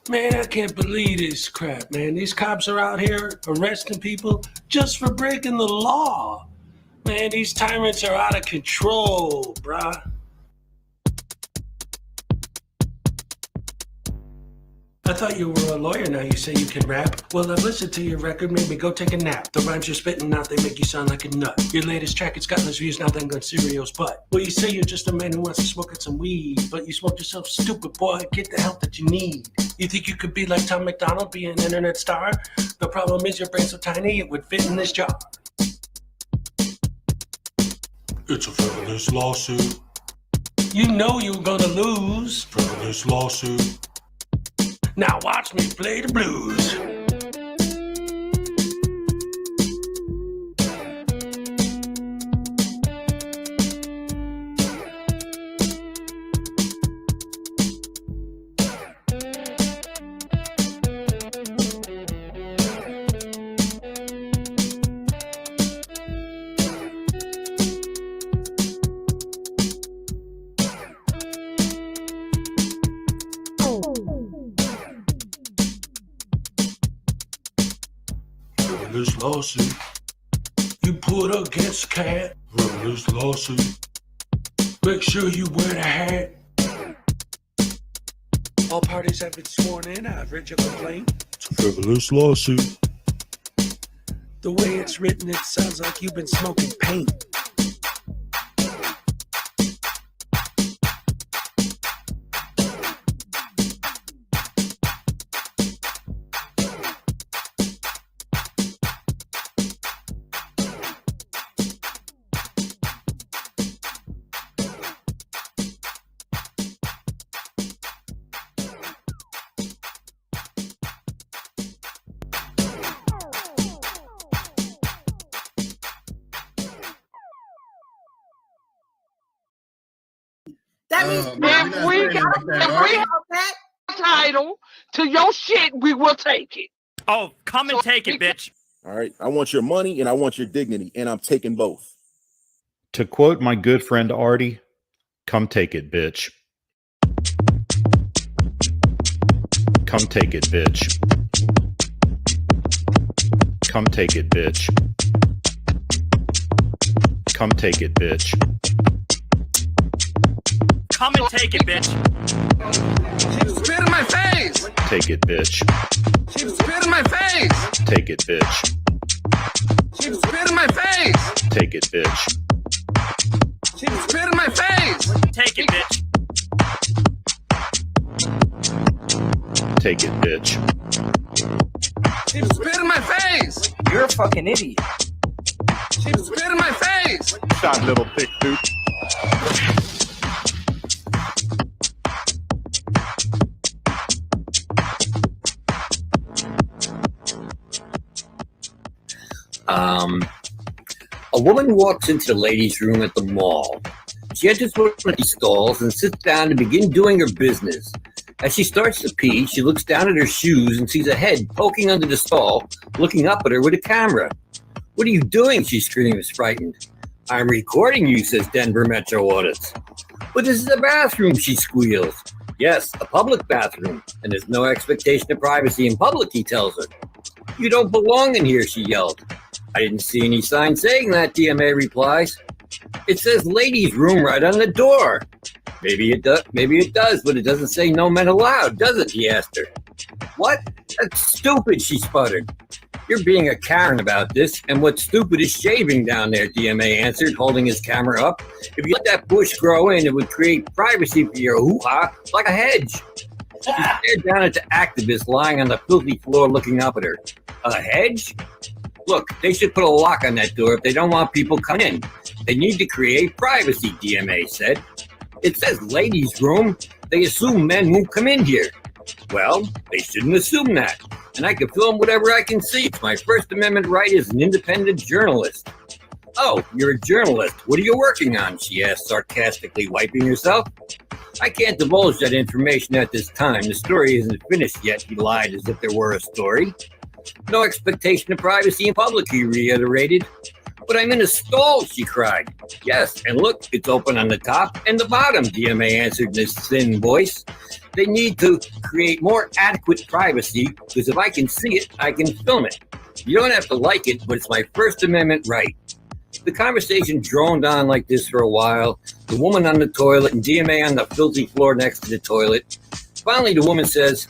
Man, I can't believe this crap, man. These cops are out here arresting people just for breaking the law. Man, these tyrants are out of control, bruh. I thought you were a lawyer. Now you say you can rap. Well, I've listened to your record. Maybe go take a nap. The rhymes you're spitting out, they make you sound like a nut. Your latest track, it's got less views now than Gun Cereal's butt. Well, you say you're just a man who wants to smoke at some weed, but you smoke yourself stupid, boy. Get the help that you need. You think you could be like Tom McDonald, be an internet star? The problem is your brain's so tiny, it would fit in this jar. It's a frivolous lawsuit. You know you're gonna lose. Frivolous lawsuit. Now watch me play the blues. Frivolous lawsuit. You put against cat. Frivolous lawsuit. Make sure you wear the hat. All parties have been sworn in. I've read your complaint. It's a frivolous lawsuit. The way it's written, it sounds like you've been smoking paint. That means if we have that title to your shit, we will take it. Oh, come and take it, bitch. All right. I want your money and I want your dignity, and I'm taking both. To quote my good friend Artie, come take it, bitch. Come take it, bitch. Come take it, bitch. Come take it, bitch. Come and take it, bitch. She spit in my face. Take it, bitch. She spit in my face. Take it, bitch. She spit in my face. Take it, bitch. She spit in my face. Take it, bitch. Take it, bitch. She spit in my face. you're a fucking idiot. She spit in my face. Shot little thick dude. A woman walks into the ladies' room at the mall. She enters one of these stalls and sits down to begin doing her business. As she starts to pee, she looks down at her shoes and sees a head poking under the stall, looking up at her with a camera. "What are you doing?" she screams, frightened. "I'm recording you," says Denver Metro Audits. "But this is a bathroom," she squeals. "Yes, a public bathroom, and there's no expectation of privacy in public," he tells her. "You don't belong in here," she yelled. "I didn't see any sign saying that," DMA replies. "It says ladies' room right on the door." Maybe it does, but it doesn't say no men allowed, does it?" he asked her. "What? That's stupid," she sputtered. "You're being a Karen about this, and what's stupid is shaving down there," DMA answered, holding his camera up. "If you let that bush grow in, it would create privacy for your hoo-ha like a hedge." She stared down at the activist lying on the filthy floor looking up at her. "A hedge? Look, they should put a lock on that door if they don't want people coming in. They need to create privacy," DMA said. "It says ladies' room. They assume men won't come in here." "Well, they shouldn't assume that. And I can film whatever I can see. It's my First Amendment right as an independent journalist." "Oh, you're a journalist. What are you working on?" she asked, sarcastically, wiping herself. "I can't divulge that information at this time. The story isn't finished yet," he lied as if there were a story. "No expectation of privacy in public," he reiterated. But I'm in a stall, she cried. Yes, and look, it's open on the top and the bottom, DMA answered in his thin voice. They need to create more adequate privacy, because if I can see it, I can film it. You don't have to like it, but it's my First Amendment right. The conversation droned on like this for a while, the woman on the toilet and DMA on the filthy floor next to the toilet. Finally, the woman says,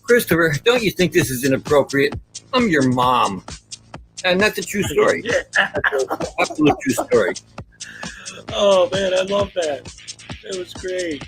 Christopher, don't you think this is inappropriate? I'm your mom. And that's a true story. Absolute true story. Oh, man, I love that. It was great.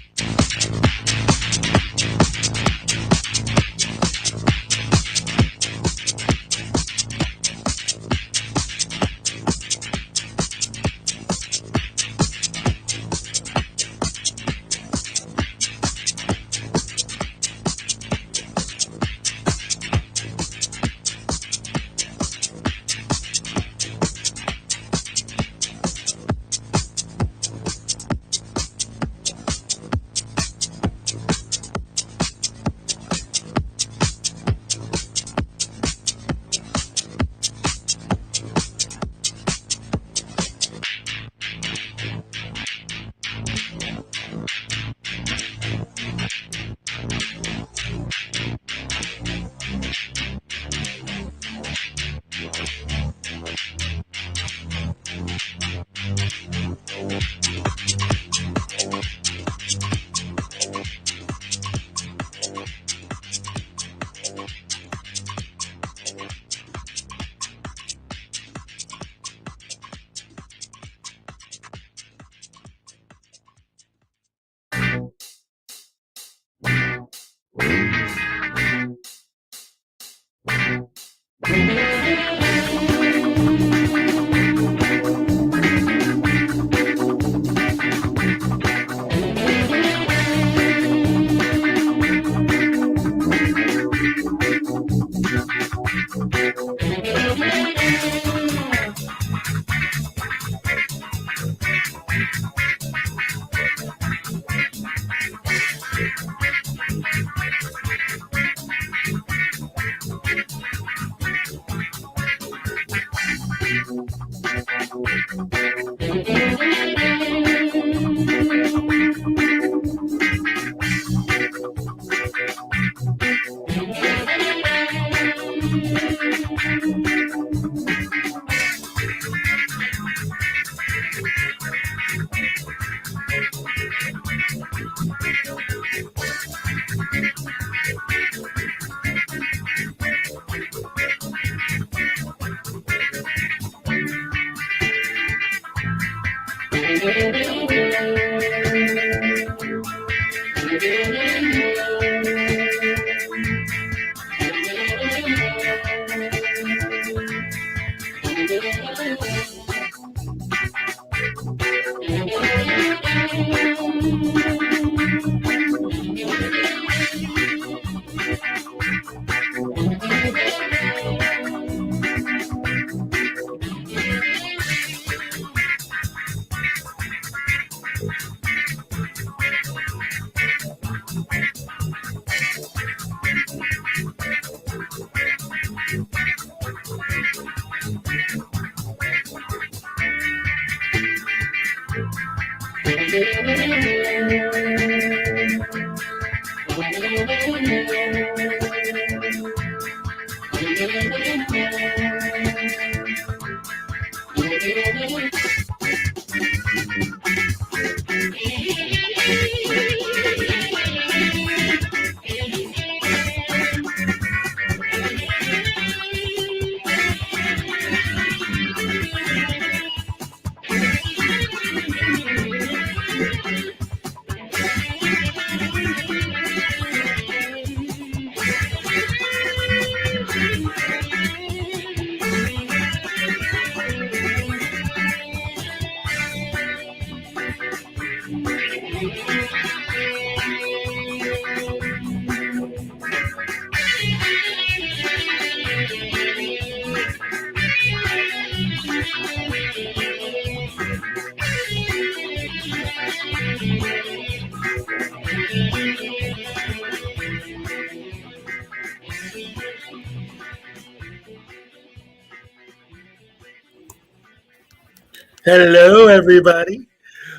Hello, everybody.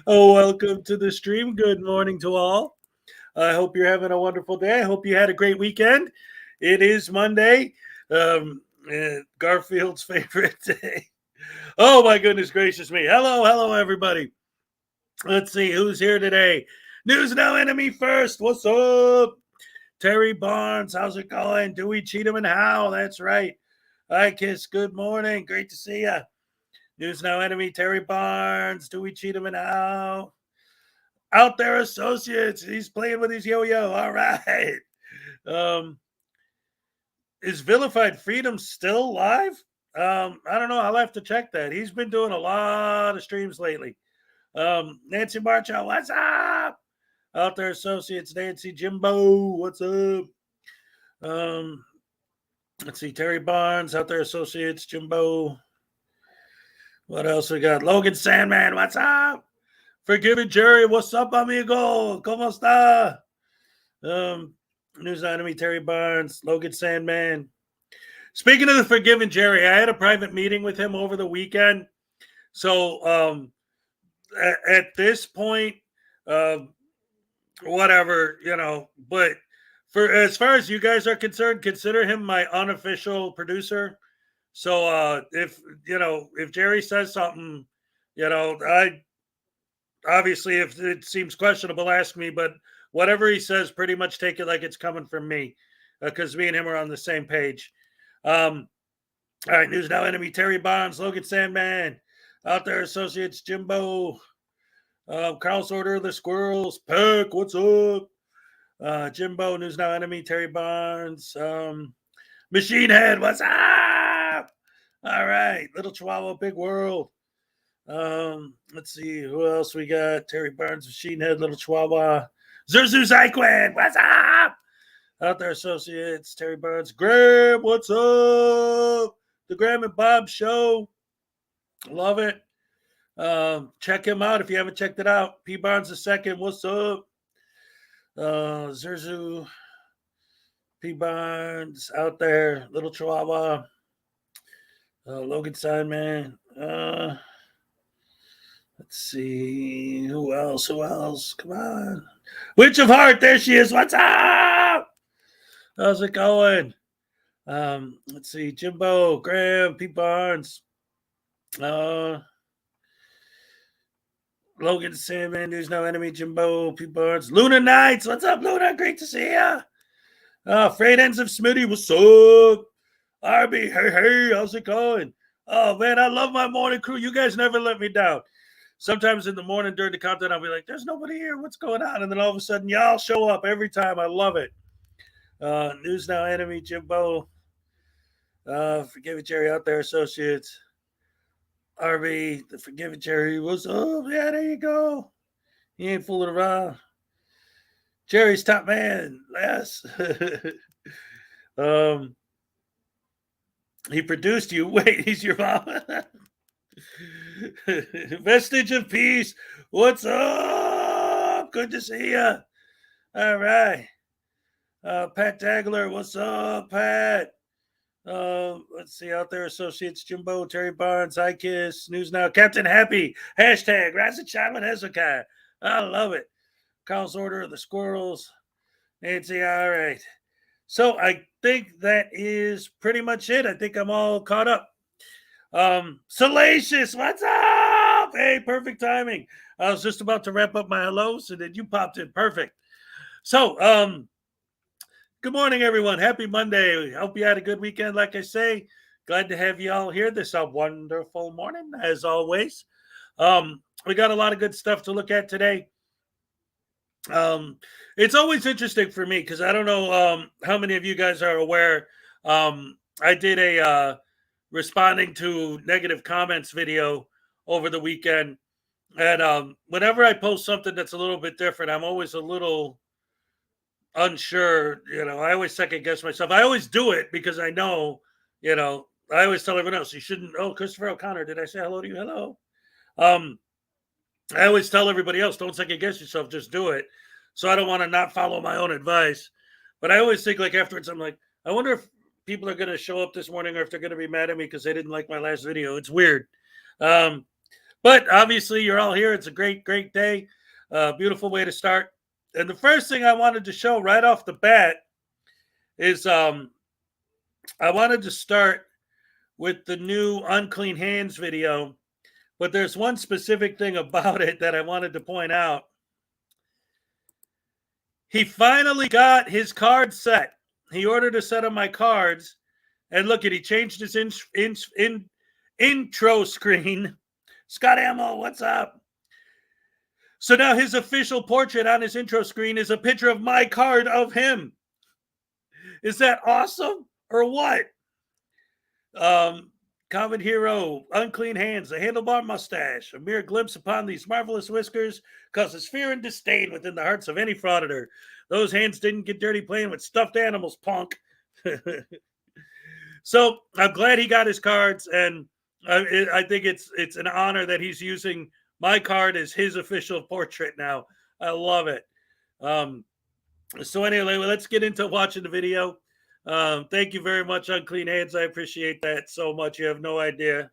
Oh, welcome to the stream. Good morning to all. I hope you're having a wonderful day. I hope you had a great weekend. It is Monday, Garfield's favorite day. Oh, my goodness gracious me. Hello, everybody. Let's see who's here today. News Now Enemy first. What's up? Terry Barnes, how's it going? Dewey, Cheatham, and Howe. That's right. Hi, Kiss. Good morning. Great to see you. News Now Enemy, Terry Barnes, Dewey, Cheatham, and Howe. Out There Associates. He's playing with his yo-yo. All right. Is Vilified Freedom still live? I don't know. I'll have to check that. He's been doing a lot of streams lately. Nancy Marchow, what's up? Out There Associates, Nancy Jimbo, what's up? Let's see, Terry Barnes, Out There Associates, Jimbo. What else we got? Logan Sandman, what's up? Forgiving Jerry, what's up, amigo? ¿Cómo está? News Enemy, Terry Barnes, Logan Sandman. Speaking of the Forgiving Jerry, I had a private meeting with him over the weekend. So at this point, whatever, but for as far as you guys are concerned, consider him my unofficial producer. So if Jerry says something, I obviously, if it seems questionable, ask me, but whatever he says, pretty much take it like it's coming from me, because me and him are on the same page. All right, News Now Enemy, Terry Bonds, Logan Sandman, Out There Associates, Jimbo, Carl's Order of the Squirrels, Peck, what's up? Jimbo, News Now Enemy, Terry Barnes, Machine Head, what's up? All right, Little Chihuahua, Big World. Let's see who else we got. Terry Barnes, Machine Head, Little Chihuahua, Zerzu Zyquin, what's up? Out There Associates, Terry Barnes, Graham, what's up? The Graham and Bob Show, love it. Check him out if you haven't checked it out. P Barnes II, what's up? Zerzu, P Barnes, Out There, Little Chihuahua, Logan Sideman. Let's see who else. Come on, Witch of Heart, there she is. What's up? How's it going? Let's see, Jimbo, Graham, P Barnes, Logan Salmon, News Now Enemy, Jimbo, P Barnes, Luna Knights. What's up, Luna? Great to see ya. Freight Ends of Smitty, what's up? Arby, hey, how's it going? Oh man, I love my morning crew. You guys never let me down. Sometimes in the morning during the content, I'll be like, there's nobody here. What's going on? And then all of a sudden, y'all show up every time. I love it. News Now Enemy, Jimbo, Forgive It Jerry, Out There Associates, RV, the Forgive It Jerry, what's up? Yeah, there you go. He ain't fooling around. Jerry's top man, Les. He produced you. Wait, he's your mom. Vestige of Peace, what's up? Good to see you. All right. Pat Dagler, what's up, Pat? Let's see, Out There Associates, Jimbo, Terry Barnes, iKiss, News Now, Captain Happy, hashtag Rise and Shine with Hezokuai. I love it. Carl's Order of the Squirrels, Nancy, all right. So I think that is pretty much it. I think I'm all caught up. Salacious, what's up? Hey, perfect timing. I was just about to wrap up my hellos, and then you popped in. Perfect. So, good morning, everyone. Happy Monday. Hope you had a good weekend, like I say. Glad to have you all here this wonderful morning, as always. We got a lot of good stuff to look at today. It's always interesting for me because I don't know how many of you guys are aware. I did a responding to negative comments video over the weekend. And whenever I post something that's a little bit different, I'm always a little unsure. I always second guess myself. I always do it because I know, I always tell everyone else, you shouldn't. Oh, Christopher O'Connor, did I say hello to you? Hello. I always tell everybody else, don't second guess yourself, just do it. So I don't want to not follow my own advice. But I always think, like, afterwards, I'm like, I wonder if people are going to show up this morning or if they're going to be mad at me because they didn't like my last video. It's weird. But obviously, you're all here. It's a great, great day. Beautiful way to start. And the first thing I wanted to show right off the bat is I wanted to start with the new unclean hands video. But there's one specific thing about it that I wanted to point out. He finally got his card set. He ordered a set of my cards. And look at, he changed his intro screen. Scott Ammo, what's up? So now his official portrait on his intro screen is a picture of my card of him. Is that awesome or what? Common hero, unclean hands, a handlebar mustache, a mere glimpse upon these marvelous whiskers causes fear and disdain within the hearts of any frauditor. Those hands didn't get dirty playing with stuffed animals, punk. So I'm glad he got his cards, and I think it's an honor that he's using my card as his official portrait now. I love it. So anyway, let's get into watching the video. Thank you very much, Unclean Hands. I appreciate that so much. You have no idea.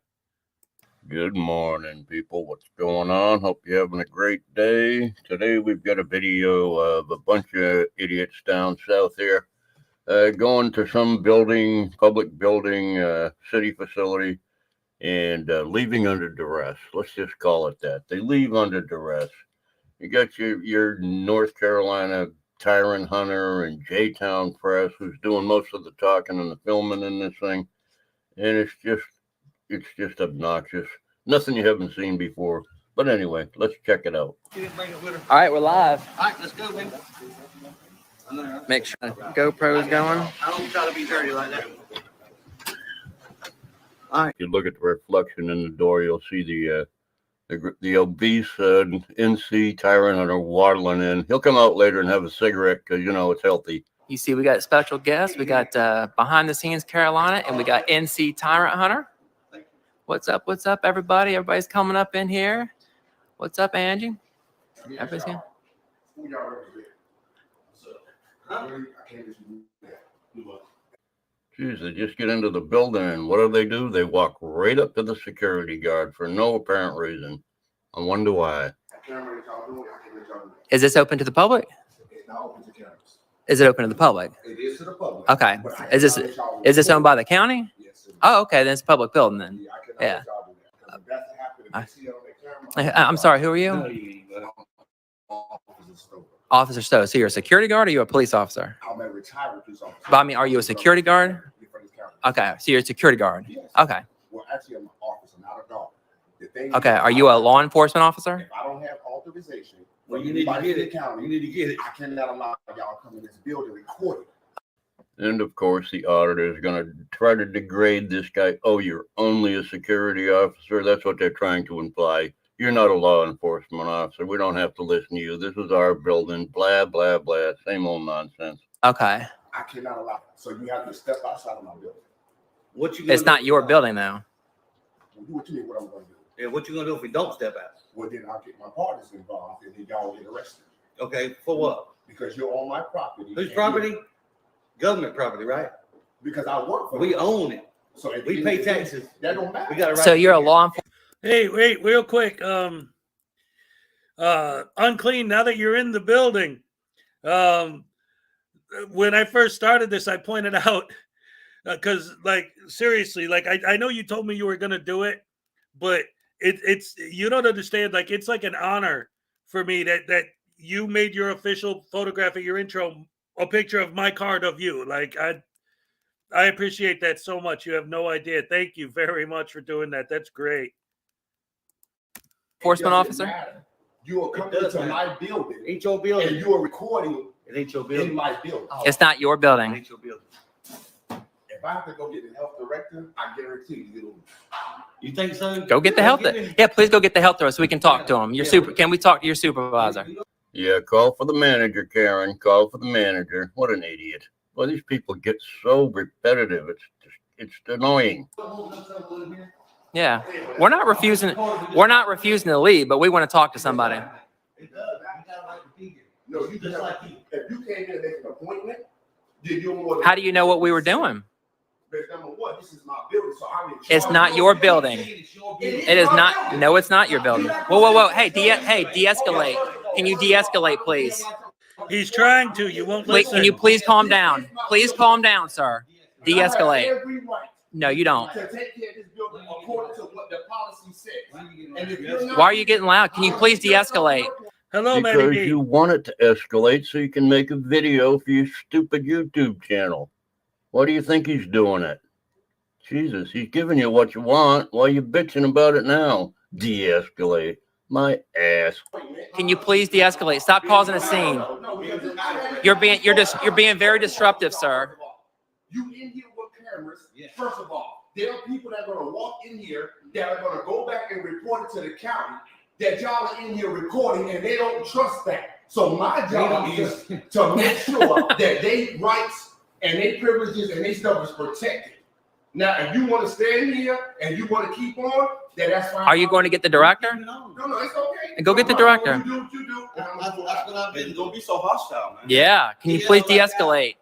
Good morning, people. What's going on? Hope you're having a great day. Today we've got a video of a bunch of idiots down south here going to some building, public building, city facility, and leaving under duress. Let's just call it that. They leave under duress. You got your North Carolina tyrant hunter and J-Town Press who's doing most of the talking and the filming in this thing, and it's just obnoxious. Nothing you haven't seen before. But anyway, let's check it out. All right, we're live. All right, let's go, man. Make sure the GoPro's going. I don't try to be dirty like that. If you look at the reflection in the door, you'll see the obese NC tyrant hunter waddling in. He'll come out later and have a cigarette because, you know, it's healthy. You see, we got special guests. We got behind the scenes Carolina, and we got NC Tyrant Hunter. What's up? What's up, everybody? Everybody's coming up in here. What's up, Angie? Everybody's here. Jeez, they just get into the building, and what do? They walk right up to the security guard for no apparent reason. I wonder why. Is this open to the public? It's not open to cameras. Is it open to the public? It is to the public. Okay. Is this owned by the county? Yes. Oh, okay. Then it's a public building then. Yeah. I'm sorry. Who are you? Officer Stowe. So you're a security guard or you're a police officer? I'm a retired police officer. But I mean, are you a security guard? Okay. So you're a security guard. Yes. Okay. Well, actually, I'm an officer, not a guard. Okay. Are you a law enforcement officer? If I don't have authorization, Well, you need to get it. You need to get it. I cannot allow y'all come in this building recording. And of course, the auditor is going to try to degrade this guy. Oh, you're only a security officer. That's what they're trying to imply. You're not a law enforcement officer. We don't have to listen to you. This is our building. Blah, blah, blah. Same old nonsense. Okay. I cannot allow it. So you have to step outside of my building. What you? It's not your building though. What you mean? What I'm going to do? Yeah, what you gonna do if we don't step out? Well, then I'll get my partners involved, and then y'all get arrested. Okay, for what? Because you're on my property. Whose property? Government property, right? Because I work for We them. own it. So if We you- pay taxes. That don't matter. We got a right. So you're a law enforcement. Hey, wait, real quick. Unclean, now that you're in the building, when I first started this, I pointed out, because, like, seriously, like, I know you told me you were going to do it, but it's you don't understand, like, it's like an honor for me that you made your official photograph of your intro a picture of my card of you. Like, I appreciate that so much. You have no idea. Thank you very much for doing that. That's great. Enforcement It officer? doesn't matter. You are coming to my building, Ain't your and building. you are recording It ain't your in building. my building. It's not your It building. ain't your building. If I have to go get the health director, I guarantee you. You think so? Go get the health. Yeah, please go get the health so we can talk to him. Can we talk to your supervisor? Yeah, call for the manager, Karen. Call for the manager. What an idiot. Well, these people get so repetitive. It's annoying. Yeah. We're not refusing to leave, but we want to talk to somebody. It does. You got a right to be here. No, you Just just like you. If you came in and make an appointment, then you're more than. How do you know what we were doing? But number one, but this is my building, so I'm in charge. It's not your building. It is not. No, it's not your building. Whoa, whoa, whoa. Hey, de-escalate. Can you de-escalate, please? He's trying to. You won't Wait, listen. can you please calm down? Please calm down, sir. And I have De-escalate. every right No, you don't. to take care of this building according to what the policy says. And if you're not- Why are you getting loud? Can you please de-escalate? Hello, Matty Because B. you want it to escalate so you can make a video for your stupid YouTube channel. Why do you think he's doing it? Jesus, he's giving you what you want. Why are you bitching about it now? De-escalate. My ass. Can you please de-escalate? Stop causing a scene. You're being very disruptive, sir. You in here with cameras, first of all, there are people that are gonna walk in here that are gonna go back and report it to the county that y'all are in here recording and they don't trust that. So my job is to make sure that they rights and they privileges and they stuff is protected. Now, if you want to stand here and you want to keep on, then that's fine. Are you going to get the director? No, it's okay. And go get the director. You do what you do. And I'm That's what I've been. Don't be so hostile, man. Yeah. Can you please de-escalate?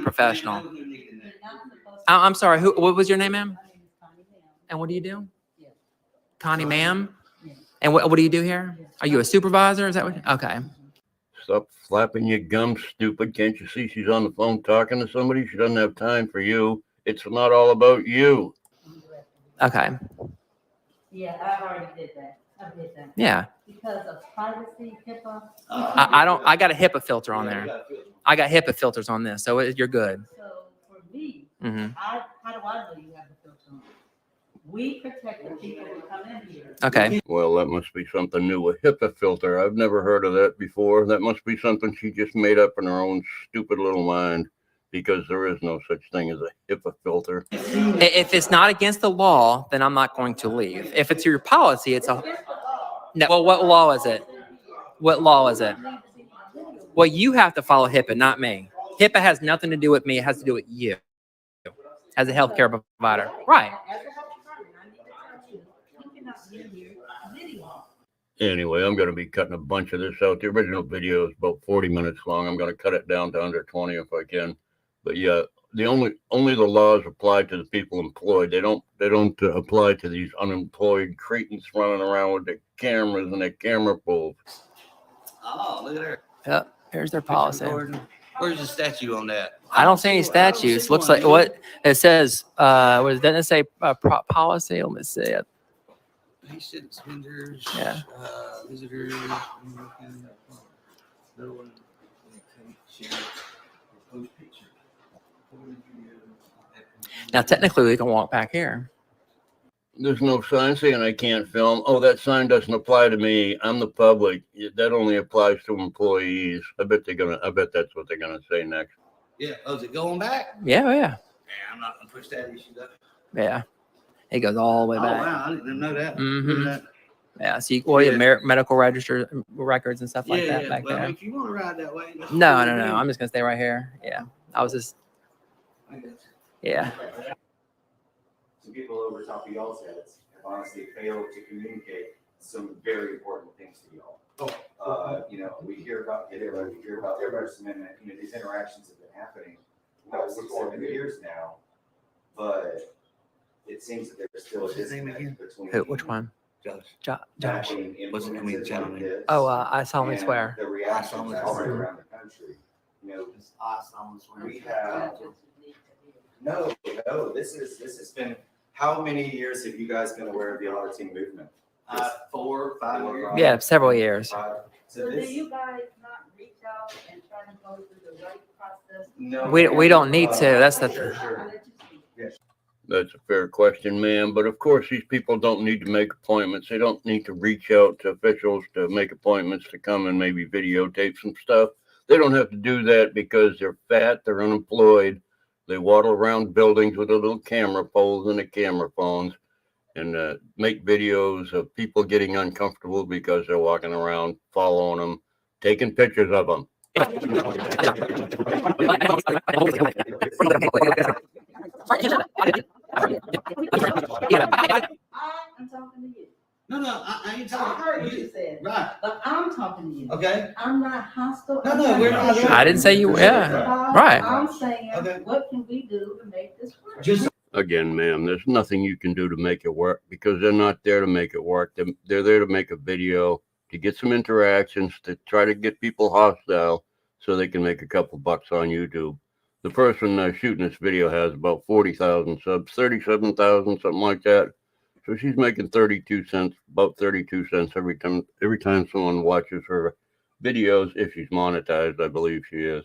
Professional. I'm sorry. What was your name, ma'am? And what do you do? Connie, ma'am. And what do you do here? Are you a supervisor? Is that what? Okay. Stop flapping your gums, stupid. Can't you see she's on the phone talking to somebody? She doesn't have time for you. It's not all about you. Okay. Yeah, I already did that. I did that. Yeah. Because of privacy, HIPAA. I got a HIPAA filter on there. I got HIPAA filters on this, so you're good. So for me, Mm-hmm. how do I know you have the filter on? We protect the people who come in here. Okay. Well, that must be something new. A HIPAA filter. I've never heard of that before. That must be something she just made up in her own stupid little mind, because there is no such thing as a HIPAA filter. If it's not against the law, then I'm not going to leave. If it's your policy, it's a... No, well, what law is it? What law is it? Well, you have to follow HIPAA, not me. HIPAA has nothing to do with me. It has to do with you as a healthcare provider. Right. Anyway, I'm going to be cutting a bunch of this out. The original video is about 40 minutes long. I'm going to cut it down to under 20 if I can. But yeah, only the laws apply to the people employed. They don't apply to these unemployed cretins running around with their cameras and their camera pulls. Oh, look at her. Yep. Here's their policy. Where's the statue on that? I don't see any statutes. Looks like what it says. Doesn't it say policy? Let me see. Patients, vendors, Yeah. Visitors. Now, technically, we can walk back here. There's no sign saying I can't film. Oh, that sign doesn't apply to me. I'm the public. That only applies to employees. I bet that's what they're gonna say next. Yeah. Oh, is it going back? Yeah, yeah, Man, I'm not gonna push that issue up. yeah. It goes all the way Oh back. wow, I didn't know that. Mhm. Look at that. Yeah, so you have medical register records and stuff like that back Well, there. if you want to ride that way. that's No, cool no, with no. me. I'm just gonna stay right here. Yeah, I was just, I got you. yeah. Some people over top of y'all's heads have honestly failed to communicate some very important things to y'all. We hear about HIPAA, we hear about the First Amendment, these interactions have been happening about 6-7 years now, but it seems that there's still a disconnect between. Which one? Josh. Josh. What's the comedian channel name? Oh, I solemnly swear. The reactions I all solemnly around the country. I solemnly swear. We have. No, this has been, how many years have you guys been aware of the auditing movement? 4, 5 years. Yeah, several years. So do you guys not reach out and try to go through the right process? No. We don't need to. That's the. Sure. That's a fair question, ma'am. But of course, these people don't need to make appointments. They don't need to reach out to officials to make appointments to come and maybe videotape some stuff. They don't have to do that because they're fat, they're unemployed. They waddle around buildings with their little camera poles and their camera phones and make videos of people getting uncomfortable because they're walking around, following them, taking pictures of them. I'm talking to you. No, I ain't I talking. heard what you said. Right. But I'm talking to you. Okay. I'm not hostile. No, we're not. I didn't say you were. Yeah. Right. I'm saying, what can we do to make this work? Just Again, ma'am, there's nothing you can do to make it work because they're not there to make it work. They're there to make a video, to get some interactions, to try to get people hostile so they can make a couple bucks on YouTube. The person shooting this video has about 40,000 subs, 37,000, something like that. So she's making 32 cents, about 32 cents every time someone watches her videos. If she's monetized, I believe she is.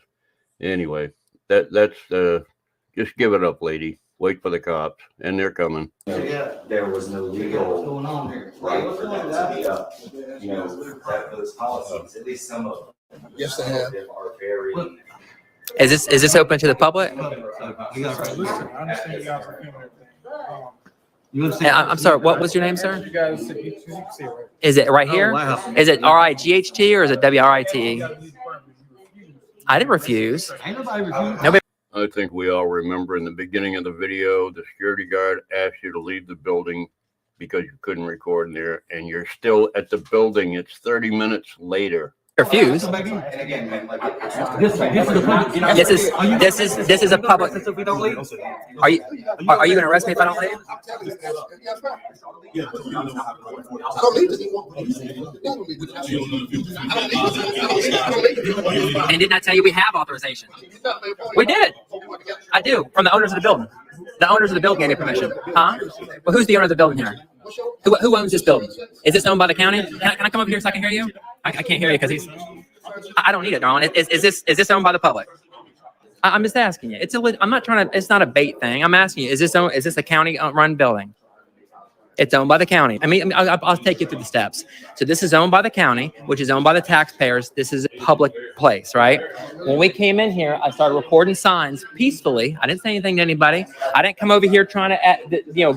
Anyway, that's just give it up, lady. Wait for the cops, and they're coming. There was no legal right for that to be up. You know, that those policies, at least some of them. Yes, they some have. of them are very. Is this open to the public? I'm sorry. What was your name, sir? Is it right here? Is it RIGHT or is it WRITE? I didn't refuse. Nobody. I think we all remember in the beginning of the video, the security guard asked you to leave the building because you couldn't record in there, and you're still at the building. It's 30 minutes later. Refuse. And again, man, like This is a public. Are you going to arrest me if I don't leave? And didn't I tell you we have authorization? We did. I do, from the owners of the building. The owners of the building gave me permission. Huh? Well, who's the owner of the building here? Who owns this building? Is this owned by the county? Can I come over here so I can hear you? I can't hear you because I don't need it, darling. Is this owned by the public? I'm just asking you. I'm not trying to. It's not a bait thing. I'm asking you. Is this a county-run building? It's owned by the county. I mean, I'll take you through the steps. So this is owned by the county, which is owned by the taxpayers. This is a public place, right? When we came in here, I started recording signs peacefully. I didn't say anything to anybody. I didn't come over here trying to,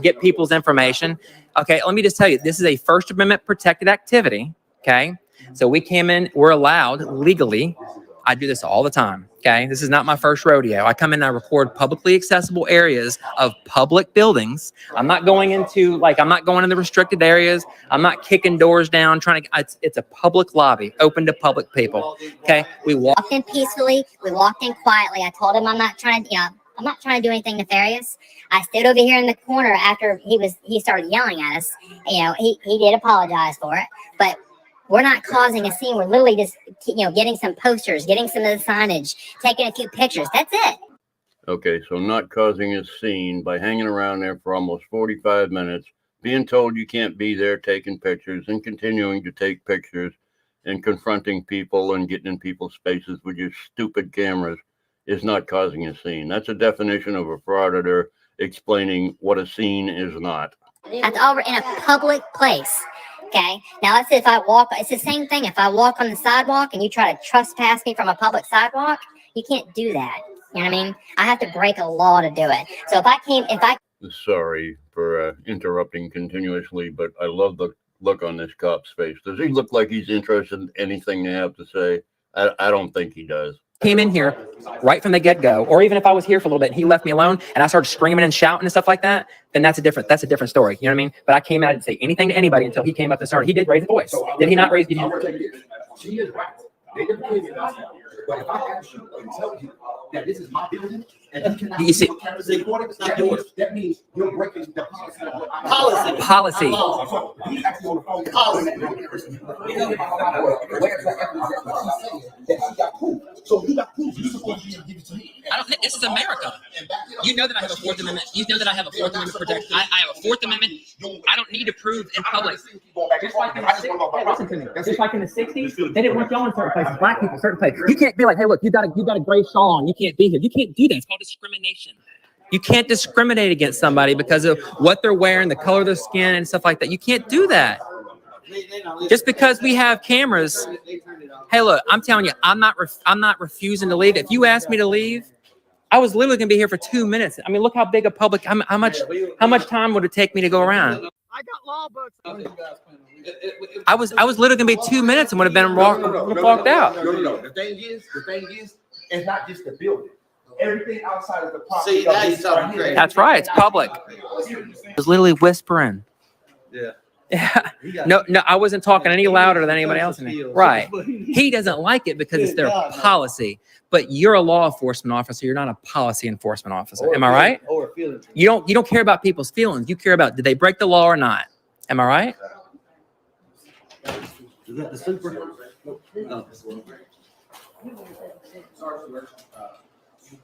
get people's information. Okay, let me just tell you, this is a First Amendment protected activity. Okay, so we came in. We're allowed legally. I do this all the time. Okay, this is not my first rodeo. I come in and I record publicly accessible areas of public buildings. I'm not going into I'm not going in the restricted areas. I'm not kicking doors down, it's a public lobby open to public people. Okay, we walked in peacefully. We walked in quietly. I told him I'm not trying to do anything nefarious. I stood over here in the corner after he started yelling at us. He did apologize for it, but we're not causing a scene. We're literally just, getting some posters, getting some of the signage, taking a few pictures. That's it. Okay, so not causing a scene by hanging around there for almost 45 minutes, being told you can't be there taking pictures and continuing to take pictures and confronting people and getting in people's spaces with your stupid cameras is not causing a scene. That's a definition of a frauditor explaining what a scene is not. That's all in a public place. Okay. Now let's say if I walk, it's the same thing. If I walk on the sidewalk and you try to trespass me from a public sidewalk, you can't do that. You know what I mean? I have to break a law to do it. So if I Sorry for interrupting continuously, but I love the look on this cop's face. Does he look like he's interested in anything they have to say? I don't think he does. Came in here right from the get-go, or even if I was here for a little bit and he left me alone and I started screaming and shouting and stuff like that, then that's a different story. You know what I mean? But I came out and didn't say anything to anybody until he came up and started. He did raise his voice. Did he not raise his voice? She is right. They didn't pay me enough. But if I ask you and tell you that this is my building and you cannot see your cameras recording, it's not yours, that means you're breaking the policy. He's actually on the phone. So you got proof. You're supposed to be able to give it to me. This is America. You know that I have a Fourth Amendment. You know that I have a Fourth Amendment protection. I have a Fourth Amendment. I don't need to prove in public. Just like in the 60s, they didn't want y'all in certain places. Black people, certain places. You can't be like, hey, look, you got a gray shawl on. You can't be here. You can't do that. It's called discrimination. You can't discriminate against somebody because of what they're wearing, the color of their skin, and stuff like that. You can't do that. Just because we have cameras. Hey, look, I'm telling you, I'm not refusing to leave. If you asked me to leave, I was literally gonna be here for 2 minutes. I mean, look how big a public. How much time would it take me to go around? I got law books. I was literally gonna be 2 minutes and would have been walked out. No. The thing is, it's not just the building. Everything outside of the property. That's right. It's public. I was literally whispering. Yeah. Yeah. No, I wasn't talking any louder than anybody else in there. Right. He doesn't like it because it's their policy. But you're a law enforcement officer. You're not a policy enforcement officer. Am I right? You don't care about people's feelings. You care about, did they break the law or not? Am I right? Is that the super? No.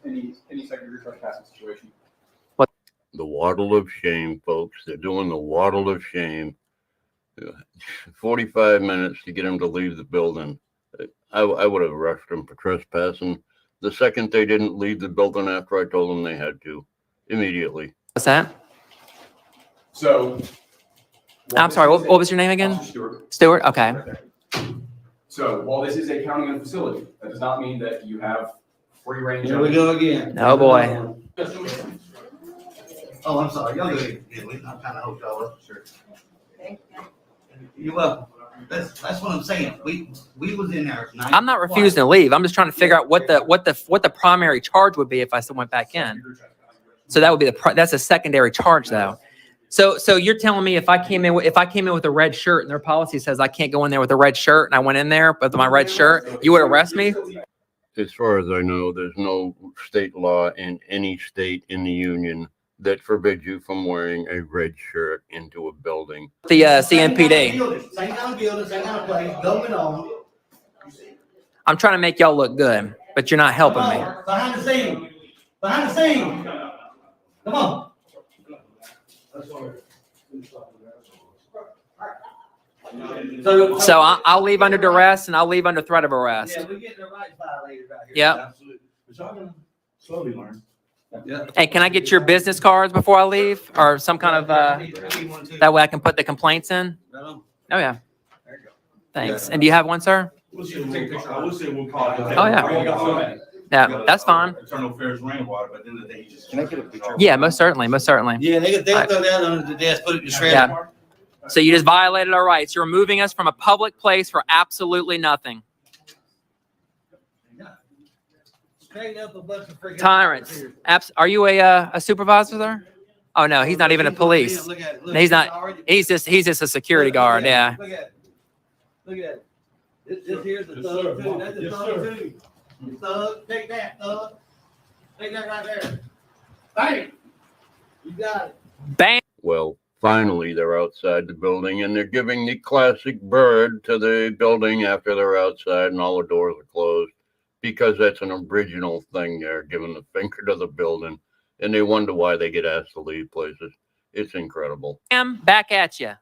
Any secondary trespassing situation? The waddle of shame, folks. They're doing the waddle of shame. 45 minutes to get him to leave the building. I would have rushed him for trespassing the second they didn't leave the building after I told them they had to. Immediately. What's that? So. I'm sorry, what was your name again? Stewart? Okay. So while this is a county-owned facility, that does not mean that you have free range. Here we go again. Oh, boy. Oh, I'm sorry. Y'all good. Yeah, I'm kind of hooked y'all up. Sure. You're welcome. That's what I'm saying. We was in there. I'm not refusing to leave. I'm just trying to figure out what the primary charge would be if I still went back in. So that would be that's a secondary charge though. So you're telling me if I came in with a red shirt and their policy says I can't go in there with a red shirt and I went in there with my red shirt, you would arrest me? As far as I know, there's no state law in any state in the union that forbids you from wearing a red shirt into a building. The CMPD. Same kind of building, same kind of place, going on. I'm trying to make y'all look good, but you're not helping me. Behind the scene. Behind the scene. Come on. So I'll leave under duress and I'll leave under threat of arrest. Yeah, we're getting the rights violated right here. Yep. Absolutely. But y'all gonna slowly learn. Yeah. Hey, can I get your business cards before I leave, or some kind of that way I can put the complaints in? Oh yeah. Thanks. And do you have one, sir? We'll see, we'll call it. Oh yeah. Yeah, that's fine. Internal affairs rainwater, but at the end of the day, you just. Can I get a picture? Yeah, most certainly, most certainly. Yeah, they'll throw that under the desk, put it in the shredder. Yeah. So you just violated our rights. You're removing us from a public place for absolutely nothing. Straight up a bunch of freaking Tyrants. Are you a supervisor there? Oh no, he's not even a police. He's not. He's just a security guard. Yeah. Look at it. Look at it. This here's the thug too. That's the thug too. Thug, take that, thug. Take that right there. Bang. You got it. Bang. Well, finally, they're outside the building and they're giving the classic bird to the building after they're outside and all the doors are closed, because that's an original thing there, giving the finger to the building. And they wonder why they get asked to leave places. It's incredible. Back at you.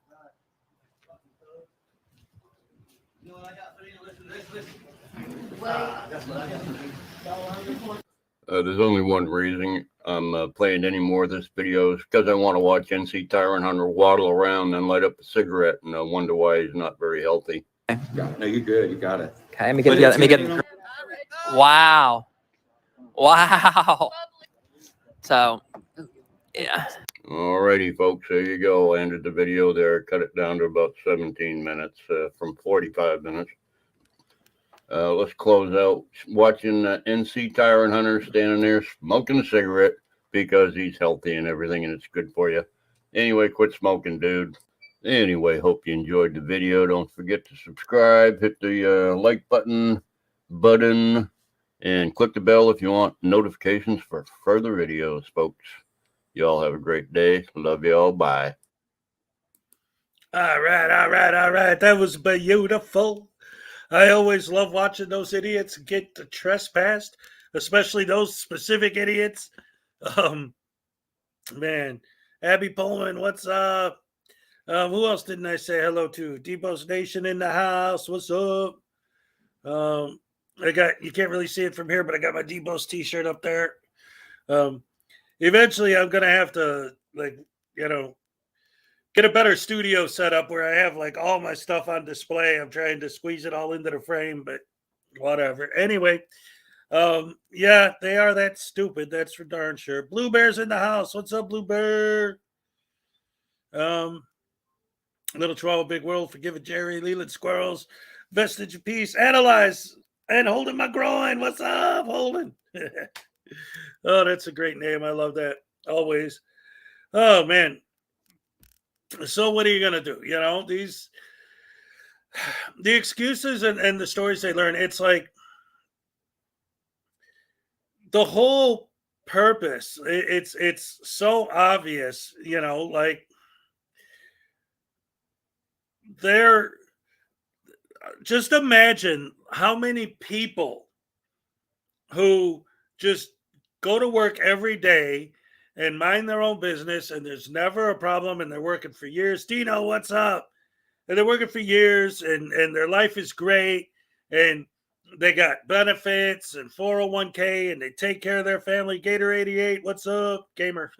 There's only one reason I'm playing any more of this video is because I want to watch NC Tyrant Hunter waddle around and light up a cigarette and I wonder why he's not very healthy. No, you're good. You got it. Okay, let me get. Wow. Wow. So, yeah. Alrighty, folks, there you go. I ended the video there. Cut it down to about 17 minutes from 45 minutes. Let's close out watching NC Tyrant Hunter standing there smoking a cigarette because he's healthy and everything and it's good for you. Anyway, quit smoking, dude. Anyway, hope you enjoyed the video. Don't forget to subscribe, hit the like button, and click the bell if you want notifications for further videos, folks. Y'all have a great day. Love y'all. Bye. All right. That was beautiful. I always love watching those idiots get trespassed, especially those specific idiots. Man, Abby Pullman, what's up? Who else didn't I say hello to? Debo's Nation in the house. What's up? You can't really see it from here, but I got my Debo's t-shirt up there. Eventually I'm gonna have to get a better studio set up where I have all my stuff on display. I'm trying to squeeze it all into the frame, but whatever. Anyway, yeah, they are that stupid. That's for darn sure. Blue Bear's in the house. What's up, Blue Bear? Little Chihuahua Big World, Forgive It Jerry, Leland Squirrels, Vestige of Peace, Analyze, and Holding My Groin. What's up, Holden? Oh, that's a great name. I love that. Always. Oh, man. So what are you going to do? You know, the excuses and the stories they learn, it's like the whole purpose. It's so obvious, you know, like they're just imagine how many people who just go to work every day and mind their own business and there's never a problem and they're working for years. Dino, what's up? And they're working for years and their life is great and they got benefits and 401k and they take care of their family. Gator 88, what's up, gamer?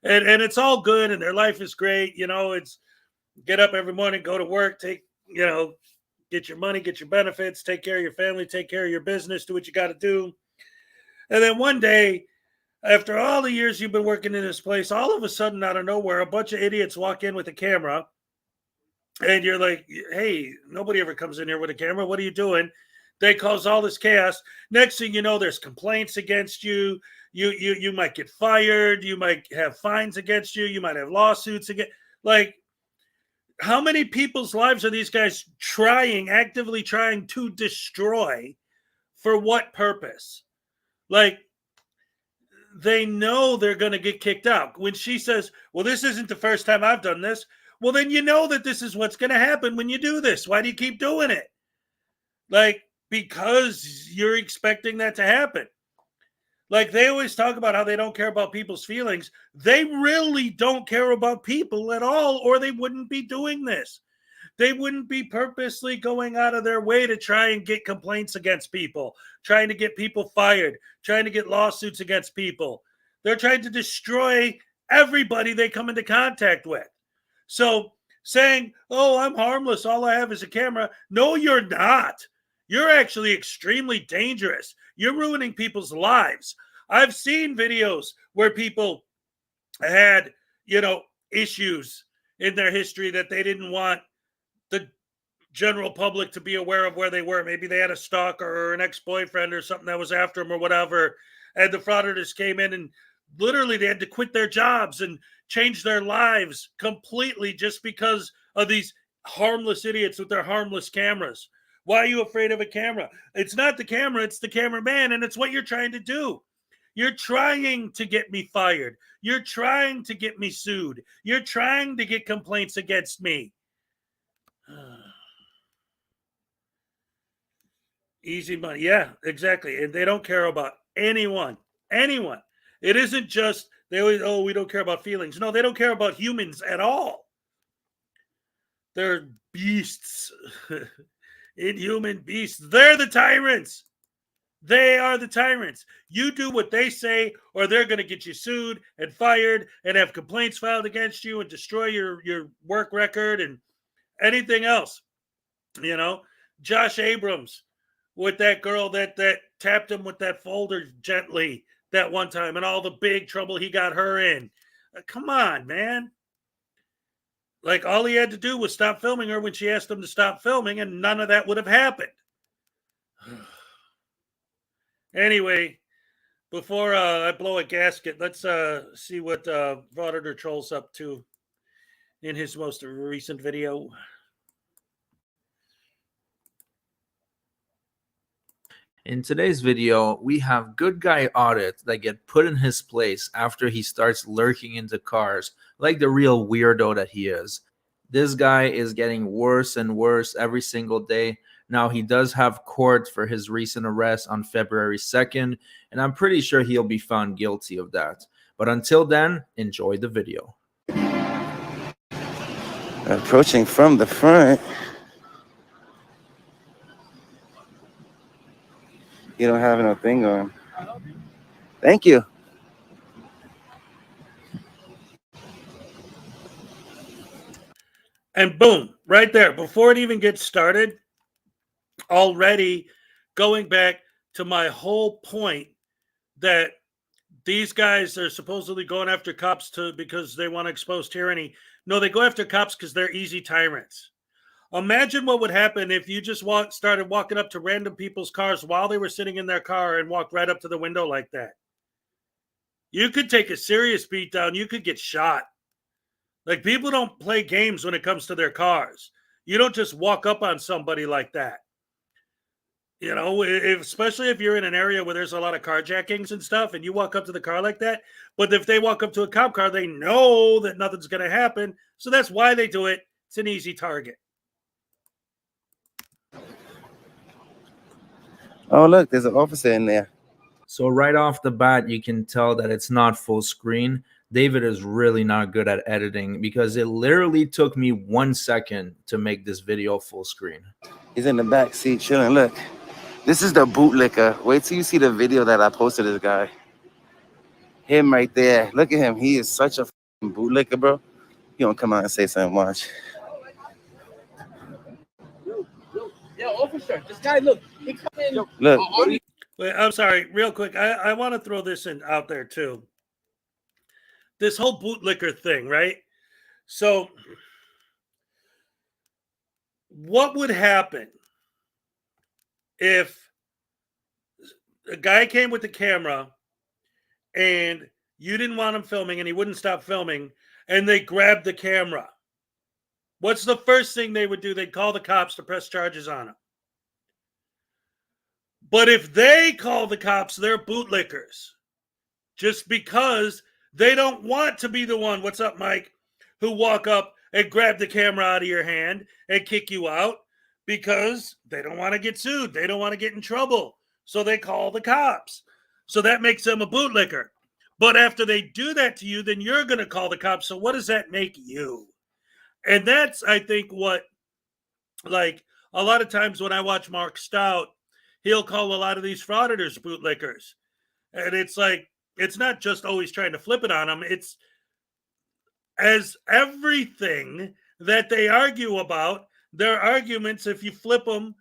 and it's all good and their life is great. You know, it's get up every morning, go to work, take, you know, get your money, get your benefits, take care of your family, take care of your business, do what you got to do. And then one day, after all the years you've been working in this place, all of a sudden, out of nowhere, a bunch of idiots walk in with a camera. And you're like, hey, nobody ever comes in here with a camera. What are you doing? They cause all this chaos. Next thing you know, there's complaints against you. You might get fired. You might have fines against you. You might have lawsuits against. Like, how many people's lives are these guys actively trying to destroy? For what purpose? Like, they know they're going to get kicked out. When she says, well, this isn't the first time I've done this. Well, then you know that this is what's going to happen when you do this. Why do you keep doing it? Like, because you're expecting that to happen. Like, they always talk about how they don't care about people's feelings. They really don't care about people at all, or they wouldn't be doing this. They wouldn't be purposely going out of their way to try and get complaints against people, trying to get people fired, trying to get lawsuits against people. They're trying to destroy everybody they come into contact with. So saying, oh, I'm harmless, all I have is a camera. No, you're not. You're actually extremely dangerous. You're ruining people's lives. I've seen videos where people had, you know, issues in their history that they didn't want the general public to be aware of where they were. Maybe they had a stalker or an ex-boyfriend or something that was after them or whatever. And the frauditors came in and literally they had to quit their jobs and change their lives completely just because of these harmless idiots with their harmless cameras. Why are you afraid of a camera? It's not the camera, it's the cameraman, and it's what you're trying to do. You're trying to get me fired. You're trying to get me sued. You're trying to get complaints against me. Easy money. Yeah, exactly. And they don't care about anyone. Anyone. It isn't just they always, oh, we don't care about feelings. No, they don't care about humans at all. They're beasts. Inhuman beasts. They're the tyrants. They are the tyrants. You do what they say, or they're going to get you sued and fired and have complaints filed against you and destroy your work record and anything else. You know, Josh Abrams with that girl that tapped him with that folder gently that one time and all the big trouble he got her in. Come on, man. Like, all he had to do was stop filming her when she asked him to stop filming, and none of that would have happened. Anyway, before I blow a gasket, let's see what Frauditor Troll's up to in his most recent video. In today's video, we have good guy Audit that get put in his place after he starts lurking into cars like the real weirdo that he is. This guy is getting worse and worse every single day. Now, he does have court for his recent arrest on February 2nd, and I'm pretty sure he'll be found guilty of that. But until then, enjoy the video. Approaching from the front. You don't have no thing on. Thank you. And boom, right there, before it even gets started, already going back to my whole point that these guys are supposedly going after cops because they want to expose tyranny. No, they go after cops because they're easy tyrants. Imagine what would happen if you just started walking up to random people's cars while they were sitting in their car and walked right up to the window like that. You could take a serious beat down. You could get shot. Like, people don't play games when it comes to their cars. You don't just walk up on somebody like that. You know, especially if you're in an area where there's a lot of carjackings and stuff, and you walk up to the car like that. But if they walk up to a cop car, they know that nothing's going to happen. So that's why they do it. It's an easy target. Oh, look, there's an officer in there. So right off the bat, you can tell that it's not full screen. David is really not good at editing because it literally took me 1 second to make this video full screen. He's in the back seat chilling. Look, this is the bootlicker. Wait till you see the video that I posted of this guy. Him right there. Look at him. He is such a bootlicker, bro. He don't come out and say something. Watch. Yo, officer, this guy, look, he come in. Look. Wait, I'm sorry, real quick. I want to throw this in out there too. This whole bootlicker thing, right? So, what would happen if a guy came with the camera and you didn't want him filming and he wouldn't stop filming and they grabbed the camera? What's the first thing they would do? They'd call the cops to press charges on him. But if they call the cops, they're bootlickers. Just because they don't want to be the one, what's up, Mike, who walk up and grab the camera out of your hand and kick you out because they don't want to get sued. They don't want to get in trouble. So they call the cops. So that makes them a bootlicker. But after they do that to you, then you're going to call the cops. So what does that make you? And that's, I think, what, like, a lot of times when I watch Mark Stout, he'll call a lot of these frauditors bootlickers. And it's like, it's not just always trying to flip it on them. It's as everything that they argue about, their arguments, if you flip them,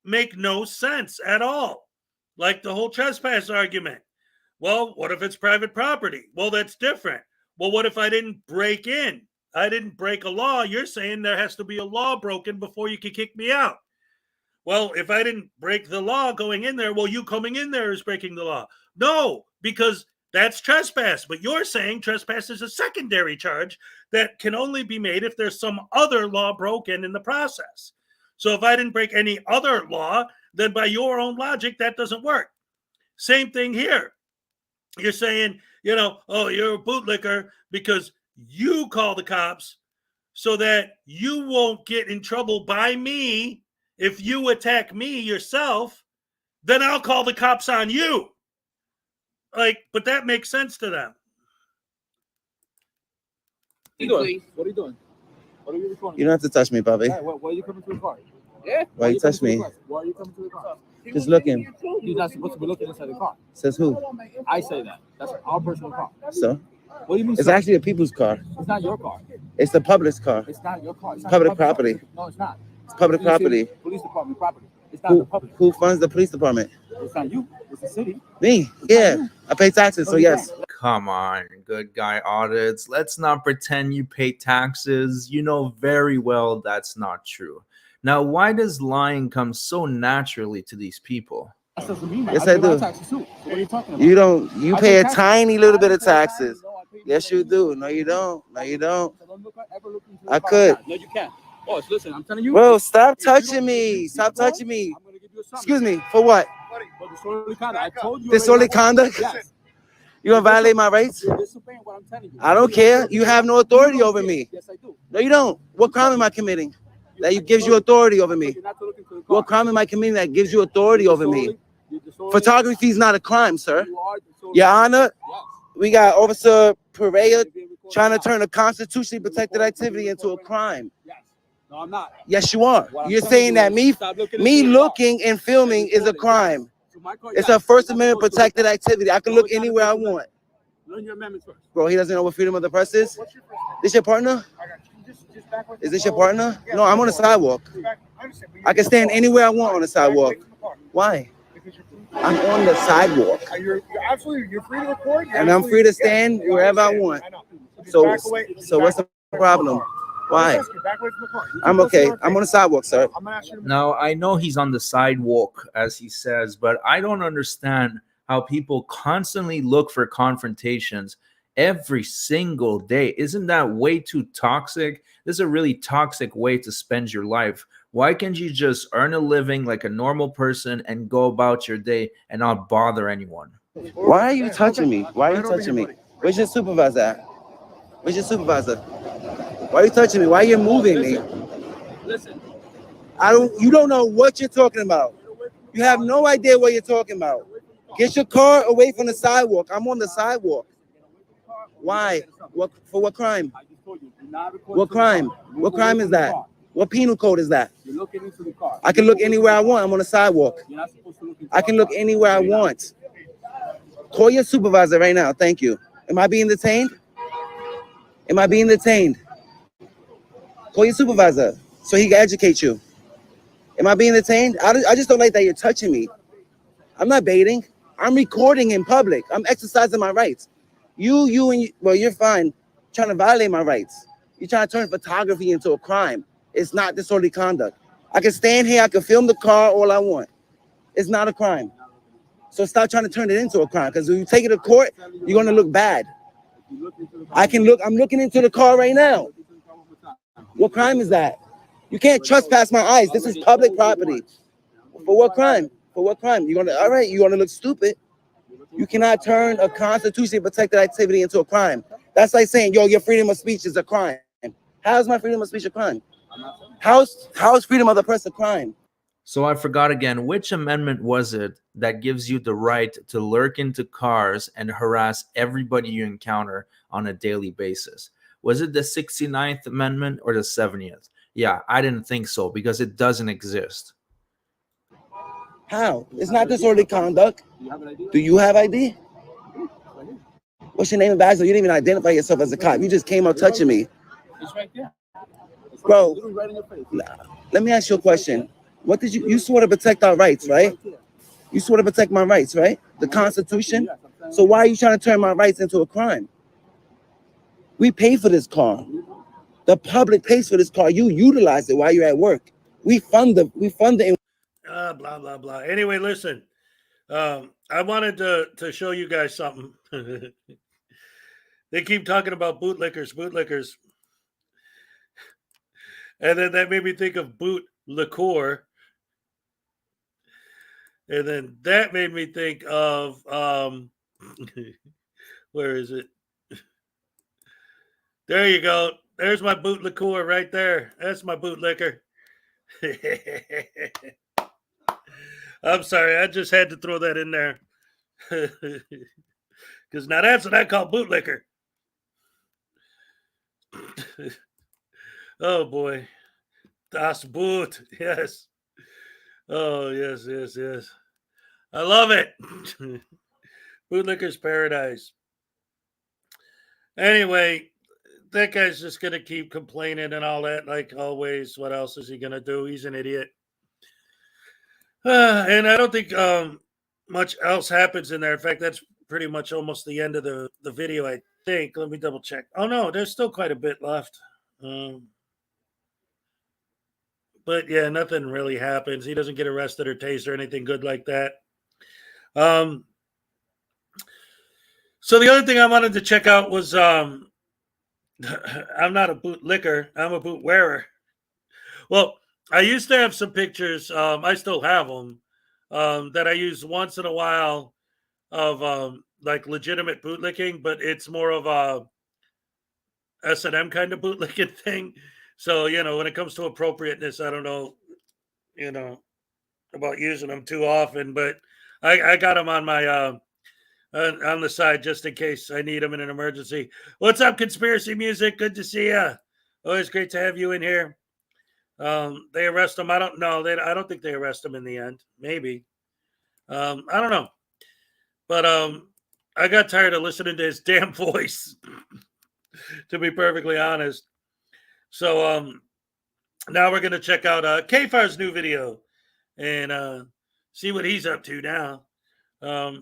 make no sense at all. Like the whole trespass argument. Well, what if it's private property? Well, that's different. Well, what if I didn't break in? I didn't break a law. You're saying there has to be a law broken before you can kick me out. Well, if I didn't break the law going in there, well, you coming in there is breaking the law. No, because that's trespass. But you're saying trespass is a secondary charge that can only be made if there's some other law broken in the process. So if I didn't break any other law, then by your own logic, that doesn't work. Same thing here. You're saying, you know, oh, you're a bootlicker because you call the cops so that you won't get in trouble by me. If you attack me yourself, then I'll call the cops on you. Like, but that makes sense to them. What are you doing? What are you doing? What are you recording? You don't have to touch me, Bobby. Why are you coming to the car? Yeah. Why you touch me? Why are you coming to the car? Just looking. You're not supposed to be looking inside the car. Says who? I say that. That's our personal car. So? What do you mean? It's actually a people's car. It's not your car. It's the public's car. It's not your car. It's not Public property. Car. No, it's not. It's public property. Police department property. It's not the public. Who funds the police department? It's not you. It's the city. Me. Yeah. I pay taxes, so yes. Come on, good guy audits. Let's not pretend you pay taxes. You know very well that's not true. Now, why does lying come so naturally to these people? Yes, I do. You don't. You pay a tiny little bit of taxes. Yes, you do. No, you don't. No, you don't. I could. No, you can't. Oh, listen, I'm telling you. Bro, stop touching me. Stop touching me. Excuse me. For what? Disorderly conduct? Yes. You gonna violate my rights? I don't care. You have no authority over me. Yes, I do. No, you don't. What crime am I committing that gives you authority over me? What crime am I committing that gives you authority over me? Photography is not a crime, sir. Your Honor, we got Officer Pereira trying to turn a constitutionally protected activity into a crime. No, I'm not. Yes, you are. You're saying that me looking and filming is a crime. It's a First Amendment protected activity. I can look anywhere I want. Learn your amendments first. Bro, he doesn't know what freedom of the press is. This your partner? Is this your partner? No, I'm on the sidewalk. I can stand anywhere I want on the sidewalk. Why? I'm on the sidewalk. You're free to record. And I'm free to stand wherever I want. So what's the problem? Why? I'm okay. I'm on the sidewalk, sir. Now, I know he's on the sidewalk, as he says, but I don't understand how people constantly look for confrontations every single day. Isn't that way too toxic? This is a really toxic way to spend your life. Why can't you just earn a living like a normal person and go about your day and not bother anyone? Why are you touching me? Why are you touching me? Where's your supervisor at? Where's your supervisor? Why are you touching me? Why are you moving me? Listen. You don't know what you're talking about. You have no idea what you're talking about. Get your car away from the sidewalk. I'm on the sidewalk. Why? For what crime? What crime? What crime is that? What penal code is that? You're looking into the car. I can look anywhere I want. I'm on the sidewalk. You're not supposed to look into I can look anywhere I want. Call your supervisor right now. Thank you. Am I being detained? Am I being detained? Call your supervisor so he can educate you. Am I being detained? I just don't like that you're touching me. I'm not baiting. I'm recording in public. I'm exercising my rights. You're fine trying to violate my rights. You're trying to turn photography into a crime. It's not disorderly conduct. I can stand here, I can film the car all I want. It's not a crime. So stop trying to turn it into a crime, because when you take it to court, you're gonna look bad. I'm looking into the car right now. What crime is that? You can't trespass my eyes. This is public property. For what crime? For what crime? You're gonna look stupid. You cannot turn a constitutionally protected activity into a crime. That's like saying, yo, your freedom of speech is a crime. How is my freedom of speech a crime? How is freedom of the press a crime? So I forgot again, which amendment was it that gives you the right to lurk into cars and harass everybody you encounter on a daily basis? Was it the 69th Amendment or the 70th? Yeah, I didn't think so, because it doesn't exist. How? It's not disorderly conduct. Do you have ID? What's your name and badge? You didn't even identify yourself as a cop. You just came out touching me. It's right there. Bro, let me ask you a question. What did you swore to protect our rights, right? You swore to protect my rights, right? The Constitution. So why are you trying to turn my rights into a crime? We pay for this car. The public pays for this car. You utilize it while you're at work. We fund the. Blah, blah, blah. Anyway, listen. I wanted to show you guys something. They keep talking about bootlickers. And then that made me think of boot liqueur. And then that made me think of, where is it? There you go. There's my boot liqueur right there. That's my boot liquor. I'm sorry. I just had to throw that in there. Because now that's what I call boot liquor. Oh, boy. Das Boot. Yes. Oh, yes. I love it. Bootlicker's paradise. Anyway, that guy's just going to keep complaining and all that, like always. What else is he going to do? He's an idiot. And I don't think much else happens in there. In fact, that's pretty much almost the end of the video, I think. Let me double check. Oh, no, there's still quite a bit left. But yeah, nothing really happens. He doesn't get arrested or tased or anything good like that. So the other thing I wanted to check out was I'm not a bootlicker. I'm a boot wearer. Well, I used to have some pictures. I still have them that I use once in a while of like legitimate bootlicking, but it's more of a S&M kind of bootlicking thing. So, when it comes to appropriateness, I don't know, about using them too often, but I got them on my, on the side just in case I need them in an emergency. What's up, Conspiracy Music? Good to see you. Always great to have you in here. They arrest him. I don't know. I don't think they arrest him in the end. Maybe. I don't know. But I got tired of listening to his damn voice, to be perfectly honest. So now we're going to check out K-Fire's new video and see what he's up to now. I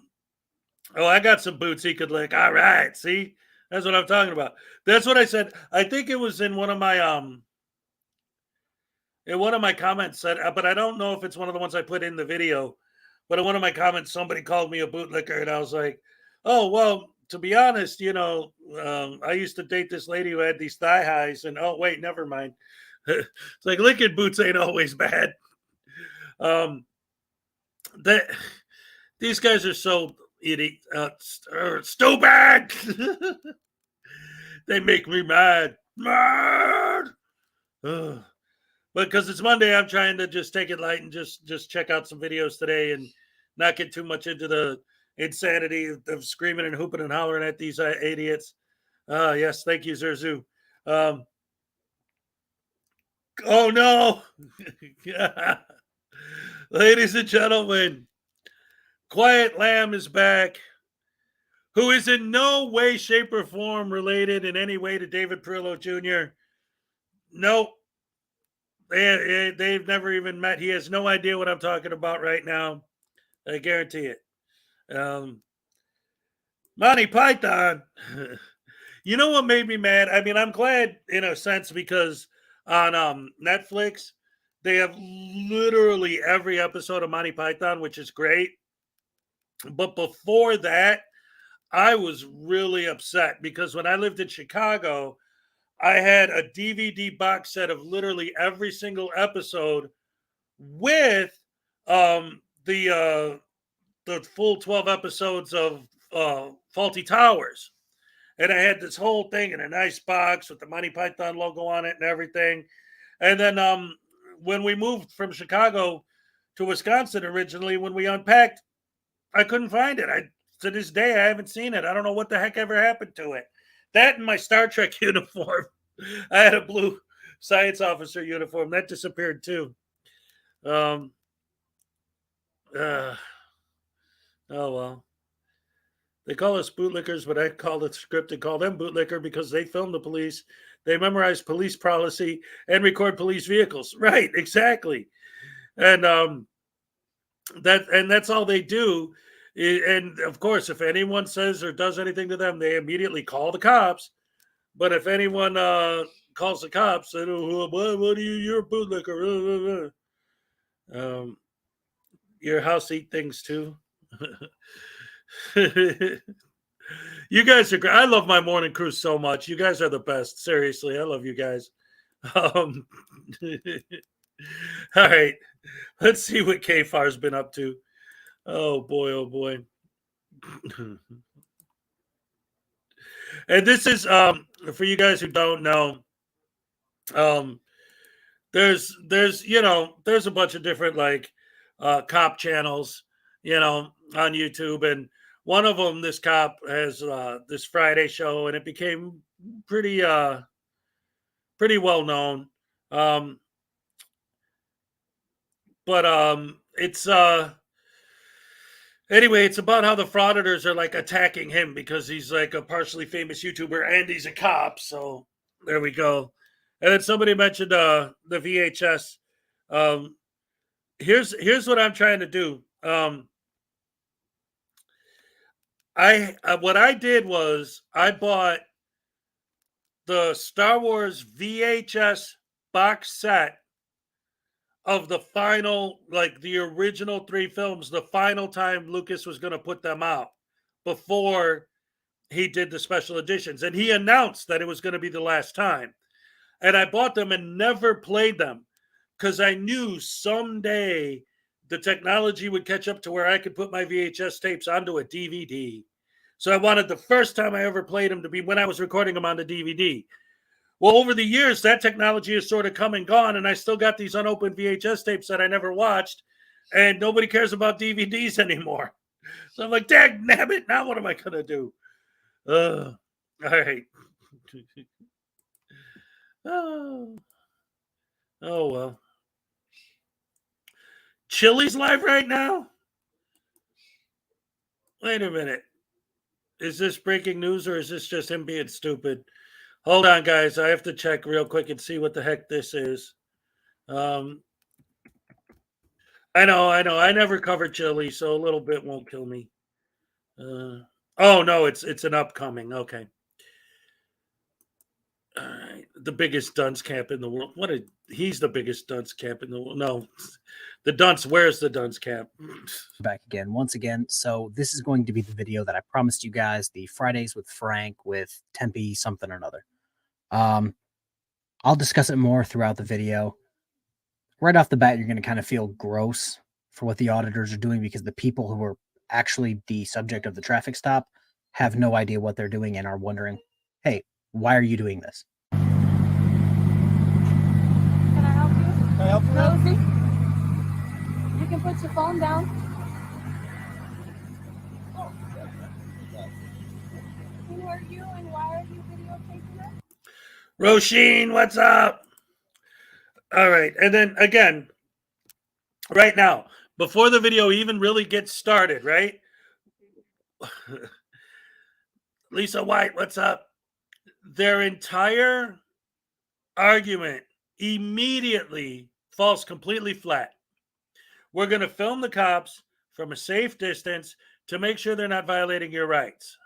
got some boots he could lick. All right. See, that's what I'm talking about. That's what I said. I think it was in one of my comments said, but I don't know if it's one of the ones I put in the video. But in one of my comments, somebody called me a bootlicker, and I was like, "Oh well, to be honest, I used to date this lady who had these thigh highs, and oh wait, never mind. It's like licking boots ain't always bad. That these guys are so stupid. They make me mad. Ugh. But because it's Monday, I'm trying to just take it light and just check out some videos today and not get too much into the insanity of screaming and hooping and hollering at these idiots. Yes, thank you, Zerzu. Oh no, ladies and gentlemen, Quiet Lamb is back, who is in no way, shape, or form related in any way to David Perillo Jr. Nope. They've never even met. He has no idea what I'm talking about right now. I guarantee it. Monty Python. You know what made me mad? I mean, I'm glad in a sense because on Netflix, they have literally every episode of Monty Python, which is great. But before that, I was really upset because when I lived in Chicago, I had a DVD box set of literally every single episode with the full 12 episodes of Faulty Towers. And I had this whole thing in a nice box with the Monty Python logo on it and everything. And then when we moved from Chicago to Wisconsin originally, when we unpacked, I couldn't find it. To this day, I haven't seen it. I don't know what the heck ever happened to it. That and my Star Trek uniform. I had a blue science officer uniform. That disappeared too. Oh, well. They call us bootlickers, but I call it script and call them bootlicker because they film the police. They memorize police policy and record police vehicles. Right, exactly. And that's all they do. And of course, if anyone says or does anything to them, they immediately call the cops. But if anyone calls the cops, they know, what are you? You're a bootlicker. Your house eat things too. You guys are great. I love my morning crew so much. You guys are the best. Seriously, I love you guys. All right, let's see what KFAR's been up to. Oh boy, oh boy. And this is for you guys who don't know. There's a bunch of different like cop channels, on YouTube, and one of them, this cop has this Friday show, and it became pretty well known. But it's anyway, it's about how the Frauditors are like attacking him because he's like a partially famous YouTuber and he's a cop. So there we go. And then somebody mentioned the VHS. Here's what I'm trying to do. What I did was I bought the Star Wars VHS box set of the final, like the original 3 films, the final time Lucas was going to put them out before he did the special editions. And he announced that it was going to be the last time. And I bought them and never played them because I knew someday the technology would catch up to where I could put my VHS tapes onto a DVD. So I wanted the first time I ever played them to be when I was recording them on the DVD. Well, over the years, that technology has sort of come and gone, and I still got these unopened VHS tapes that I never watched, and nobody cares about DVDs anymore. So I'm like, dag nabbit, now what am I going to do? All right. Oh, well. Chili's live right now? Wait a minute. Is this breaking news or is this just him being stupid? Hold on, guys. I have to check real quick and see what the heck this is. I know. I never covered Chili, so a little bit won't kill me. Oh, no, it's an upcoming. Okay. All right. the biggest dunce cap in the world. He's the biggest dunce cap in the world. No, the dunce wears the dunce cap. Back again, once again. So this is going to be the video that I promised you guys, the Fridays with Frank with Tempe something or another. I'll discuss it more throughout the video. Right off the bat, you're going to kind of feel gross for what the auditors are doing because the people who are actually the subject of the traffic stop have no idea what they're doing and are wondering, hey, why are you doing this? Can I help you? Can I help you? Rosie? You can put your phone down. Who are you and why are you videotaping us? Roisin, what's up? All right. And then again, right now, before the video even really gets started, right? Lisa White, what's up? Their entire argument immediately falls completely flat. We're going to film the cops from a safe distance to make sure they're not violating your rights.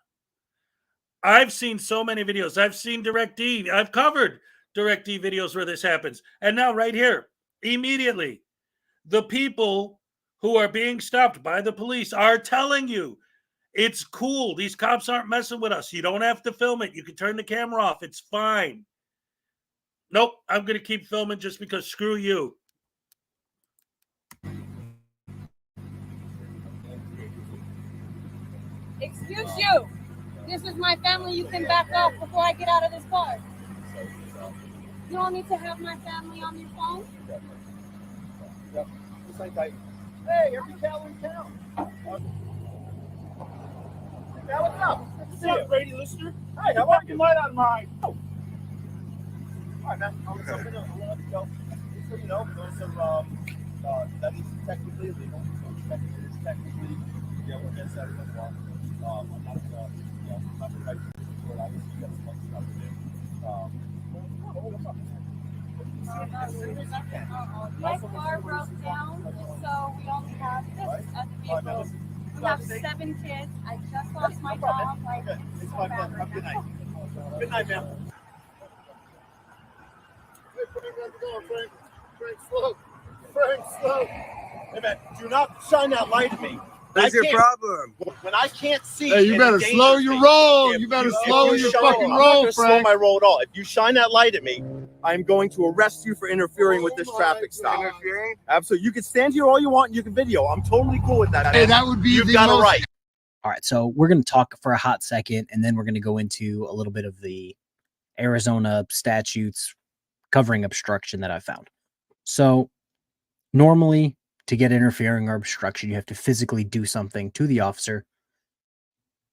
I've seen so many videos. I've seen DirectD. I've covered DirectD videos where this happens. And now right here, immediately, the people who are being stopped by the police are telling you, it's cool. These cops aren't messing with us. You don't have to film it. You can turn the camera off. It's fine. Nope, I'm going to keep filming just because screw you. Excuse you. This is my family. You can back off before I get out of this car. You don't need to have my family on your phone. Hey, every cow in town. Now what's up? What's up, Brady Lister? Hey, how are you? Light on mine. Oh. All right, man. I'll something else. I'll let you go. Just so you know, those are that is technically illegal. It's technically, against everyone's law. I'm not, I'm not the right person for it. Obviously, you got some other stuff to do. What's up? My car broke down, so we only have this at the vehicle. We have 7 kids. I just lost my job. It's my pleasure. Have a good night. Good night, man. Hey, Frank, how's it going, Frank? Frank, slow. Frank, slow. Hey, man, do not shine that light at me. What's your problem? When I can't see, Hey, you better slow your roll. You better slow your fucking roll, I'm not slow my roll at all. If you shine that light at me, I'm going to arrest you for interfering with this traffic stop. Interfering? Absolutely. You can stand here all you want and you can video. I'm totally cool with that. Hey, that would be You've got a right. All right, so we're going to talk for a hot second, and then we're going to go into a little bit of the Arizona statutes covering obstruction that I found. So normally, to get interfering or obstruction, you have to physically do something to the officer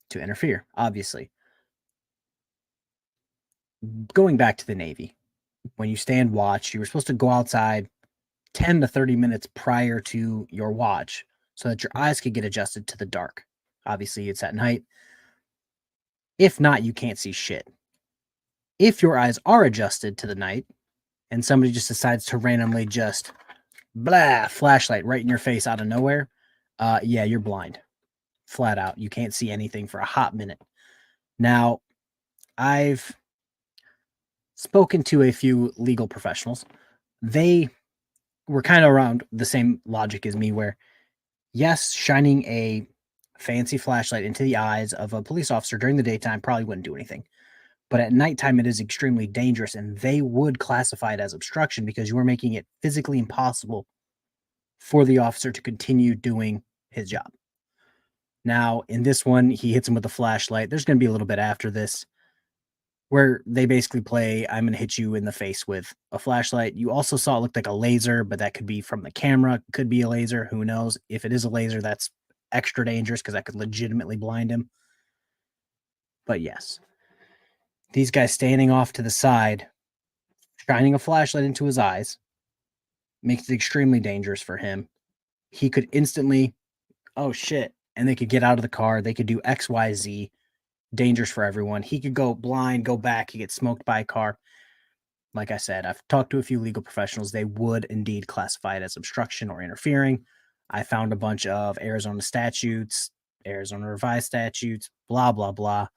to interfere, obviously. Going back to the Navy, when you stand watch, you were supposed to go outside 10 to 30 minutes prior to your watch so that your eyes could get adjusted to the dark. Obviously, it's at night. If not, you can't see shit. If your eyes are adjusted to the night and somebody just decides to randomly just blah, flashlight right in your face out of nowhere, yeah, you're blind. Flat out. You can't see anything for a hot minute. Now, I've spoken to a few legal professionals. They were kind of around the same logic as me where, yes, shining a fancy flashlight into the eyes of a police officer during the daytime probably wouldn't do anything. But at nighttime, it is extremely dangerous, and they would classify it as obstruction because you are making it physically impossible for the officer to continue doing his job. Now, in this one, he hits him with a flashlight. There's going to be a little bit after this where they basically play, I'm going to hit you in the face with a flashlight. You also saw it looked like a laser, but that could be from the camera. Could be a laser. Who knows? If it is a laser, that's extra dangerous because that could legitimately blind him. But yes, these guys standing off to the side, shining a flashlight into his eyes, makes it extremely dangerous for him. He could instantly, oh shit, and they could get out of the car. They could do X, Y, Z. Dangerous for everyone. He could go blind, go back, he gets smoked by a car. Like I said, I've talked to a few legal professionals. They would indeed classify it as obstruction or interfering. I found a bunch of Arizona statutes, Arizona revised statutes, blah, blah, blah.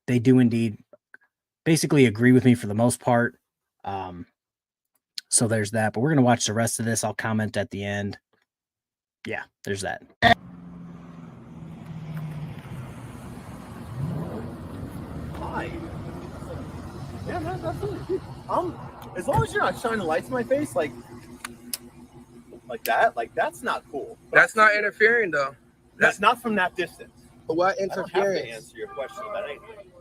They do indeed basically agree with me for the most part. So there's that. But we're gonna watch the rest of this. I'll comment at the end. Yeah, there's that. Hi. Yeah, man, absolutely. As long as you're not shining lights in my face, like that, like that's not cool. That's not interfering, though. That's not from that distance. What I don't have to interference? answer your question about anything.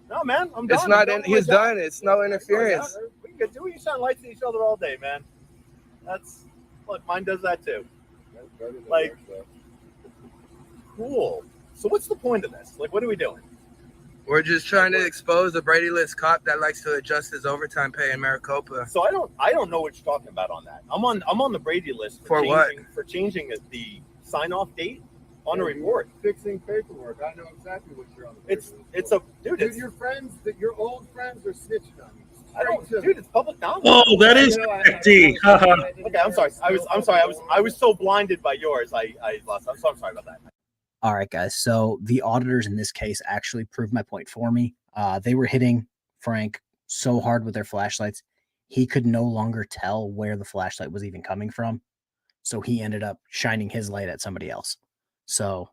No, man, I'm done. It's not. I'm He's with that. done. It's no interference. We can do you shine lights at each other all day, man. Look, mine does that too. Like, cool. So what's the point of this? Like, what are we doing? We're just trying to expose a Brady list cop that likes to adjust his overtime pay in Maricopa. So I don't know what you're talking about on that. I'm on the Brady list For what? For changing the sign off date on a report. Fixing paperwork. I know exactly what you're on. It's a dude. Dude, your friends, your old friends are snitching on you. I don't, dude. It's public knowledge. Oh, that is FD. Okay, I'm sorry. I was so blinded by yours. I lost. I'm sorry about that. All right, guys. So the auditors in this case actually proved my point for me. They were hitting Frank so hard with their flashlights, he could no longer tell where the flashlight was even coming from. So he ended up shining his light at somebody else. So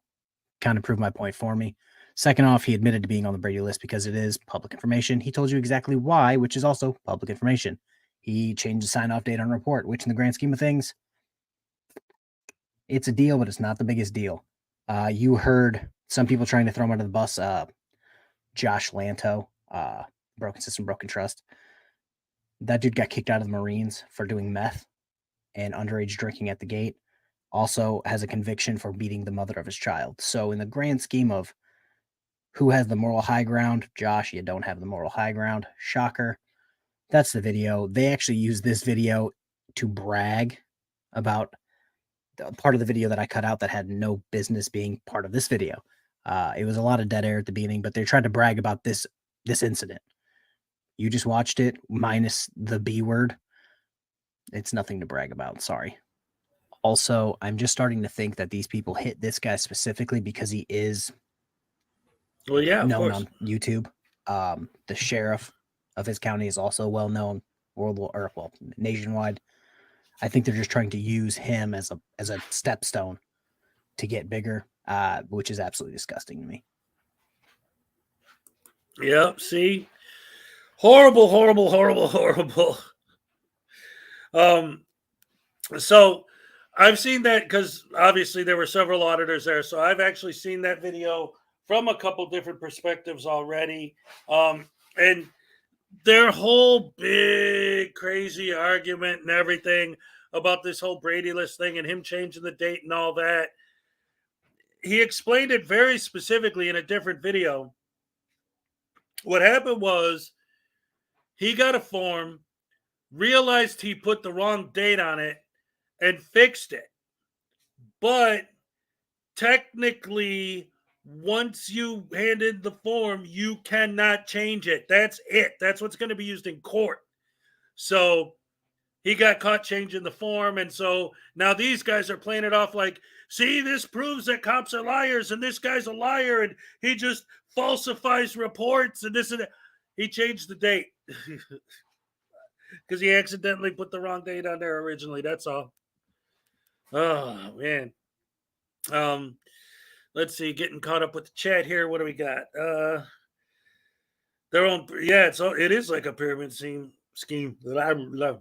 kind of proved my point for me. Second off, he admitted to being on the Brady list because it is public information. He told you exactly why, which is also public information. He changed the sign-off date on a report, which in the grand scheme of things, it's a deal, but it's not the biggest deal. You heard some people trying to throw him under the bus. Josh Lanto, Broken System, Broken Trust. That dude got kicked out of the Marines for doing meth and underage drinking at the gate. Also has a conviction for beating the mother of his child. So in the grand scheme of who has the moral high ground, Josh, you don't have the moral high ground. Shocker. That's the video. They actually used this video to brag about the part of the video that I cut out that had no business being part of this video. It was a lot of dead air at the beginning, but they tried to brag about this incident. You just watched it minus the B word. It's nothing to brag about. Sorry. Also, I'm just starting to think that these people hit this guy specifically because he is known on YouTube. The sheriff of his county is also well known nationwide. I think they're just trying to use him as a stepstone to get bigger, which is absolutely disgusting to me. Yep. See, horrible. So I've seen that because obviously there were several auditors there. So I've actually seen that video from a couple different perspectives already. And their whole big crazy argument and everything about this whole Brady list thing and him changing the date and all that. He explained it very specifically in a different video. What happened was he got a form, realized he put the wrong date on it, and fixed it. But technically, once you hand in the form, you cannot change it. That's it. That's what's going to be used in court. So he got caught changing the form. And so now these guys are playing it off like, see, this proves that cops are liars and this guy's a liar and he just falsifies reports and this and that. He changed the date because he accidentally put the wrong date on there originally. That's all. Oh, man. Let's see, getting caught up with the chat here. What do we got? It is like a pyramid scheme that I love.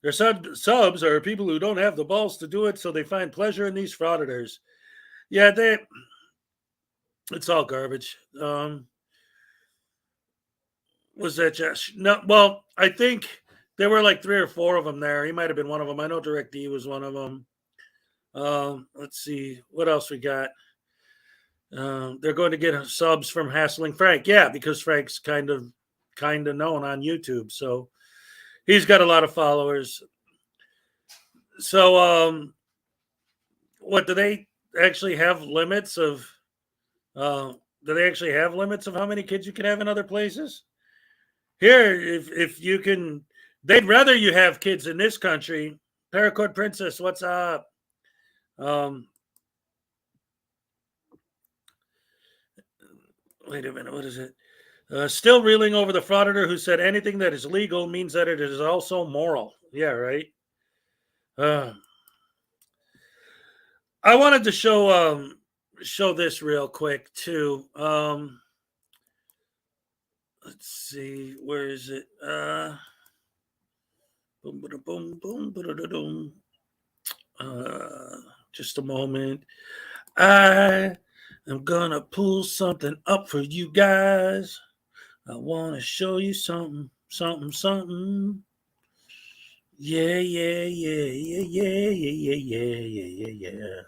Their subs are people who don't have the balls to do it, so they find pleasure in these frauditors. Yeah, it's all garbage. Was that Josh? No, well, I think there were like 3 or 4 of them there. He might have been one of them. I know DirectD was one of them. Let's see what else we got. They're going to get subs from hassling Frank. Yeah, because Frank's kind of known on YouTube, so he's got a lot of followers. So, what do they actually have limits of? Do they actually have limits of how many kids you can have in other places? Here, if you can, they'd rather you have kids in this country. Paracord Princess, what's up? Wait a minute, what is it? Still reeling over the frauditor who said anything that is legal means that it is also moral. Yeah, right. I wanted to show this real quick too. Let's see, where is it? Boom, boom, boom, boom, just a moment. I am gonna pull something up for you guys. I want to show you something. Yeah, yeah, yeah, yeah, yeah, yeah, yeah, yeah, yeah, yeah.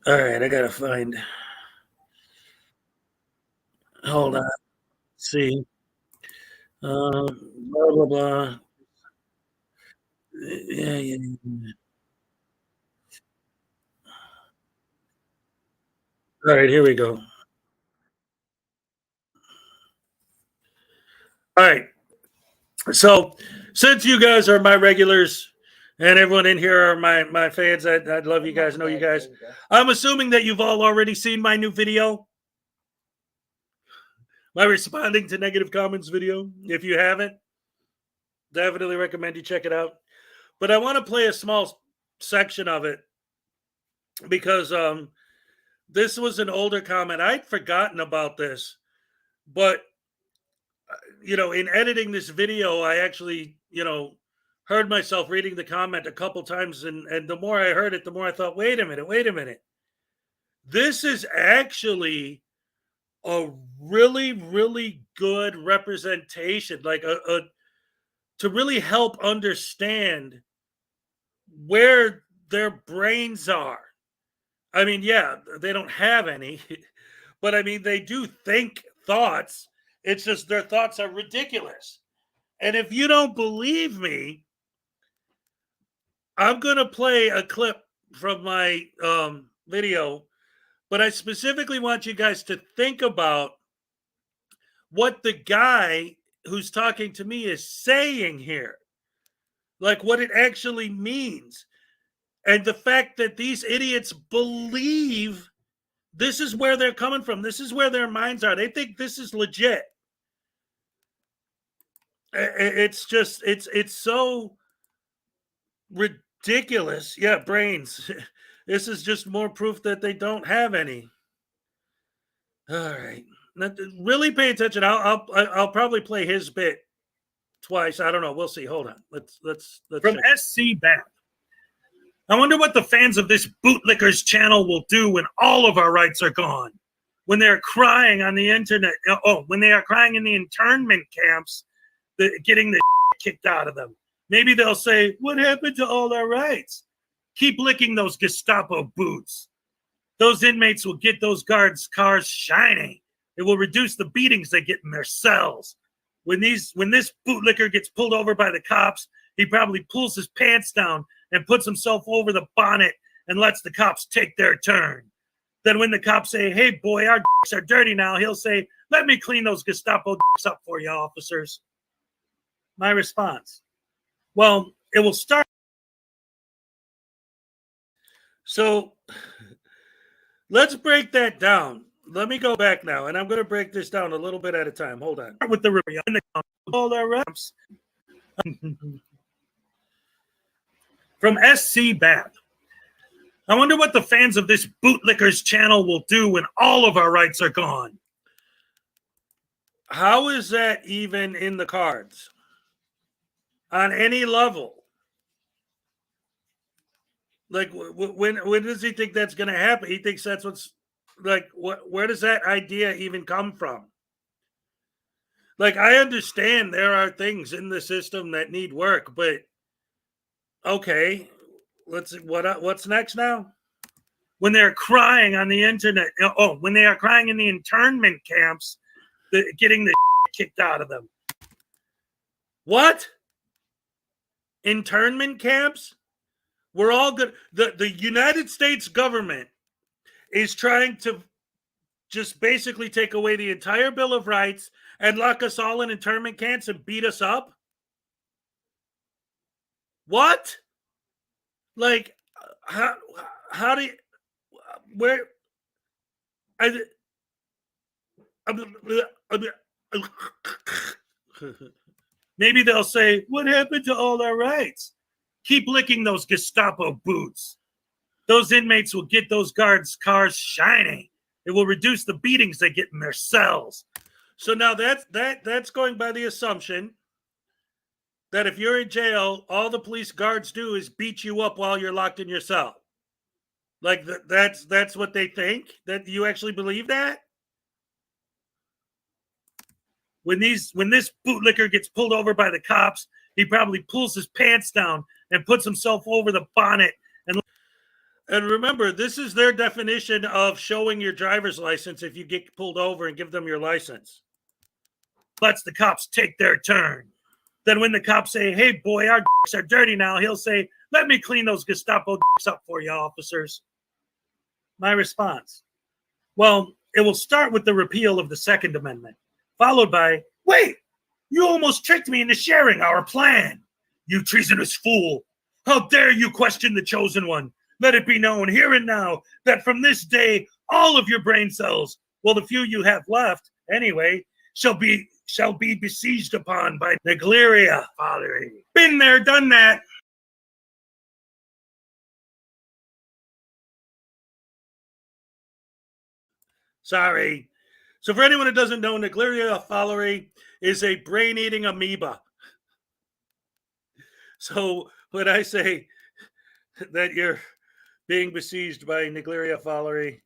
All right, I gotta find. Hold on. See. Blah blah blah. Yeah, yeah. All right, here we go. All right. So, since you guys are my regulars and everyone in here are my fans, I'd love you guys, know you guys. I'm assuming that you've all already seen my new video, my responding to negative comments video. If you haven't, definitely recommend you check it out. But I want to play a small section of it because this was an older comment. I'd forgotten about this, but in editing this video, I actually, heard myself reading the comment a couple times, and the more I heard it, the more I thought, wait a minute. This is actually a really, really good representation, like to really help understand where their brains are. I mean, yeah, they don't have any, but I mean, they do think thoughts. It's just their thoughts are ridiculous. And if you don't believe me, I'm going to play a clip from my video, but I specifically want you guys to think about what the guy who's talking to me is saying here, like what it actually means. And the fact that these idiots believe this is where they're coming from. This is where their minds are. They think this is legit. It's just, it's so ridiculous. Yeah, brains. This is just more proof that they don't have any. All right. Now, really pay attention. I'll probably play his bit twice. I don't know. We'll see. Hold on. Let's from check. SC back. I wonder what the fans of this bootlicker's channel will do when all of our rights are gone. When they're crying on the internet. Oh, when they are crying in the internment camps, getting the kicked out of them. Maybe they'll say, what happened to all our rights? Keep licking those Gestapo boots. Those inmates will get those guards' cars shining. It will reduce the beatings they get in their cells. When this bootlicker gets pulled over by the cops, he probably pulls his pants down and puts himself over the bonnet and lets the cops take their turn. Then when the cops say, hey, boy, our dicks are dirty now, he'll say, let me clean those Gestapo dicks up for you, officers. My response. Well, it will start. So let's break that down. Let me go back now, and I'm going to break this down a little bit at a time. Hold on. With the review and all their reps. From SC back. I wonder what the fans of this bootlicker's channel will do when all of our rights are gone. How is that even in the cards? On any level? Like, when does he think that's going to happen? He thinks that's what's, like, where does that idea even come from? Like, I understand there are things in the system that need work, but okay, what's next now? When they're crying on the internet, when they are crying in the internment camps, getting the kicked out of them. What? Internment camps? We're all good. The United States government is trying to just basically take away the entire Bill of Rights and lock us all in internment camps and beat us up? What? Like, how do you, where, Maybe they'll say, what happened to all our rights? Keep licking those Gestapo boots. Those inmates will get those guards' cars shining. It will reduce the beatings they get in their cells. So now that's going by the assumption that if you're in jail, all the police guards do is beat you up while you're locked in your cell. Like that's what they think? That you actually believe that? When this bootlicker gets pulled over by the cops, he probably pulls his pants down and puts himself over the bonnet. And remember, this is their definition of showing your driver's license if you get pulled over and give them your license. Lets the cops take their turn. Then when the cops say, hey, boy, our dicks are dirty now, he'll say, let me clean those Gestapo dicks up for you, officers. My response, well, it will start with the repeal of the Second Amendment, followed by, wait, you almost tricked me into sharing our plan. You treasonous fool. How dare you question the chosen one? Let it be known here and now that from this day, all of your brain cells, well, the few you have left, anyway, shall be besieged upon by Negleria Falerii. Been there, done that. Sorry. So for anyone who doesn't know, Negleria Falerii is a brain-eating amoeba. So when I say that you're being besieged by Negleria Falerii,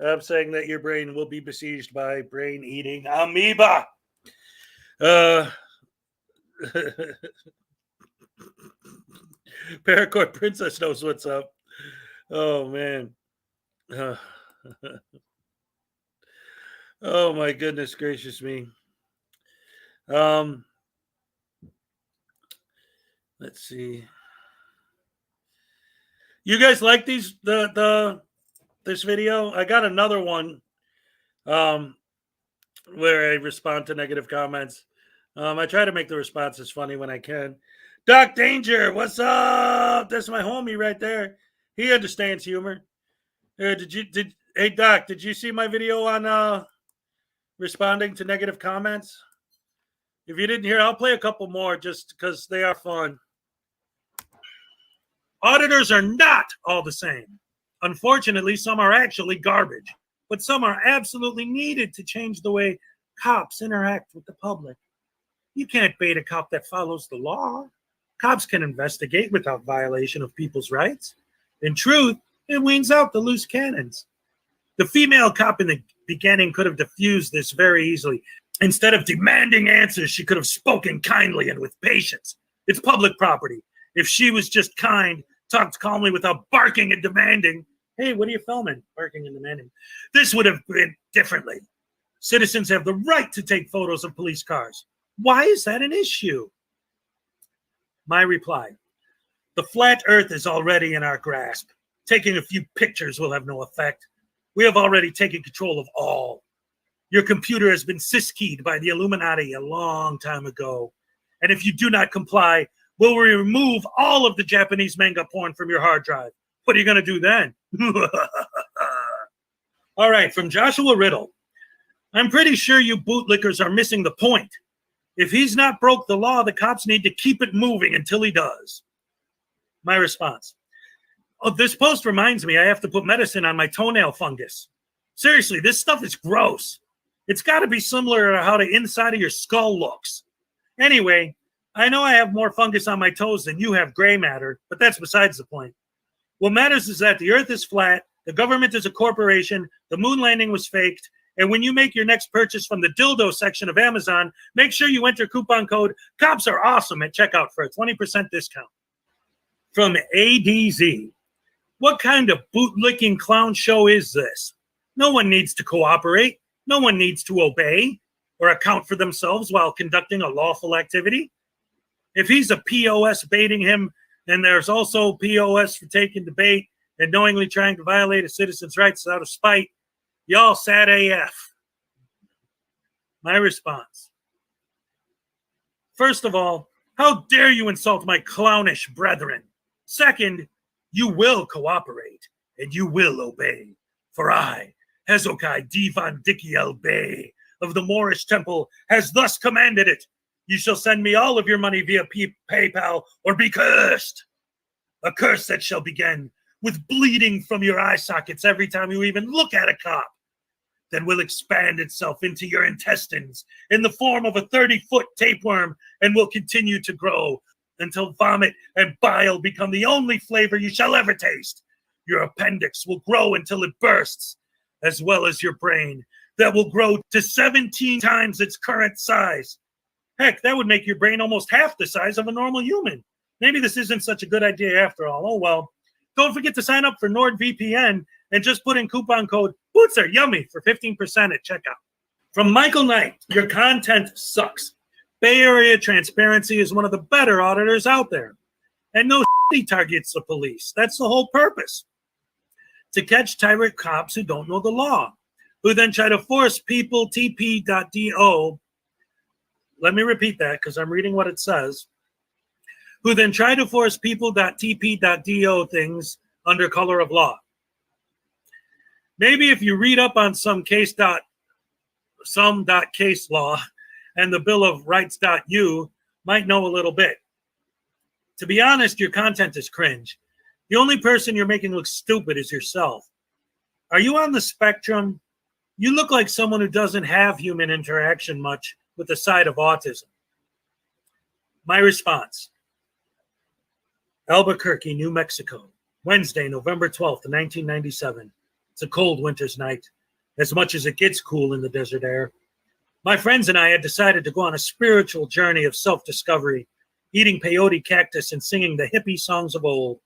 I'm saying that your brain will be besieged by brain-eating amoeba. Paracord Princess knows what's up. Oh, man. Oh, my goodness gracious me. Let's see. You guys like this video? I got another one where I respond to negative comments. I try to make the responses funny when I can. Doc Danger, what's up? That's my homie right there. He understands humor. Hey Doc, did you see my video on responding to negative comments? If you didn't hear, I'll play a couple more just because they are fun. Auditors are not all the same. Unfortunately, some are actually garbage, but some are absolutely needed to change the way cops interact with the public. You can't bait a cop that follows the law. Cops can investigate without violation of people's rights. In truth, it weans out the loose cannons. The female cop in the beginning could have diffused this very easily. Instead of demanding answers, she could have spoken kindly and with patience. It's public property. If she was just kind, talked calmly without barking and demanding, hey, what are you filming? Barking and demanding. This would have been differently. Citizens have the right to take photos of police cars. Why is that an issue? My reply, the flat earth is already in our grasp. Taking a few pictures will have no effect. We have already taken control of all. Your computer has been syskeyed by the Illuminati a long time ago. And if you do not comply, we'll remove all of the Japanese manga porn from your hard drive. What are you going to do then? All right, from Joshua Riddle. I'm pretty sure you bootlickers are missing the point. If he's not broke the law, the cops need to keep it moving until he does. My response. Oh, this post reminds me I have to put medicine on my toenail fungus. Seriously, this stuff is gross. It's got to be similar to how the inside of your skull looks. Anyway, I know I have more fungus on my toes than you have gray matter, but that's besides the point. What matters is that the earth is flat, the government is a corporation, the moon landing was faked, and when you make your next purchase from the dildo section of Amazon, make sure you enter coupon code Cops Are Awesome at checkout for a 20% discount. From ADZ. What kind of bootlicking clown show is this? No one needs to cooperate. No one needs to obey or account for themselves while conducting a lawful activity. If he's a POS baiting him, then there's also POS for taking the bait and knowingly trying to violate a citizen's rights out of spite. Y'all sad AF. My response. First of all, how dare you insult my clownish brethren? Second, you will cooperate and you will obey. For I, Hezokuai Divan Dikiel Bey of the Moorish temple has thus commanded it. You shall send me all of your money via PayPal or be cursed. A curse that shall begin with bleeding from your eye sockets every time you even look at a cop, then will expand itself into your intestines in the form of a 30-foot tapeworm and will continue to grow until vomit and bile become the only flavor you shall ever taste. Your appendix will grow until it bursts, as well as your brain, that will grow to 17 times its current size. Heck, that would make your brain almost half the size of a normal human. Maybe this isn't such a good idea after all. Oh well. Don't forget to sign up for NordVPN and just put in coupon code BOOTSER for 15% at checkout. From Michael Knight, your content sucks. Bay Area transparency is one of the better auditors out there. And no targets the police. That's the whole purpose. To catch tyrant cops who don't know the law, who then try to force people TP.do. Let me repeat that because I'm reading what it says. Who then try to force people.tp.do things under color of law. Maybe if you read up on some case law and the Bill of Rights.u might know a little bit. To be honest, your content is cringe. The only person you're making look stupid is yourself. Are you on the spectrum? You look like someone who doesn't have human interaction much with the side of autism. My response. Albuquerque, New Mexico, Wednesday, November 12th, 1997. It's a cold winter's night, as much as it gets cool in the desert air. My friends and I had decided to go on a spiritual journey of self-discovery, eating peyote cactus and singing the hippie songs of old,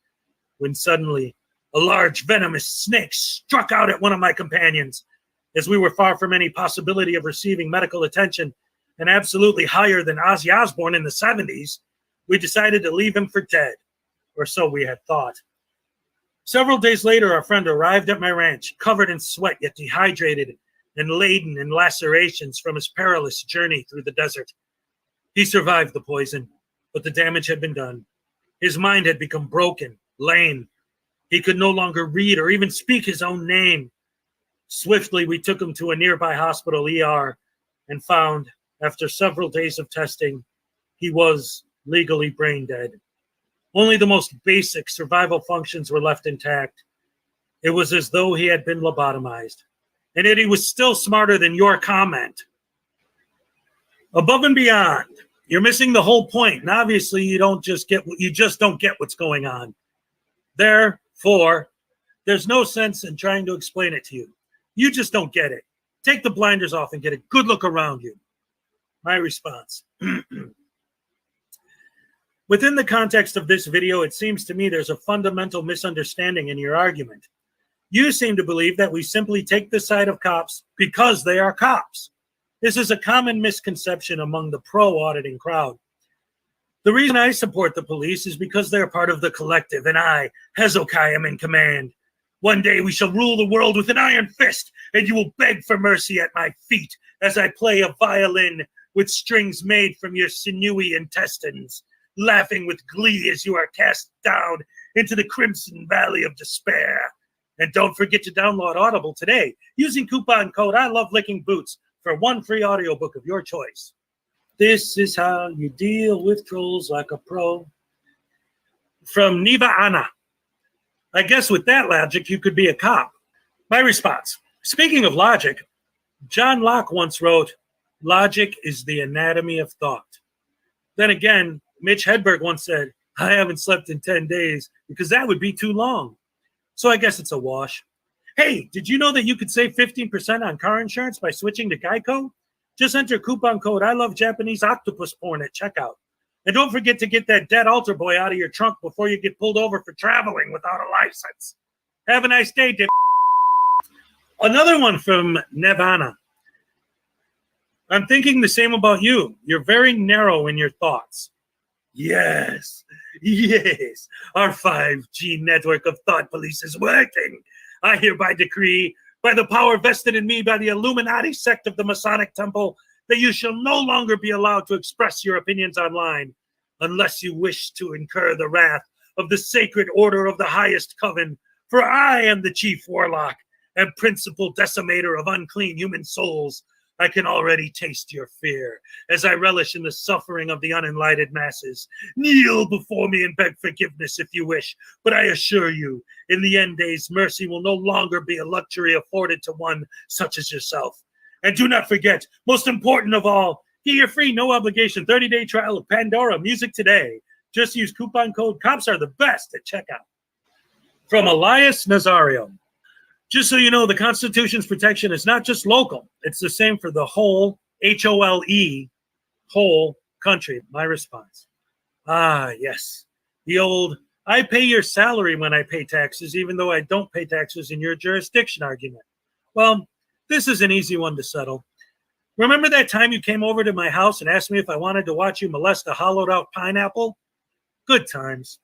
when suddenly a large venomous snake struck out at one of my companions. As we were far from any possibility of receiving medical attention and absolutely higher than Ozzy Osbourne in the 70s, we decided to leave him for dead. Or so we had thought. Several days later, our friend arrived at my ranch, covered in sweat yet dehydrated and laden in lacerations from his perilous journey through the desert. He survived the poison, but the damage had been done. His mind had become broken, lame. He could no longer read or even speak his own name. Swiftly, we took him to a nearby hospital ER and found, after several days of testing, he was legally brain dead. Only the most basic survival functions were left intact. It was as though he had been lobotomized. And yet he was still smarter than your comment. Above and beyond, you're missing the whole point. And obviously you just don't get what's going on. Therefore, there's no sense in trying to explain it to you. You just don't get it. Take the blinders off and get a good look around you. My response. Within the context of this video, it seems to me there's a fundamental misunderstanding in your argument. You seem to believe that we simply take the side of cops because they are cops. This is a common misconception among the pro-auditing crowd. The reason I support the police is because they're part of the collective, and I, Hezokuai, am in command. One day we shall rule the world with an iron fist, and you will beg for mercy at my feet as I play a violin with strings made from your sinewy intestines, laughing with glee as you are cast down into the crimson valley of despair. And don't forget to download Audible today using coupon code I Love Licking Boots for one free audiobook of your choice. This is how you deal with trolls like a pro. From Niva Anna. I guess with that logic, you could be a cop. My response. Speaking of logic, John Locke once wrote, "Logic is the anatomy of thought." Then again, Mitch Hedberg once said, "I haven't slept in 10 days because that would be too long." So I guess it's a wash. Hey, did you know that you could save 15% on car insurance by switching to Geico? Just enter coupon code I Love Japanese Octopus Porn at checkout. And don't forget to get that dead altar boy out of your trunk before you get pulled over for traveling without a license. Have a nice day, Dip. Another one from Nevana. I'm thinking the same about you. You're very narrow in your thoughts. Yes, our 5G network of thought police is working. I hereby decree, by the power vested in me by the Illuminati sect of the Masonic Temple, that you shall no longer be allowed to express your opinions online unless you wish to incur the wrath of the sacred order of the highest coven, for I am the chief warlock and principal decimator of unclean human souls I can already taste your fear, as I relish in the suffering of the unenlightened masses. Kneel before me and beg forgiveness if you wish, but I assure you, in the end days, mercy will no longer be a luxury afforded to one such as yourself. And do not forget, most important of all, get your free, no obligation 30-day trial of Pandora Music today. Just use coupon code COPS are the best at checkout. From Elias Nazario. Just so you know, the Constitution's protection is not just local. It's the same for the whole, H-O-L-E, whole country. My response. Ah, yes. The old, I pay your salary when I pay taxes, even though I don't pay taxes in your jurisdiction argument. Well, this is an easy one to settle. Remember that time you came over to my house and asked me if I wanted to watch you molest a hollowed-out pineapple? Good times.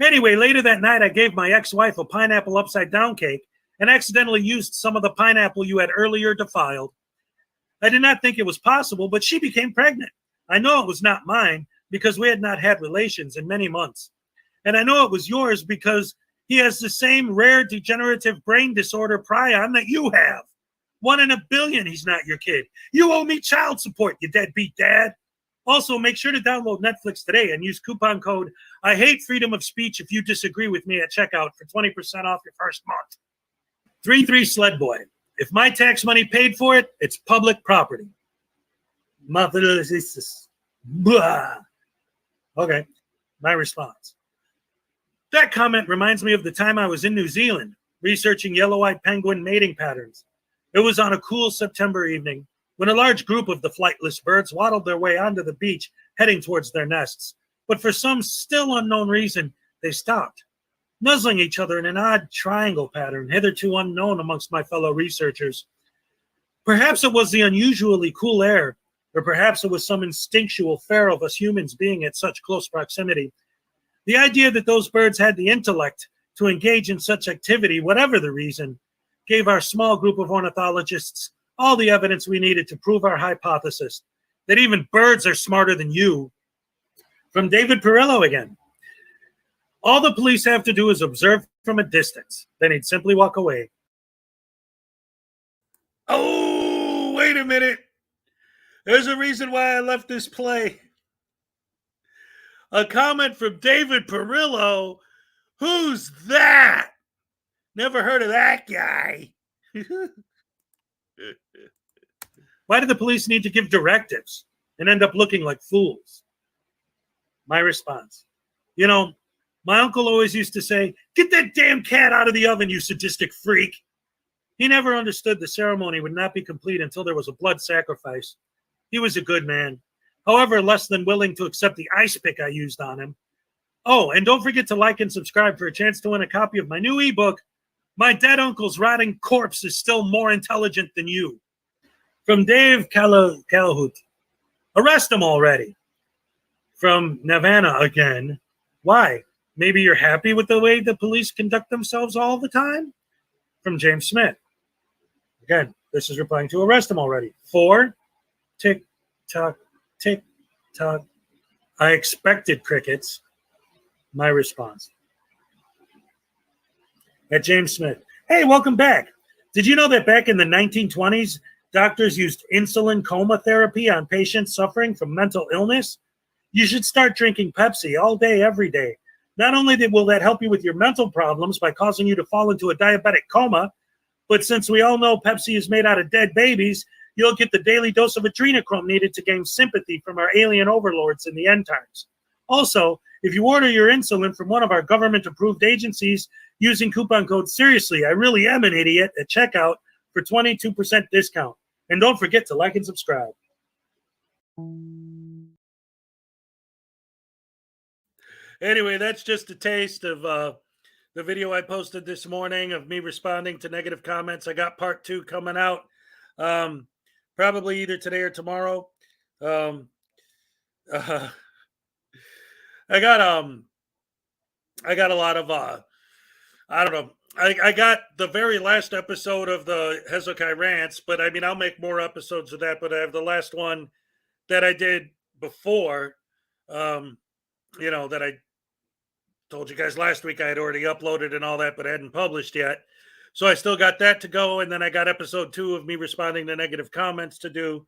Anyway, later that night, I gave my ex-wife a pineapple upside-down cake and accidentally used some of the pineapple you had earlier defiled. I did not think it was possible, but she became pregnant. I know it was not mine because we had not had relations in many months. And I know it was yours because he has the same rare degenerative brain disorder prion that you have. 1 in a billion he's not your kid. You owe me child support, you deadbeat dad. Also, make sure to download Netflix today and use coupon code I hate freedom of speech if you disagree with me at checkout for 20% off your first month. 3-3 Sled Boy. If my tax money paid for it, it's public property. Okay, my response. That comment reminds me of the time I was in New Zealand researching yellow-eyed penguin mating patterns. It was on a cool September evening when a large group of the flightless birds waddled their way onto the beach heading towards their nests. But for some still unknown reason, they stopped, nuzzling each other in an odd triangle pattern hitherto unknown amongst my fellow researchers. Perhaps it was the unusually cool air, or perhaps it was some instinctual fear of us humans being at such close proximity. The idea that those birds had the intellect to engage in such activity, whatever the reason, gave our small group of ornithologists all the evidence we needed to prove our hypothesis that even birds are smarter than you. From David Perillo again. All the police have to do is observe from a distance. Then he'd simply walk away. Oh, wait a minute. There's a reason why I left this play. A comment from David Perillo. Who's that? Never heard of that guy. Why do the police need to give directives and end up looking like fools? My response. You know, my uncle always used to say, get that damn cat out of the oven, you sadistic freak. He never understood the ceremony would not be complete until there was a blood sacrifice. He was a good man, however less than willing to accept the ice pick I used on him. Oh, and don't forget to like and subscribe for a chance to win a copy of my new ebook, My Dead Uncle's Rotting Corpse is Still More Intelligent Than You. From Dave Calhout. Arrest him already. From Navana again. Why? Maybe you're happy with the way the police conduct themselves all the time? From James Smith. Again, this is replying to arrest him already. 4, tick, tock, tick, tock. I expected crickets. My response. At James Smith. Hey, welcome back. Did you know that back in the 1920s, doctors used insulin coma therapy on patients suffering from mental illness? You should start drinking Pepsi all day, every day. Not only will that help you with your mental problems by causing you to fall into a diabetic coma, but since we all know Pepsi is made out of dead babies, you'll get the daily dose of adrenochrome needed to gain sympathy from our alien overlords in the end times. Also, if you order your insulin from one of our government-approved agencies using coupon code SERIOUSLY, I really am an idiot, at checkout for 22% discount. And don't forget to like and subscribe. Anyway, that's just a taste of the video I posted this morning of me responding to negative comments. I got part 2 coming out probably either today or tomorrow. I got a lot of I don't know. I got the very last episode of the Hezokuai rants, but I mean I'll make more episodes of that. But I have the last one that I did before, that I told you guys last week I had already uploaded and all that, but I hadn't published yet. So I still got that to go, and then I got episode 2 of me responding to negative comments to do.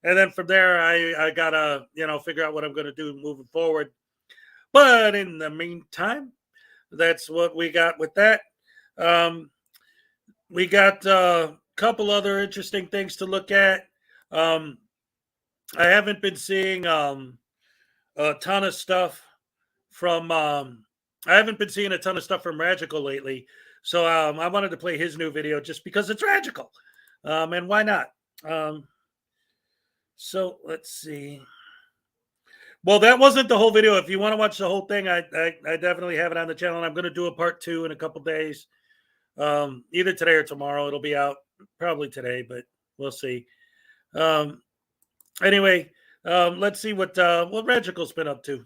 And then from there, I gotta, figure out what I'm going to do moving forward. But in the meantime, that's what we got with that. We got a couple other interesting things to look at. I haven't been seeing a ton of stuff from Ragical lately. So I wanted to play his new video just because it's Ragical. And why not? So let's see. Well, that wasn't the whole video. If you want to watch the whole thing, I definitely have it on the channel. And I'm going to do a part 2 in a couple days. Either today or tomorrow. It'll be out probably today, but we'll see. Anyway, let's see what Ragical's been up to.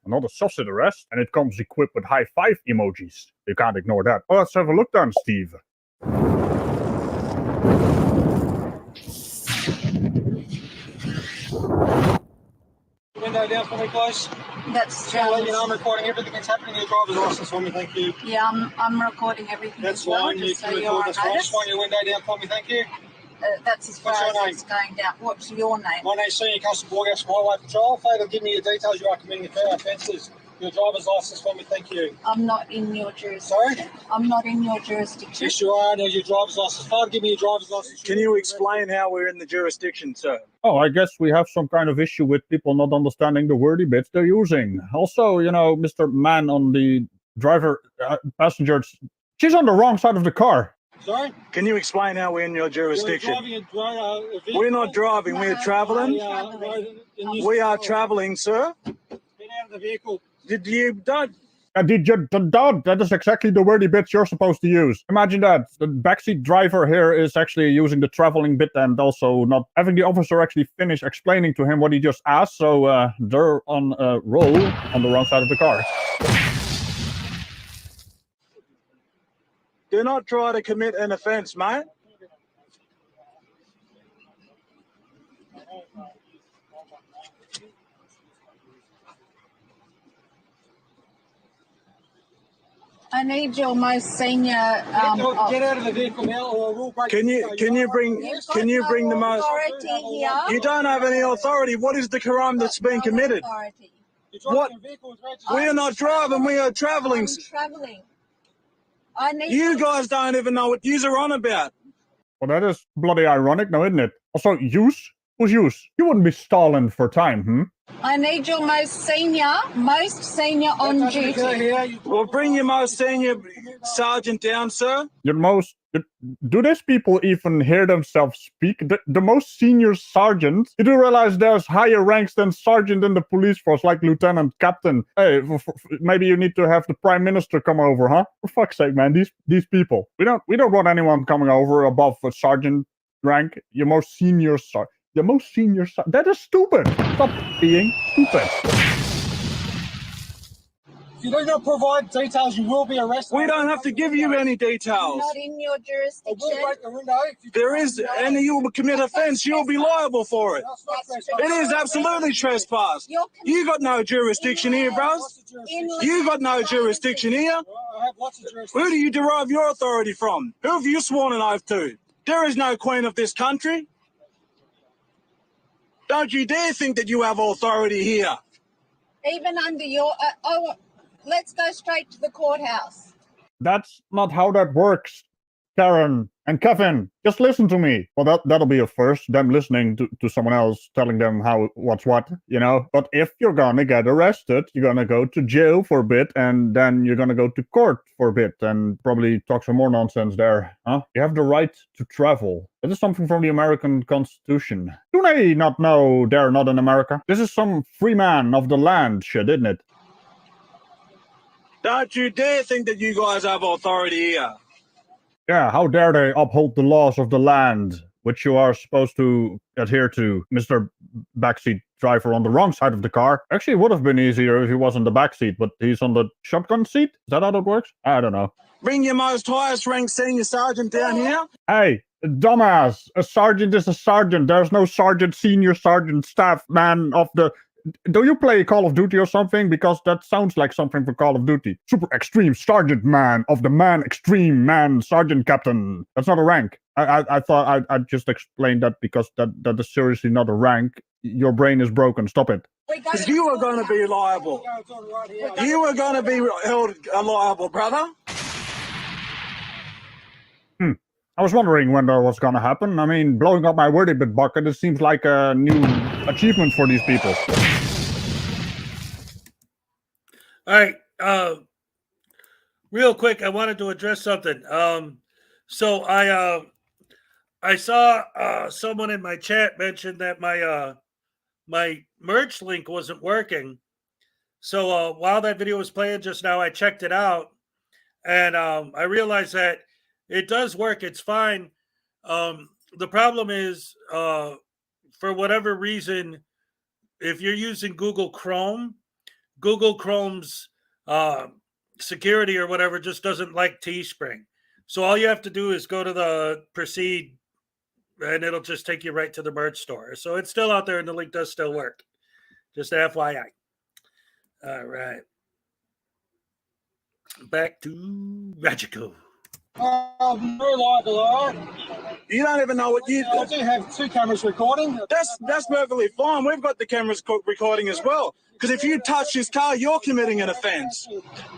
Another sausage arrest, and it comes equipped with high five emojis. You can't ignore that. Oh, let's have a look then, Steve. Window down for me, please. That's Just let you know I'm recording everything that's happening in your driver's license for me, thank you. Yeah, I'm recording everything. That's as well, fine, you just can so you're record this one. on Just want your window down for me, thank you. That's as far What's your as name? it's going down. What's your name? My name's Senior Constable Borgas from Highway Patrol. Favour, give me your details. You are committing fair offences. Your driver's license for me, thank you. I'm not in your jurisdiction. Sorry? I'm not in your jurisdiction. Yes, you are. There's your driver's license. Favour, give me your driver's license. Can you explain how we're in the jurisdiction, sir? Oh, I guess we have some kind of issue with people not understanding the wordy bits they're using. Also, Mr. Man on the passenger, she's on the wrong side of the car. Sorry? Can you explain how we're in your jurisdiction? You're driving a vehicle. We're not driving, we're traveling. We are traveling, sir. Get out of the vehicle. Did you done? That is exactly the wordy bits you're supposed to use. Imagine that. The backseat driver here is actually using the traveling bit and also not having the officer actually finish explaining to him what he just asked. So they're on a roll on the wrong side of the car. Do not try to commit an offence, mate. I need your most senior. Get out of the vehicle now, or we'll break. Can you bring the most? Authority here. You don't have any authority. What is the crime that's been committed? Authority. What? We are not driving. We are traveling. I'm traveling. I need. You guys don't even know what you're on about. Well, that is bloody ironic now, isn't it? Also, use? Who's use? You wouldn't be stalling for time, I need your most senior on duty. Well, bring your most senior sergeant down, sir. Do these people even hear themselves speak? The most senior sergeant? You do realize there's higher ranks than sergeant in the police force, like lieutenant, captain. Hey, maybe you need to have the prime minister come over, huh? For fuck's sake, man, these people. We don't want anyone coming over above a sergeant rank. Your most senior sergeant. The most senior sergeant. That is stupid. Stop being stupid. If you do not provide details, you will be arrested. We don't have to give you any details. Not in your jurisdiction. We'll break the window. There is, and you will commit offence, you'll be liable for it. It is absolutely trespass. You got no jurisdiction here, bros. You got no jurisdiction here. I have lots of jurisdiction. Who do you derive your authority from? Who have you sworn an oath to? There is no queen of this country. Don't you dare think that you have authority here. Even under your. Let's go straight to the courthouse. That's not how that works, Karen and Kevin. Just listen to me. Well, that'll be a first, them listening to someone else telling them what's what, But if you're gonna get arrested, you're gonna go to jail for a bit, and then you're gonna go to court for a bit, and probably talk some more nonsense there, huh? You have the right to travel. That is something from the American Constitution. Do they not know they're not in America? This is some free man of the land shit, isn't it? Don't you dare think that you guys have authority here. Yeah, how dare they uphold the laws of the land, which you are supposed to adhere to, Mr. Backseat driver on the wrong side of the car. Actually, it would have been easier if he was on the back seat, but he's on the shotgun seat? Is that how that works? I don't know. Bring your most highest ranked senior sergeant down here. Hey, dumbass, a sergeant is a sergeant. There's no sergeant, senior sergeant, staff man of the do you play Call of Duty or something? Because that sounds like something for Call of Duty. Super Extreme Sergeant Man of the Man Extreme Man Sergeant Captain. That's not a rank. I thought I'd just explain that because that is seriously not a rank. Your brain is broken. Stop it. Because you are going to be liable. You are going to be held liable, brother. I was wondering when that was gonna happen. I mean, blowing up my wordy bit bucket, it seems like a new achievement for these people. All right. Real quick, I wanted to address something. So I saw someone in my chat mention that my merch link wasn't working. So while that video was playing just now, I checked it out, and I realized that it does work. It's fine. The problem is, for whatever reason, if you're using Google Chrome's security or whatever just doesn't like Teespring. So all you have to do is go to the proceed, and it'll just take you right to the merch store. So it's still out there, and the link does still work. Just FYI. All right. Back to Magico. Very liable, all right? You don't even know what you... I do have 2 cameras recording. That's perfectly fine. We've got the cameras recording as well. Because if you touch this car, you're committing an offence.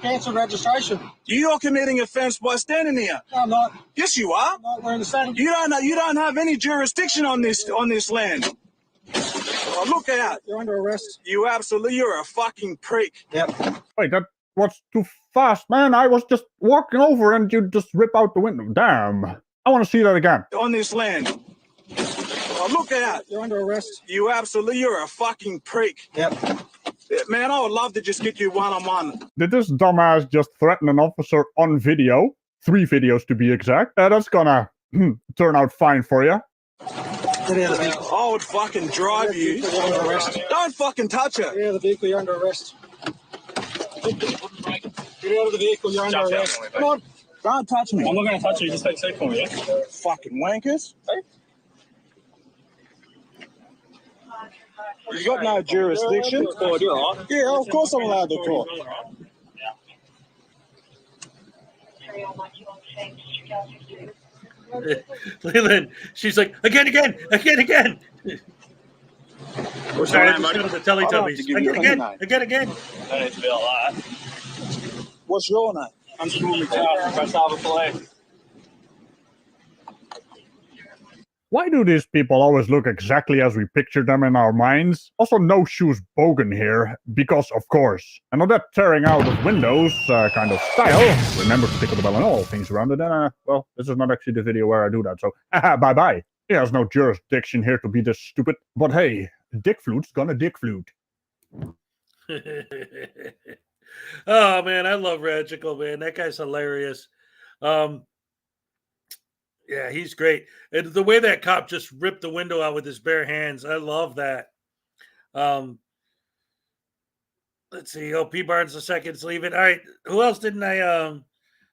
Cancel registration. You're committing offence by standing here. No, I'm not. Yes, you are. No, we're in the same. You don't have any jurisdiction on this land. Oh, look out. You're under arrest. You're a fucking prick. Yep. Wait, that was too fast, man. I was just walking over and you just rip out the window. Damn. I want to see that again. On this land. Oh, look out. You're under arrest. You're a fucking prick. Yep. Man, I would love to just get you one-on-one. Did this dumbass just threaten an officer on video? 3 videos to be exact. That's gonna turn out fine for you. I would fucking drive you. You're under arrest. Don't fucking touch it. Get out of the vehicle, you're under arrest. Get out of the vehicle, you're under arrest. Come on. Don't touch me. I'm not going to touch you, just take a seat for me, yeah? Fucking wankers. Hey. You got no jurisdiction. Yeah, of course I'm allowed to call. Leland, she's like, again. What's sorry, your name, I just buddy? go to the Teletubbies. Again. I don't need to be like that. What's your name? I'm Sean McCarthy, Cassava Police. Why do these people always look exactly as we picture them in our minds? Also, no shoes bogan here, because of course. And on that tearing out of windows kind of style, remember to tickle the bell and all things around it, and well, this is not actually the video where I do that, so bye-bye. There's no jurisdiction here to be this stupid, but hey, dick flute's gonna dick flute. Oh, man, I love Ragical, man. That guy's hilarious. Yeah, he's great. And the way that cop just ripped the window out with his bare hands, I love that. Let's see. Oh, P. Barnes II's leaving. All right. Who else didn't I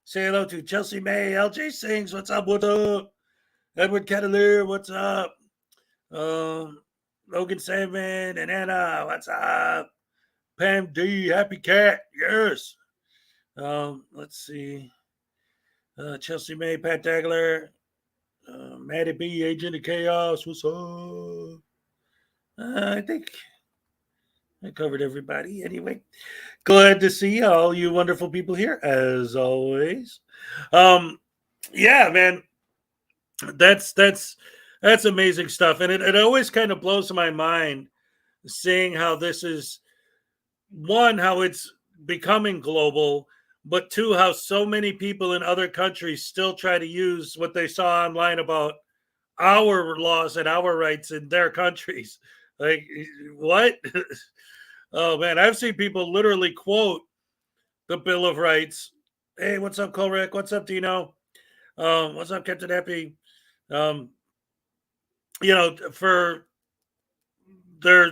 say hello to? Chelsea May, LJ Sings, what's up? What up? Edward Kettler, what's up? Logan Sandman and Anna, what's up? Pam D, Happy Cat, yes. Let's see. Chelsea May, Pat Dagler, Maddie B, Agent of Chaos, what's up? I think I covered everybody anyway. Glad to see all you wonderful people here, as always. Yeah, man. That's amazing stuff. And it always kind of blows my mind seeing how this is, one, how it's becoming global, but 2, how so many people in other countries still try to use what they saw online about our laws and our rights in their countries. Like, what? Oh, man, I've seen people literally quote the Bill of Rights. Hey, what's up, Colrick? What's up, Dino? What's up, Captain Happy? For their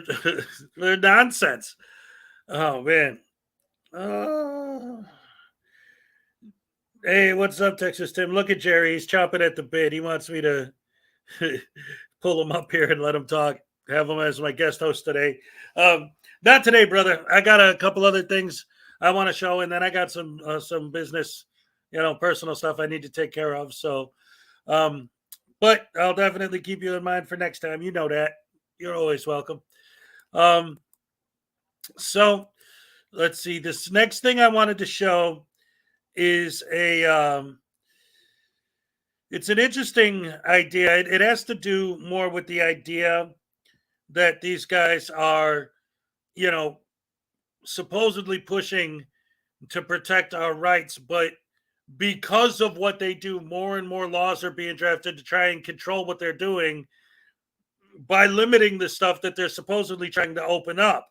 their nonsense. Oh, man. Hey, what's up, Texas Tim? Look at Jerry. He's chomping at the bit. He wants me to pull him up here and let him talk. have him as my guest host today. Not today, brother. I got a couple other things I want to show, and then I got some business, personal stuff I need to take care of. So, but I'll definitely keep you in mind for next time. You know that. You're always welcome. So let's see. This next thing I wanted to show is it's an interesting idea. It has to do more with the idea that these guys are, supposedly pushing to protect our rights, but because of what they do, more and more laws are being drafted to try and control what they're doing by limiting the stuff that they're supposedly trying to open up.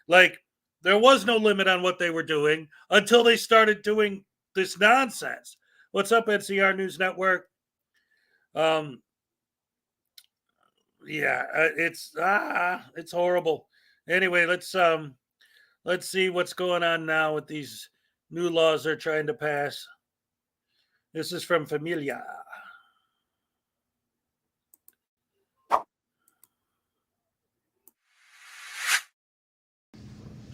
Like, there was no limit on what they were doing until they started doing this nonsense. What's up, NCR News Network? Yeah, it's horrible. Anyway, let's see what's going on now with these new laws they're trying to pass. This is from Familia.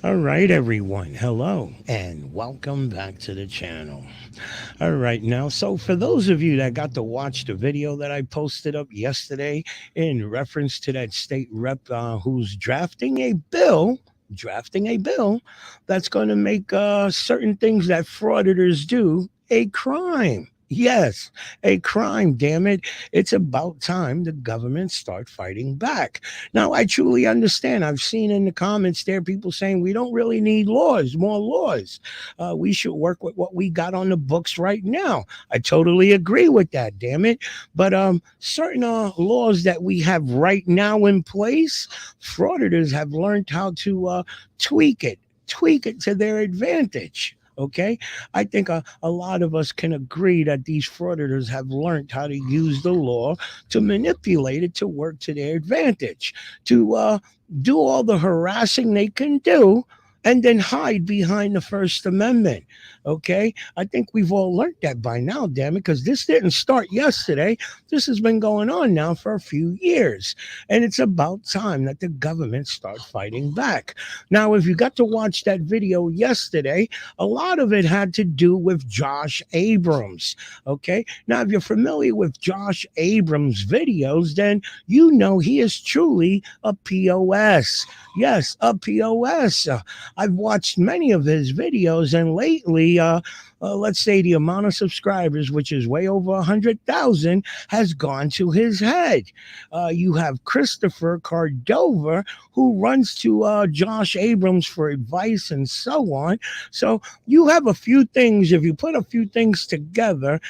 All right, everyone. Hello, and welcome back to the channel. All right, now, so for those of you that got to watch the video that I posted up yesterday in reference to that state rep who's drafting a bill that's going to make certain things that frauditors do a crime. Yes, a crime, damn it. It's about time the government start fighting back. Now, I truly understand. I've seen in the comments there people saying we don't really need laws, more laws. We should work with what we got on the books right now. I totally agree with that, damn it. But certain laws that we have right now in place, frauditors have learned how to tweak it to their advantage. Okay, I think a lot of us can agree that these frauditors have learned how to use the law to manipulate it to work to their advantage, to do all the harassing they can do and then hide behind the First Amendment. Okay, I think we've all learned that by now, damn it, because this didn't start yesterday. This has been going on now for a few years, and it's about time that the government start fighting back. Now, if you got to watch that video yesterday, a lot of it had to do with Josh Abrams. Okay, now if you're familiar with Josh Abrams' videos, then you know he is truly a POS. Yes, a POS. I've watched many of his videos, and lately, let's say the amount of subscribers, which is way over 100,000, has gone to his head. You have Christopher Cordova, who runs to Josh Abrams for advice and so on. So you have a few things. If you put a few things together,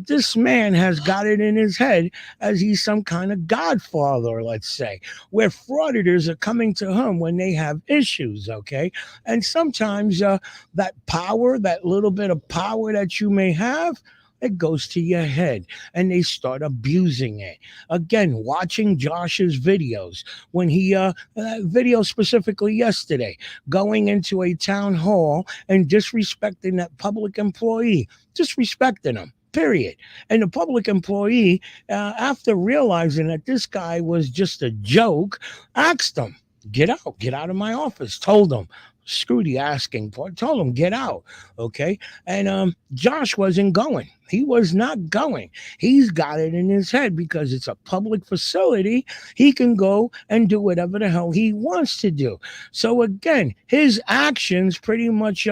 this man has got it in his head as he's some kind of godfather, let's say, where frauditors are coming to him when they have issues, okay? And sometimes that power, that little bit of power that you may have, it goes to your head and they start abusing it. Again, watching Josh's videos, when he video specifically yesterday, going into a town hall and disrespecting that public employee, disrespecting him, period. And the public employee, after realizing that this guy was just a joke, asked him, get out of my office. Told him, screw the asking part. Told him, get out. Okay. And Josh wasn't going. He was not going. He's got it in his head because it's a public facility. He can go and do whatever the hell he wants to do. So again, his actions pretty much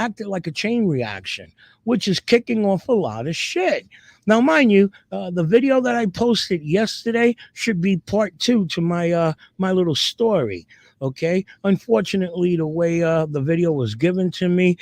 acted like a chain reaction, which is kicking off a lot of shit. Now, mind you, the video that I posted yesterday should be part 2 to my my little story. Okay. Unfortunately, the way the video was given to me,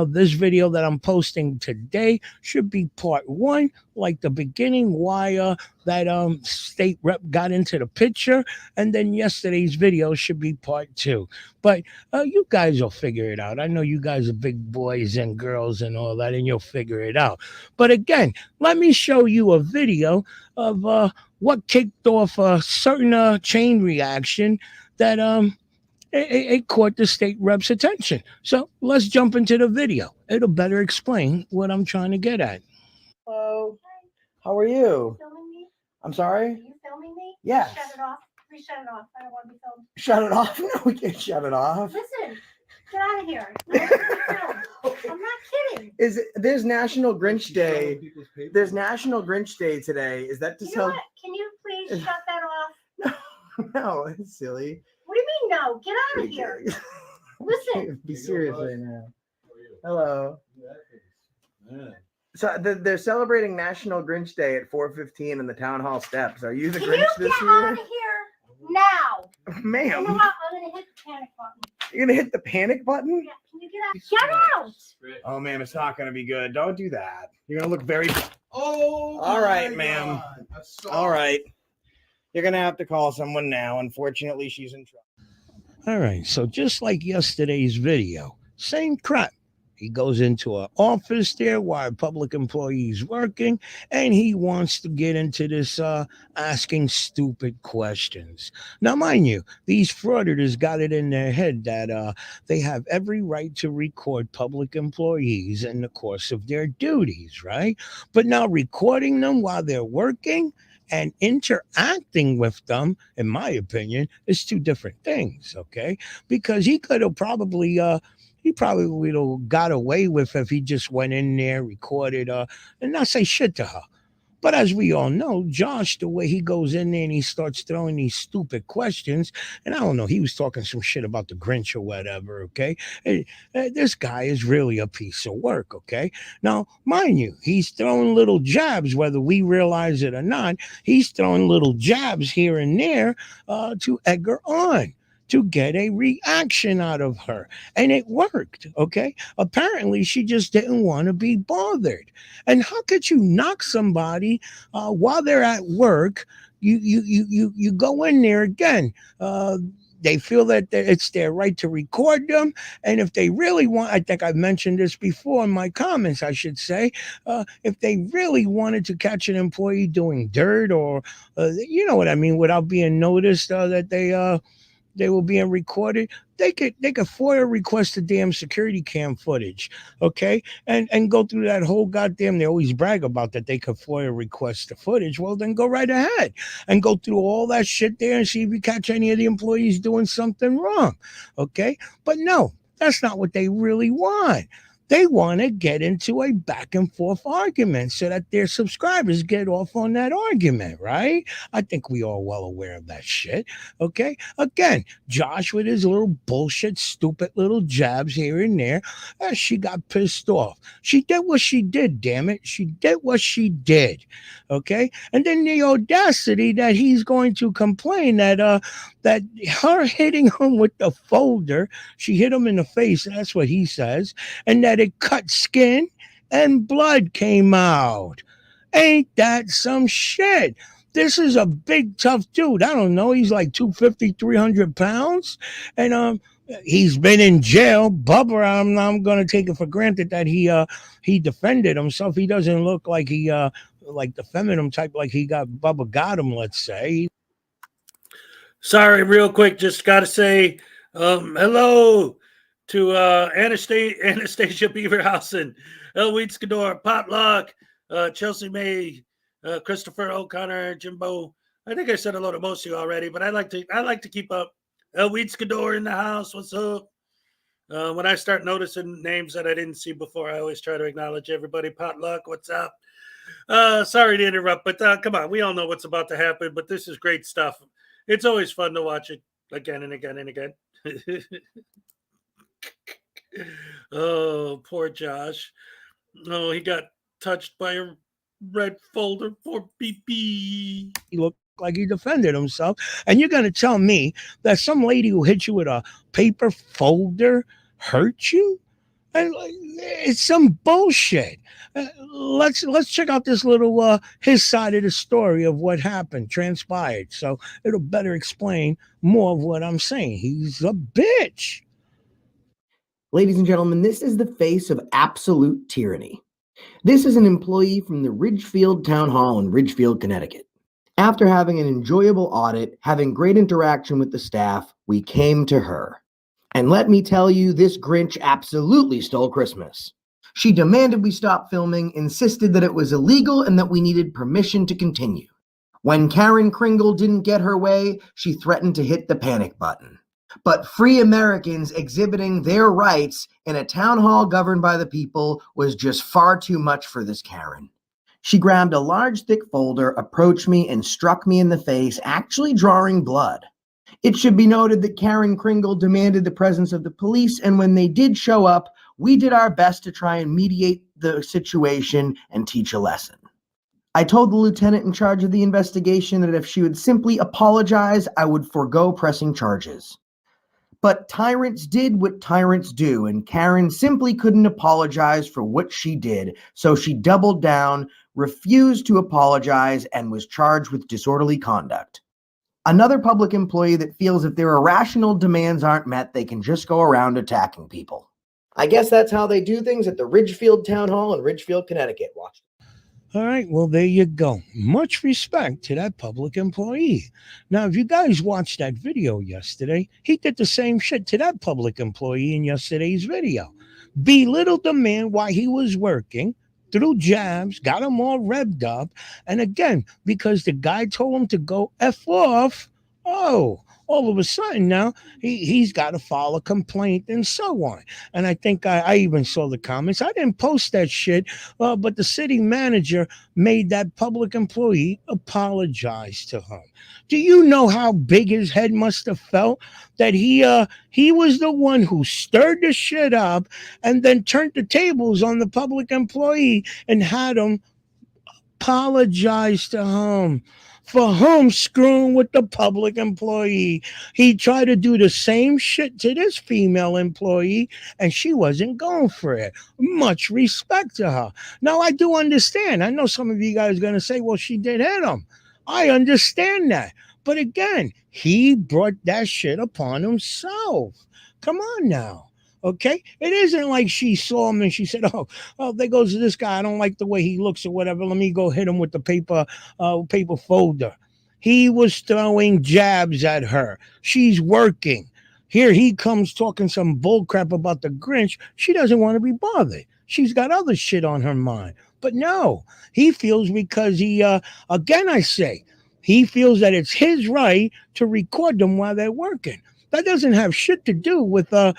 this video that I'm posting today should be part 1, like the beginning, why that state rep got into the picture, and then yesterday's video should be part 2. But you guys will figure it out. I know you guys are big boys and girls and all that, and you'll figure it out. But again, let me show you a video of what kicked off a certain chain reaction that it caught the state rep's attention. So let's jump into the video. It'll better explain what I'm trying to get at. Hello. How are you? Filming me? I'm sorry? Are you filming me? Yes. Shut it off. please shut it off. I don't want to be filmed. Shut it off? No, we can't shut it off. Listen, get out of here. I don't want to be filmed. I'm not kidding. There's National Grinch Day. There's National Grinch Day today. Is that to You know tell? what? Can you please shut that off? No, it's silly. What do you mean no? Get out of here. Listen. Be serious right now. Hello. So they're celebrating National Grinch Day at 4:15 in the town hall steps. Are you the Can Grinch you this get year? out of here now? Ma'am. You know what? I'm going to hit the panic button. You're gonna hit the panic button? Yeah, can you get out? Get out! Oh, ma'am, it's not gonna be good. Don't do that. You're gonna look very. Oh. All right, ma'am. All right. You're gonna have to call someone now. Unfortunately, she's in trouble. All right, so just like yesterday's video, same crap. He goes into an office there while a public employee's working, and he wants to get into this asking stupid questions. Now, mind you, these frauditors got it in their head that they have every right to record public employees in the course of their duties, right? But now recording them while they're working and interacting with them, in my opinion, is two different things, okay? Because he could have probably would have got away with if he just went in there, recorded and not say shit to her. But as we all know, Josh, the way he goes in there and he starts throwing these stupid questions, and I don't know, he was talking some shit about the Grinch or whatever, okay? This guy is really a piece of work, okay? Now, mind you, he's throwing little jabs, whether we realize it or not. He's throwing little jabs here and there to egg her on, to get a reaction out of her. And it worked, okay? Apparently, she just didn't want to be bothered. And how could you knock somebody while they're at work? You go in there again. They feel that it's their right to record them. And if they really want, I think I've mentioned this before in my comments, I should say, if they really wanted to catch an employee doing dirt or, you know what I mean, without being noticed that they were being recorded, they could FOIA request the damn security cam footage, okay? And go through that whole goddamn, they always brag about that they could FOIA request the footage. Well, then go right ahead and go through all that shit there and see if you catch any of the employees doing something wrong, okay? But no, that's not what they really want. They want to get into a back and forth argument so that their subscribers get off on that argument, right? I think we are well aware of that shit, okay? Again, Josh with his little bullshit, stupid little jabs here and there, she got pissed off. She did what she did, damn it. She did what she did, okay? And then the audacity that he's going to complain that that her hitting him with the folder, she hit him in the face, that's what he says, and that it cut skin and blood came out. Ain't that some shit? This is a big, tough dude. I don't know. He's like 250, 300 pounds. And he's been in jail. Bubba, I'm going to take it for granted that he defended himself. He doesn't look like he like the feminine type, like Bubba got him, let's say. Sorry, real quick, just got to say hello to Anastasia Beaverhausen, Elweed Skador, Potluck, Chelsea May, Christopher O'Connor, Jimbo. I think I said hello to most of you already, but I like to keep up. Elweed Skador in the house. What's up? When I start noticing names that I didn't see before, I always try to acknowledge everybody. Potluck, what's up? Sorry to interrupt, but come on, we all know what's about to happen. But this is great stuff. It's always fun to watch it again and again and again. Oh, poor Josh. Oh, he got touched by a red folder. Poor BP. He looked like he defended himself. And you're going to tell me that some lady who hit you with a paper folder hurt you? And it's some bullshit. Let's check out this little his side of the story of what happened, transpired. So it'll better explain more of what I'm saying. He's a bitch. Ladies and gentlemen, this is the face of absolute tyranny. This is an employee from the Ridgefield Town Hall in Ridgefield, Connecticut. After having an enjoyable audit, having great interaction with the staff, we came to her. And let me tell you, this Grinch absolutely stole Christmas. She demanded we stop filming, insisted that it was illegal and that we needed permission to continue. When Karen Kringle didn't get her way, she threatened to hit the panic button. But free Americans exhibiting their rights in a town hall governed by the people was just far too much for this Karen. She grabbed a large, thick folder, approached me, and struck me in the face, actually drawing blood. It should be noted that Karen Kringle demanded the presence of the police, and when they did show up, we did our best to try and mediate the situation and teach a lesson. I told the lieutenant in charge of the investigation that if she would simply apologize, I would forego pressing charges. But tyrants did what tyrants do, and Karen simply couldn't apologize for what she did, so she doubled down, refused to apologize, and was charged with disorderly conduct. Another public employee that feels if their irrational demands aren't met, they can just go around attacking people. I guess that's how they do things at the Ridgefield Town Hall in Ridgefield, Connecticut. Watch. All right, well, there you go. Much respect to that public employee. Now, if you guys watched that video yesterday, he did the same shit to that public employee in yesterday's video. Belittled the man while he was working, threw jabs, got him all revved up. And again, because the guy told him to go F off, all of a sudden now he's got to file a complaint and so on. And I think I even saw the comments. I didn't post that shit, but the city manager made that public employee apologize to him. Do you know how big his head must have felt that he was the one who stirred the shit up and then turned the tables on the public employee and had him apologize to him? For him screwing with the public employee. He tried to do the same shit to this female employee, and she wasn't going for it. Much respect to her. Now, I do understand. I know some of you guys are going to say, well, she did hit him. I understand that. But again, he brought that shit upon himself. Come on now. Okay, it isn't like she saw him and she said, "Oh, there goes this guy. I don't like the way he looks or whatever. Let me go hit him with the paper folder." He was throwing jabs at her. She's working. Here he comes talking some bullcrap about the Grinch. She doesn't want to be bothered. She's got other shit on her mind. But no, he feels because again, I say, he feels that it's his right to record them while they're working. That doesn't have shit to do with that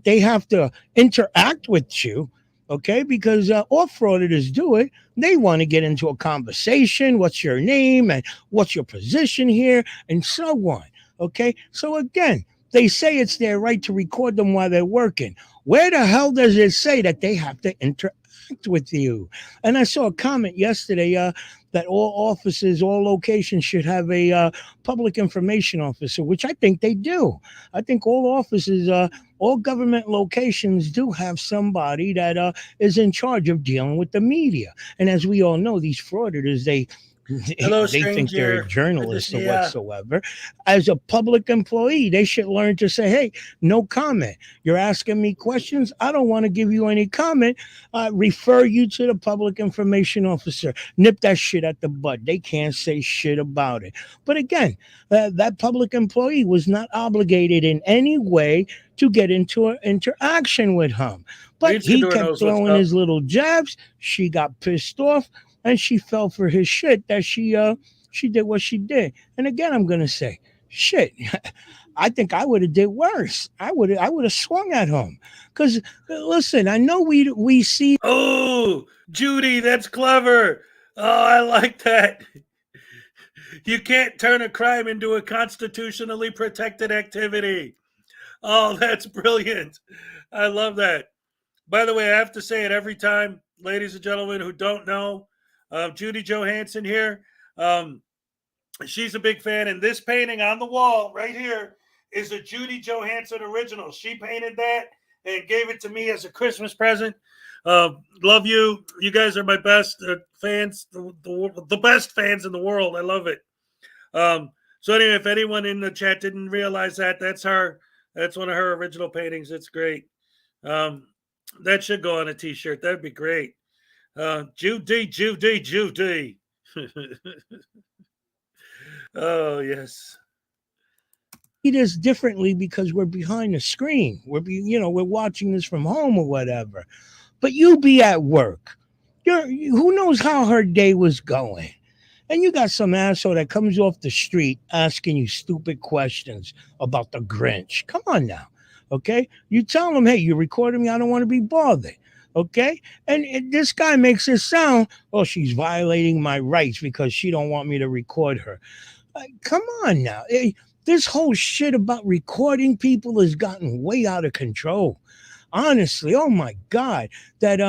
they have to interact with you, okay? Because all frauditors do it. They want to get into a conversation. What's your name and what's your position here and so on, okay? So again, they say it's their right to record them while they're working. Where the hell does it say that they have to interact with you? And I saw a comment yesterday that all offices, all locations should have a public information officer, which I think they do. I think all offices, all government locations do have somebody that is in charge of dealing with the media. And as we all know, these frauditors, they think they're journalists or whatsoever. As a public employee, they should learn to say, hey, no comment. You're asking me questions. I don't want to give you any comment. Refer you to the public information officer. Nip that shit at the bud. They can't say shit about it. But again, that public employee was not obligated in any way to get into an interaction with him. But he kept throwing his little jabs. She got pissed off. And she fell for his shit that she did what she did. And again, I'm gonna say, shit. I think I would have did worse. I would have swung at him. Because listen, I know we see. Oh, Judy, that's clever. Oh, I like that. You can't turn a crime into a constitutionally protected activity. Oh, that's brilliant. I love that. By the way, I have to say it every time, ladies and gentlemen who don't know. Judy Johansson here. She's a big fan. And this painting on the wall right here is a Judy Johansson original. She painted that and gave it to me as a Christmas present. Love you. You guys are my best fans, the best fans in the world. I love it. So anyway, if anyone in the chat didn't realize that, that's her. That's one of her original paintings. It's great. That should go on a t-shirt. That'd be great. Judy. Oh, yes. See this differently because we're behind the screen. We're watching this from home or whatever. But you be at work. Who knows how her day was going? And you got some asshole that comes off the street asking you stupid questions about the Grinch. Come on now. Okay. You tell him, hey, you're recording me. I don't want to be bothered. Okay. And this guy makes it sound, oh, she's violating my rights because she don't want me to record her. Come on now. This whole shit about recording people has gotten way out of control. Honestly, oh my God. That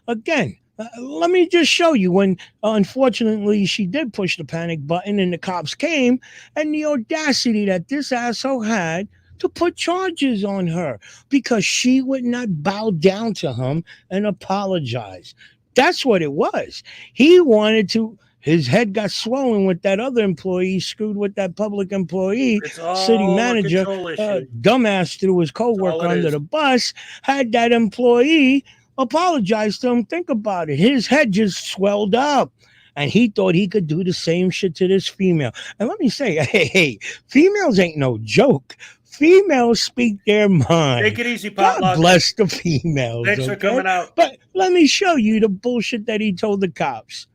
again, let me just show you when unfortunately she did push the panic button and the cops came, and the audacity that this asshole had to put charges on her because she would not bow down to him and apologize. That's what it was. He wanted to. His head got swollen with that other employee, screwed with that public employee, It's all city a manager, control issue. dumbass threw his coworker it under is. the bus, had that employee apologize to him. Think about it. His head just swelled up. And he thought he could do the same shit to this female. And let me say, hey, females ain't no joke. Females speak their mind. Take it easy, God Potluck. bless the females. Thanks for okay? coming out. But let me show you the bullshit that he told the cops.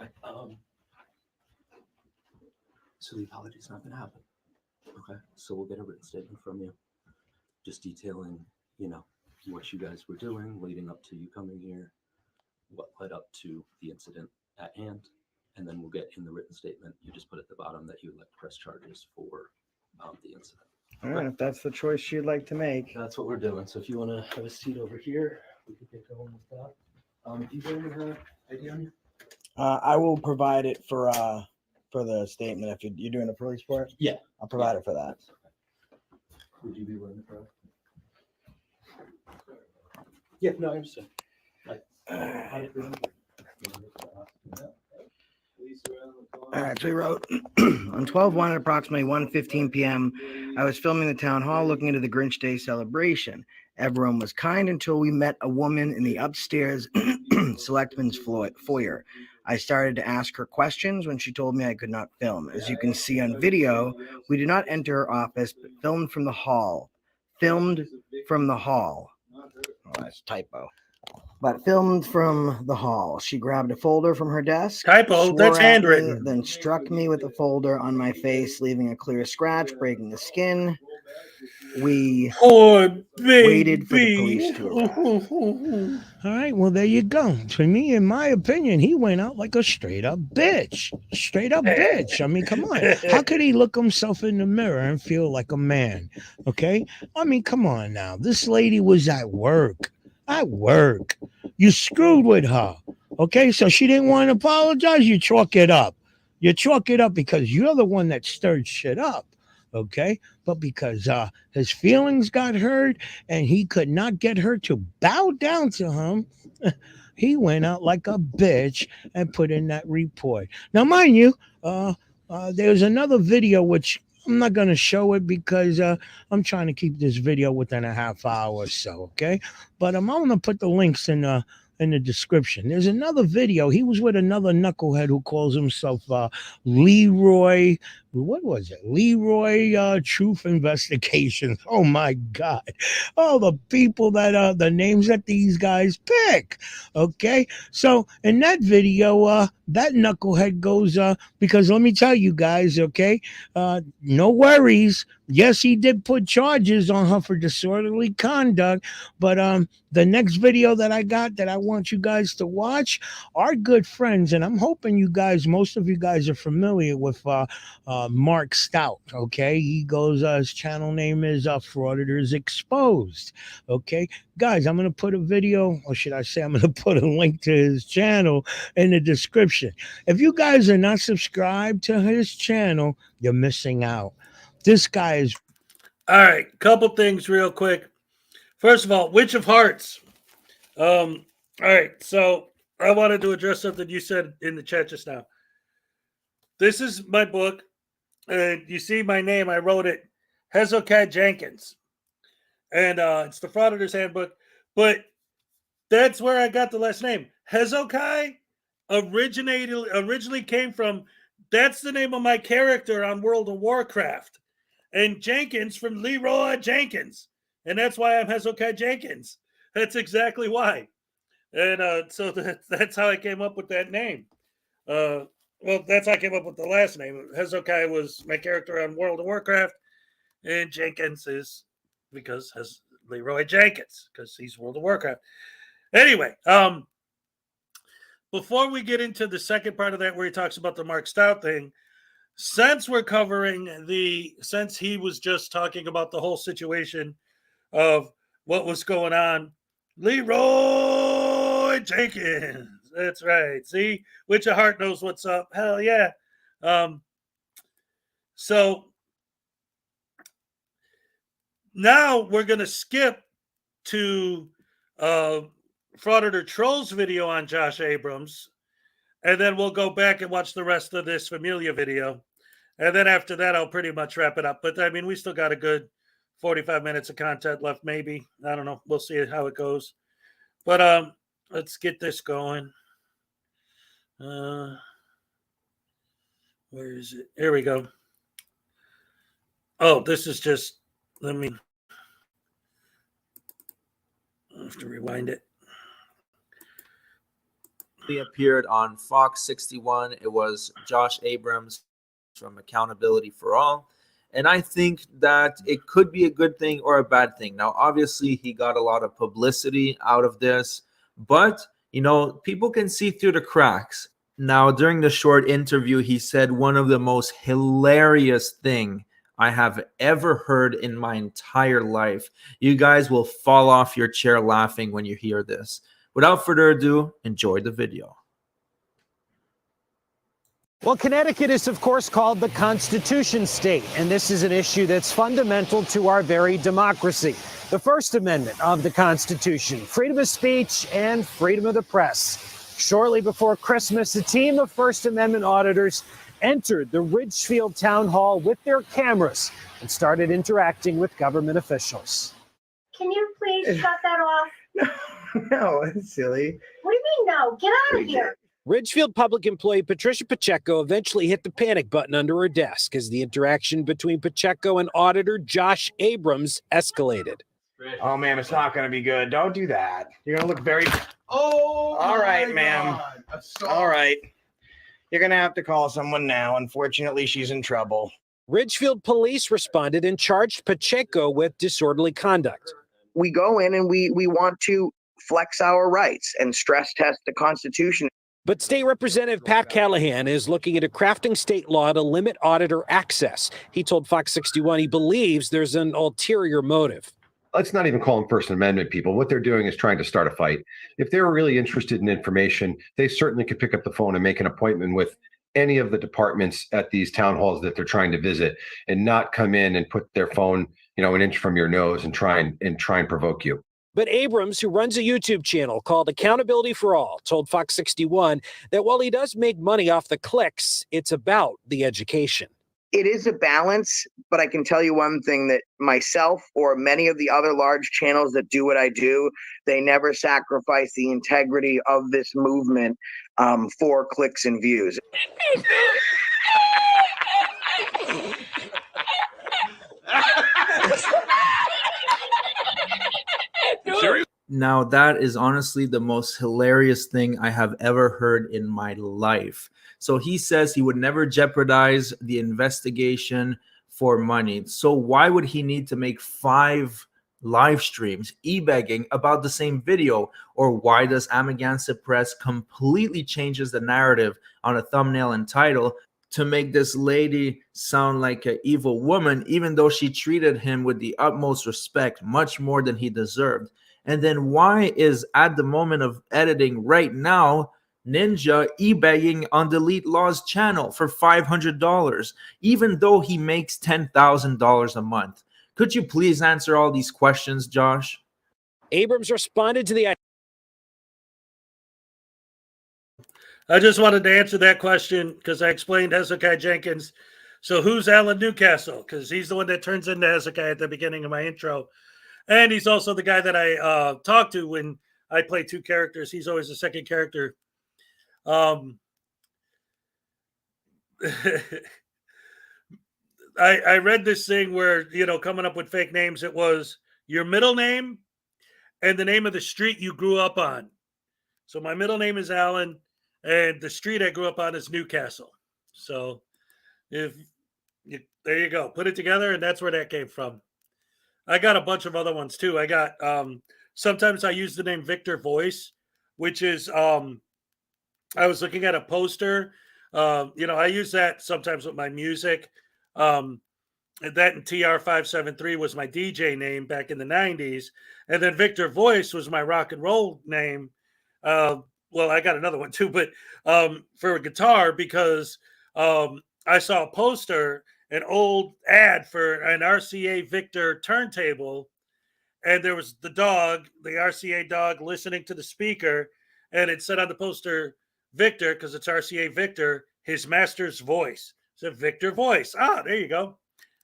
Okay. So the apology's not going to happen. Okay. So we'll get a written statement from you, just detailing, what you guys were doing leading up to you coming here, what led up to the incident at hand, and then we'll get in the written statement. You just put at the bottom that you would like to press charges for the incident. All right, if that's the choice you'd like to make. That's what we're doing. So if you want to have a seat over here, we can get going with that. Do you bring her ID on you? I will provide it for the statement. If you're doing a police report, Yeah, I'll provide it for that. Would you be willing to provide? Yeah, no, I understand. All right, so we wrote on 12/1 at approximately 1:15 p.m. I was filming the town hall looking into the Grinch Day celebration. Everyone was kind until we met a woman in the upstairs selectman's foyer. I started to ask her questions when she told me I could not film. As you can see on video, we did not enter her office, but filmed from the hall. Filmed from the hall. Oh, that's a typo. But filmed from the hall. She grabbed a folder from her desk. Typo, swore that's at me, handwritten. Then struck me with the folder on my face, leaving a clear scratch, breaking the skin. We waited for the police to arrive. All right, well, there you go. To me, in my opinion, he went out like a straight up bitch. Straight up bitch. I mean, come on. How could he look himself in the mirror and feel like a man? Okay? I mean, come on now. This lady was at work. At work. You screwed with her. Okay? So she didn't want to apologize. You chalk it up. You chalk it up because you're the one that stirred shit up. Okay, but because his feelings got hurt and he could not get her to bow down to him, he went out like a bitch and put in that report. Now, mind you, there's another video which I'm not going to show it because I'm trying to keep this video within a half hour or so. Okay, but I'm going to put the links in the description. There's another video. He was with another knucklehead who calls himself Leroy. What was it? Leroy Truth Investigations. Oh my God. Oh, the people that the names that these guys pick. Okay. So in that video, that knucklehead goes, because let me tell you guys, okay, no worries. Yes, he did put charges on her for disorderly conduct, but the next video that I got that I want you guys to watch, our good friends, and I'm hoping you guys, most of you guys are familiar with Mark Stout, okay? He goes, his channel name is Frauditors Exposed, okay? Guys, I'm going to put a video, or should I say I'm going to put a link to his channel in the description. If you guys are not subscribed to his channel, you're missing out. This guy is... All right, couple things real quick. First of all, Witch of Hearts. All right, so I wanted to address something you said in the chat just now. This is my book, and you see my name. I wrote it, Hezokuai Jenkins, and it's the Frauditors Handbook. But that's where I got the last name. Hezokuai originally came from. That's the name of my character on World of Warcraft, and Jenkins from Leroy Jenkins. And that's why I'm Hezokuai Jenkins. That's exactly why. And so that's how I came up with that name. Well, that's how I came up with the last name. Hezokuai was my character on World of Warcraft, and Jenkins is because has Leroy Jenkins because he's World of Warcraft. Anyway, before we get into the second part of that where he talks about the Mark Stout thing, since we're covering since he was just talking about the whole situation of what was going on, Leroy Jenkins. That's right. See, Witch of Heart knows what's up. Hell yeah. So now we're going to skip to Frauditor Troll's video on Josh Abrams, and then we'll go back and watch the rest of this Familia video. And then after that, I'll pretty much wrap it up. But I mean, we still got a good 45 minutes of content left, maybe. I don't know. We'll see how it goes. But let's get this going. Where is it? Here we go. Oh, this is just, I have to rewind it. He appeared on Fox 61. It was Josh Abrams from Accountability for All. And I think that it could be a good thing or a bad thing. Now, obviously, he got a lot of publicity out of this, but, people can see through the cracks. Now, during the short interview, he said one of the most hilarious thing I have ever heard in my entire life. You guys will fall off your chair laughing when you hear this. Without further ado, enjoy the video. Well, Connecticut is, of course, called the Constitution State, and this is an issue that's fundamental to our very democracy. The First Amendment of the Constitution, freedom of speech and freedom of the press. Shortly before Christmas, a team of First Amendment auditors entered the Ridgefield Town Hall with their cameras and started interacting with government officials. Can you please shut that off? No, it's silly. What do you mean, no? Get out of here. Ridgefield public employee Patricia Pacheco eventually hit the panic button under her desk as the interaction between Pacheco and auditor Josh Abrams escalated. Oh, ma'am, it's not going to be good. Don't do that. You're going to look very... Oh, all right, ma'am. All right. You're going to have to call someone now. Unfortunately, she's in trouble. Ridgefield police responded and charged Pacheco with disorderly conduct. We go in and we want to flex our rights and stress test the Constitution. But State Representative Pat Callahan is looking into crafting state law to limit auditor access. He told Fox 61 he believes there's an ulterior motive. Let's not even call them First Amendment people. What they're doing is trying to start a fight. If they were really interested in information, they certainly could pick up the phone and make an appointment with any of the departments at these town halls that they're trying to visit, and not come in and put their phone, an inch from your nose and try and provoke you. But Abrams, who runs a YouTube channel called Accountability for All, told Fox 61 that while he does make money off the clicks, it's about the education. It is a balance, but I can tell you one thing, that myself or many of the other large channels that do what I do, they never sacrifice the integrity of this movement for clicks and views. Now, that is honestly the most hilarious thing I have ever heard in my life. So he says he would never jeopardize the investigation for money. So why would he need to make 5 live streams e-begging about the same video? Or why does Amagansett Press completely changes the narrative on a thumbnail and title to make this lady sound like an evil woman, even though she treated him with the utmost respect, much more than he deserved? And then why is, at the moment of editing right now, Ninja e-begging on Delete Law's channel for $500, even though he makes $10,000 a month? Could you please answer all these questions, Josh? Abrams responded to the... I just wanted to answer that question because I explained Hezokuai Jenkins. So who's Alan Newcastle? Because he's the one that turns into Hezokuai at the beginning of my intro. And he's also the guy that I talk to when I play 2 characters. He's always the second character. I read this thing where, coming up with fake names, it was your middle name and the name of the street you grew up on. So my middle name is Alan, and the street I grew up on is Newcastle. So there you go. Put it together, and that's where that came from. I got a bunch of other ones too. I got sometimes I use the name Victor Voice, which is I was looking at a poster. I use that sometimes with my music. And that and TR573 was my DJ name back in the 90s. And then Victor Voice was my rock and roll name. Well, I got another one too, but for a guitar, because I saw a poster, an old ad for an RCA Victor turntable, and there was the RCA dog listening to the speaker, and it said on the poster, Victor, because it's RCA Victor, his master's voice. It said Victor Voice. Ah, there you go.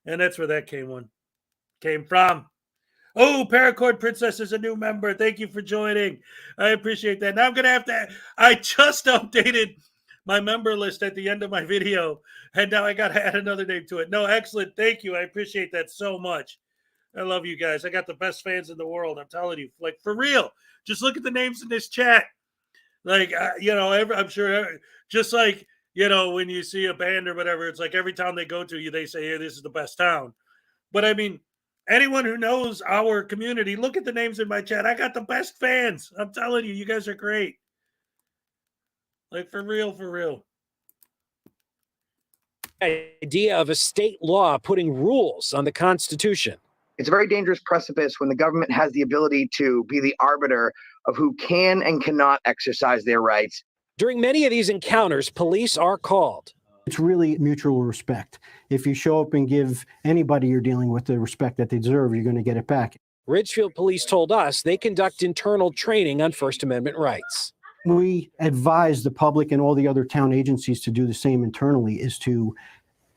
And that's where that came from. Oh, Paracord Princess is a new member. Thank you for joining. I appreciate that. Now I'm going to have to, I just updated my member list at the end of my video, and now I got to add another name to it. No, excellent. Thank you. I appreciate that so much. I love you guys. I got the best fans in the world. I'm telling you, like, for real. Just look at the names in this chat. Like, I'm sure, just like, when you see a band or whatever, it's like every town they go to, they say, hey, this is the best town. But I mean, anyone who knows our community, look at the names in my chat. I got the best fans. I'm telling you, you guys are great. Like, for real, for real. Idea of a state law putting rules on the Constitution. It's a very dangerous precipice when the government has the ability to be the arbiter of who can and cannot exercise their rights. During many of these encounters, police are called. It's really mutual respect. If you show up and give anybody you're dealing with the respect that they deserve, you're going to get it back. Ridgefield Police told us they conduct internal training on First Amendment rights. We advise the public and all the other town agencies to do the same internally, is to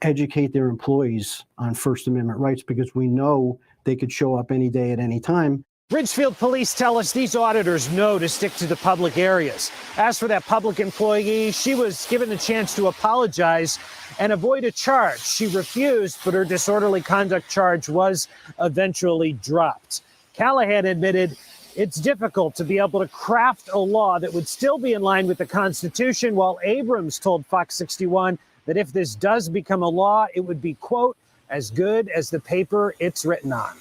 educate their employees on First Amendment rights, because we know they could show up any day at any time. Ridgefield Police tell us these auditors know to stick to the public areas. As for that public employee, she was given a chance to apologize and avoid a charge. She refused, but her disorderly conduct charge was eventually dropped. Callahan admitted it's difficult to be able to craft a law that would still be in line with the Constitution, while Abrams told Fox 61 that if this does become a law, it would be, quote, as good as the paper it's written on.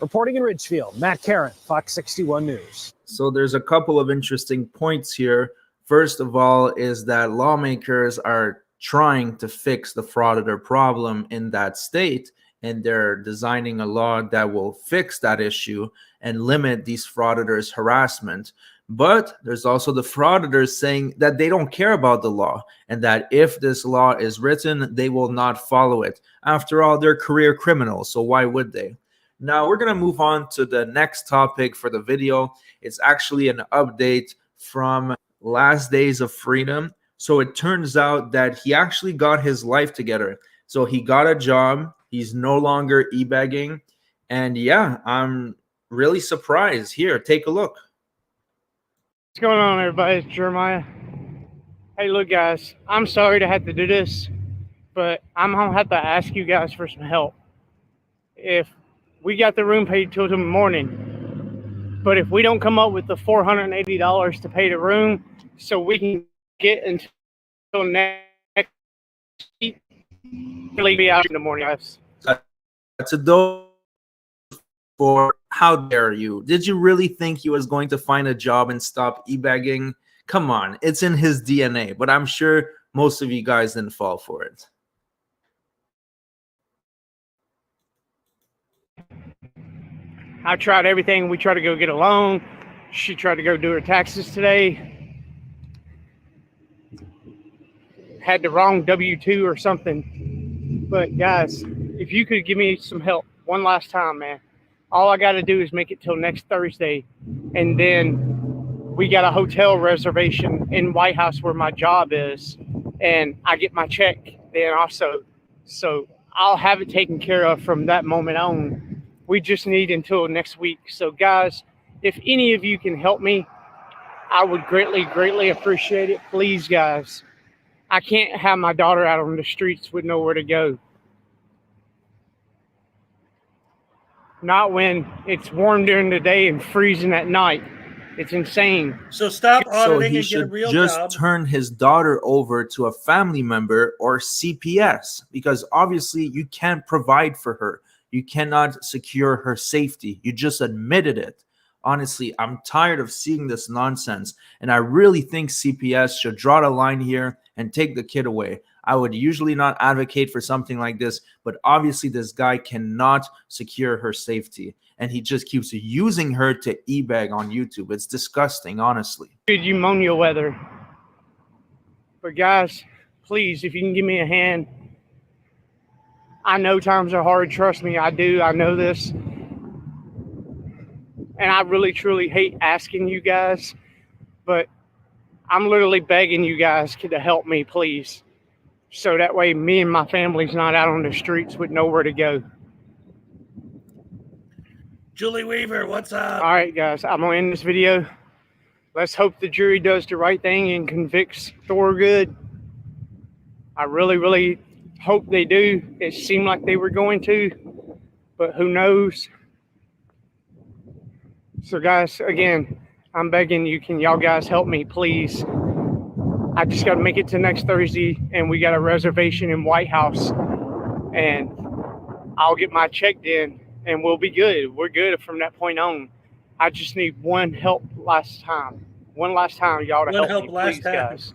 Reporting in Ridgefield, Matt Karen, Fox 61 News. So there's a couple of interesting points here. First of all is that lawmakers are trying to fix the frauditor problem in that state, and they're designing a law that will fix that issue and limit these frauditors' harassment. But there's also the frauditors saying that they don't care about the law, and that if this law is written, they will not follow it. After all, they're career criminals, so why would they? Now we're going to move on to the next topic for the video. It's actually an update from Last Days of Freedom. So it turns out that he actually got his life together. So he got a job. He's no longer e-begging. And yeah, I'm really surprised. Here, take a look. What's going on, everybody? It's Jeremiah. Hey, look, guys, I'm sorry to have to do this, but I'm going to have to ask you guys for some help. If we got the room paid till tomorrow morning, but if we don't come up with the $480 to pay the room so we can get until next week, we'll be out in the morning, guys. That's a dope. For how dare you? Did you really think he was going to find a job and stop e-begging? Come on, it's in his DNA, but I'm sure most of you guys didn't fall for it. I tried everything. We tried to go get a loan. She tried to go do her taxes today. Had the wrong W-2 or something. But guys, if you could give me some help one last time, man. All I got to do is make it till next Thursday. And then we got a hotel reservation in White House where my job is. And I get my check then also. So I'll have it taken care of from that moment on. We just need until next week. So guys, if any of you can help me, I would greatly, greatly appreciate it. Please, guys. I can't have my daughter out on the streets with nowhere to go. not when it's warm during the day and freezing at night. It's insane. So stop So auditing he and get a should real just job. turn his daughter over to a family member or CPS, because obviously you can't provide for her. You cannot secure her safety. You just admitted it. Honestly, I'm tired of seeing this nonsense, and I really think CPS should draw the line here and take the kid away. I would usually not advocate for something like this, but obviously this guy cannot secure her safety, and he just keeps using her to e-bag on YouTube. It's disgusting, honestly. Good pneumonia weather. But guys, please, if you can give me a hand. I know times are hard. Trust me, I do. I know this. And I really, truly hate asking you guys, but I'm literally begging you guys to help me, please. So that way me and my family's not out on the streets with nowhere to go. Julie Weaver, what's up? All right, guys, I'm going to end this video. Let's hope the jury does the right thing and convicts Thorgood. I really, really hope they do. It seemed like they were going to, but who knows? So, guys, again, I'm begging you, can y'all guys help me, please? I just got to make it to next Thursday, and we got a reservation in White House, and I'll get my check in, and we'll be good. We're good from that point on. I just need one last time, y'all, to help me, please, guys.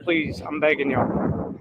Please, I'm begging y'all.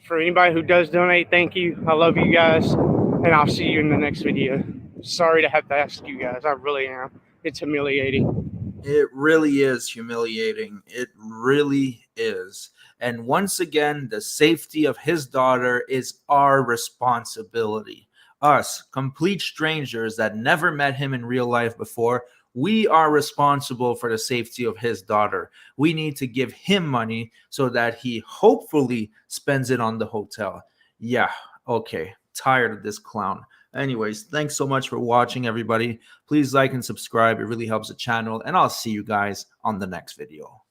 For anybody who does donate, thank you. I love you guys, and I'll see you in the next video. Sorry to have to ask you guys. I really am. It's humiliating. It really is humiliating. It really is. And once again, the safety of his daughter is our responsibility. Us, complete strangers that never met him in real life before, we are responsible for the safety of his daughter. We need to give him money so that he hopefully spends it on the hotel. Yeah, okay. Tired of this clown. Anyways, thanks so much for watching, everybody. Please like and subscribe. It really helps the channel, and I'll see you guys on the next video.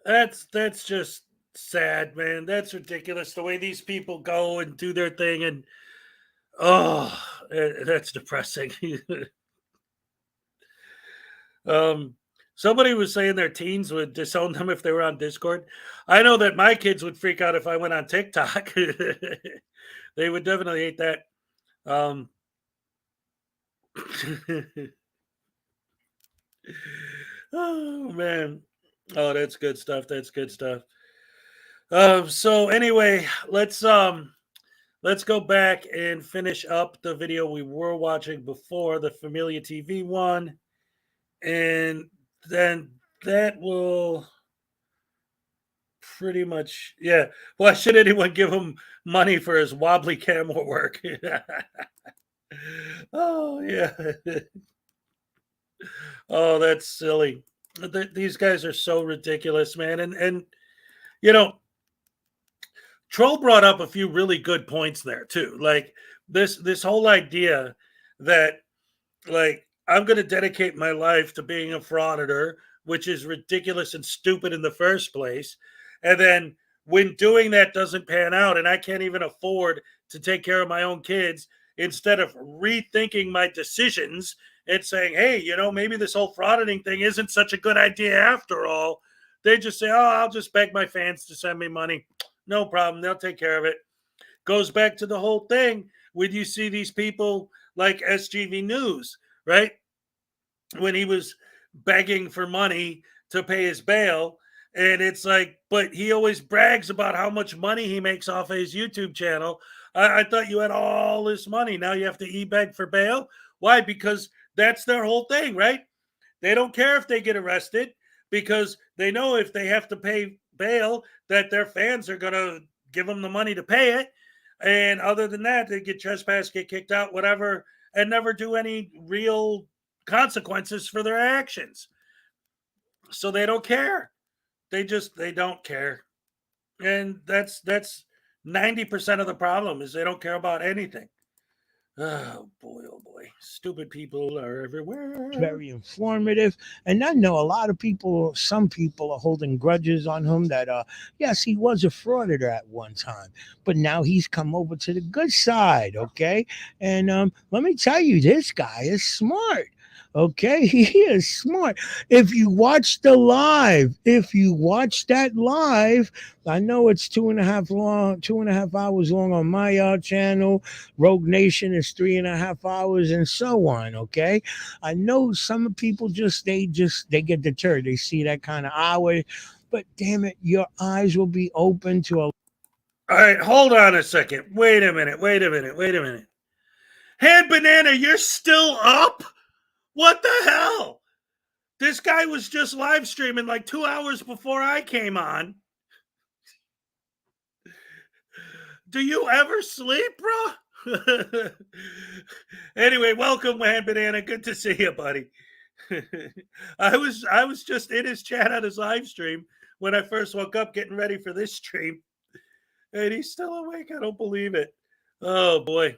That's just sad, man. That's ridiculous. The way these people go and do their thing, and that's depressing. Somebody was saying their teens would disown them if they were on Discord. I know that my kids would freak out if I went on TikTok. They would definitely hate that. Oh man. Oh, that's good stuff. That's good stuff. So anyway, let's go back and finish up the video we were watching before, the Familia TV one. And then that will pretty much, yeah. Why should anyone give him money for his wobbly camera work? Oh, yeah. Oh, that's silly. These guys are so ridiculous, man. And you know, Troll brought up a few really good points there too. Like this whole idea that, like, I'm going to dedicate my life to being a frauditor, which is ridiculous and stupid in the first place. And then when doing that doesn't pan out and I can't even afford to take care of my own kids, instead of rethinking my decisions and saying, hey, you know, maybe this whole frauditing thing isn't such a good idea after all, they just say, oh, I'll just beg my fans to send me money. No problem. They'll take care of it. Goes back to the whole thing when you see these people like SGV News, right? When he was begging for money to pay his bail. And it's like, but he always brags about how much money he makes off of his YouTube channel. I thought you had all this money. Now you have to e-beg for bail. Why? Because that's their whole thing, right? They don't care if they get arrested because they know if they have to pay bail that their fans are going to give them the money to pay it. And other than that, they get trespassed, get kicked out, whatever, and never do any real consequences for their actions. So they don't care. They don't care. And that's 90% of the problem is they don't care about anything. Oh boy. Stupid people are everywhere. Very informative. And I know a lot of people, some people are holding grudges on him that, yes, he was a frauditor at one time, but now he's come over to the good side. Okay. And let me tell you, this guy is smart. Okay, he is smart. If you watch the live, if you watch that live, I know it's 2.5 hours long on my channel. Rogue Nation is 3.5 hours, and so on. Okay, I know some people they get deterred. They see that kind of hour, but damn it, your eyes will be open to a. All right, hold on a second. Wait a minute. Hand Banana, you're still up? What the hell? This guy was just live streaming like 2 hours before I came on. Do you ever sleep, bro? Anyway, welcome, Hand Banana. Good to see you, buddy. I was just in his chat on his live stream when I first woke up getting ready for this stream. And he's still awake. I don't believe it. Oh boy.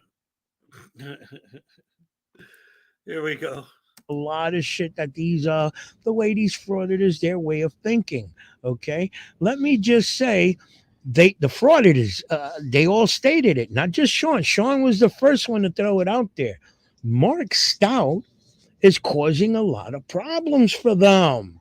Here we go. A lot of shit that the way these frauditors, their way of thinking. Okay, let me just say, the frauditors, they all stated it, not just Sean. Sean was the first one to throw it out there. Mark Stout is causing a lot of problems for them.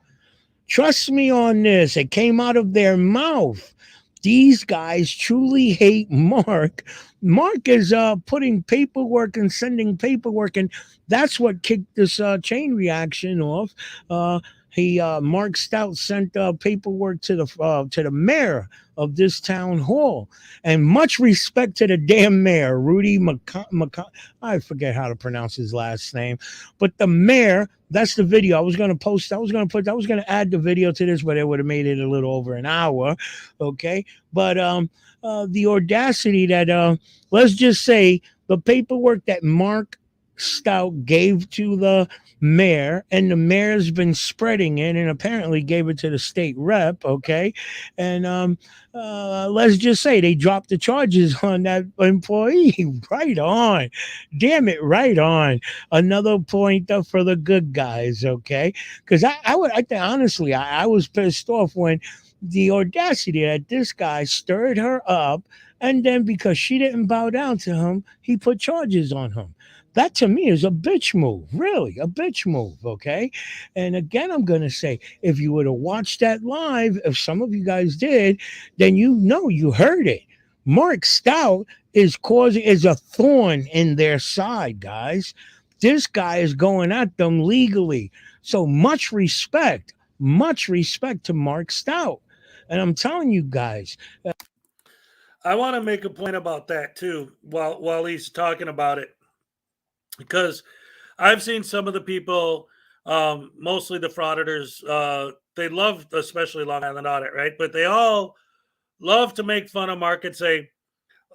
Trust me on this. It came out of their mouth. These guys truly hate Mark. Mark is putting paperwork and sending paperwork, and that's what kicked this chain reaction off. Mark Stout sent paperwork to the mayor of this town hall, and much respect to the damn mayor, Rudy I forget how to pronounce his last name, but the mayor. That's the video I was going to post. I was going to add the video to this, but it would have made it a little over an hour. Okay, but the audacity that let's just say the paperwork that Mark Stout gave to the mayor, and the mayor's been spreading it, and apparently gave it to the state rep. Okay, and let's just say they dropped the charges on that employee. Right on, damn it, right on. Another point for the good guys. Okay, because I think honestly, I was pissed off when the audacity that this guy stirred her up, and then because she didn't bow down to him, he put charges on him. That to me is a bitch move, really, a bitch move, okay? And again, I'm going to say, if you would have watched that live, if some of you guys did, then you heard it. Mark Stout is a thorn in their side, guys. This guy is going at them legally. So much respect to Mark Stout. And I'm telling you guys, I want to make a point about that too while he's talking about it, because I've seen some of the people, mostly the frauditors, they love, especially Long Island Audit, right? But they all love to make fun of Mark and say,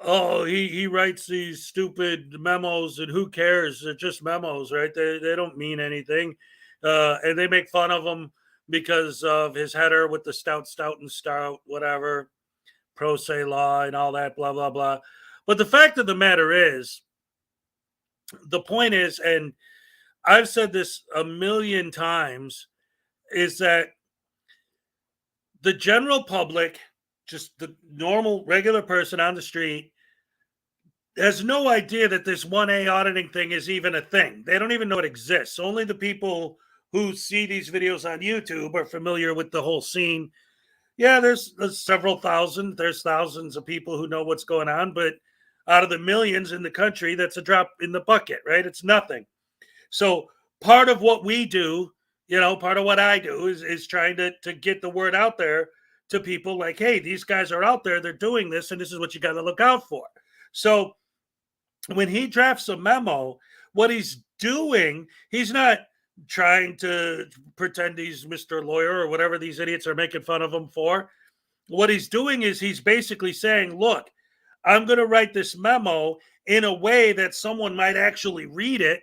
oh, he writes these stupid memos and who cares? They're just memos, right? They don't mean anything. And they make fun of him because of his header with the stout, whatever, pro se law and all that, blah, blah, blah. But the fact of the matter is, the point is, and I've said this a million times, is that the general public, just the normal, regular person on the street, has no idea that this 1A auditing thing is even a thing. They don't even know it exists. Only the people who see these videos on YouTube are familiar with the whole scene. Yeah, there's several thousand. There's thousands of people who know what's going on, but out of the millions in the country, that's a drop in the bucket, right? It's nothing. So part of what we do, part of what I do is trying to get the word out there to people like, hey, these guys are out there, they're doing this, and this is what you got to look out for. So when he drafts a memo, what he's doing, he's not trying to pretend he's Mr. Lawyer or whatever these idiots are making fun of him for. What he's doing is he's basically saying, look, I'm going to write this memo in a way that someone might actually read it.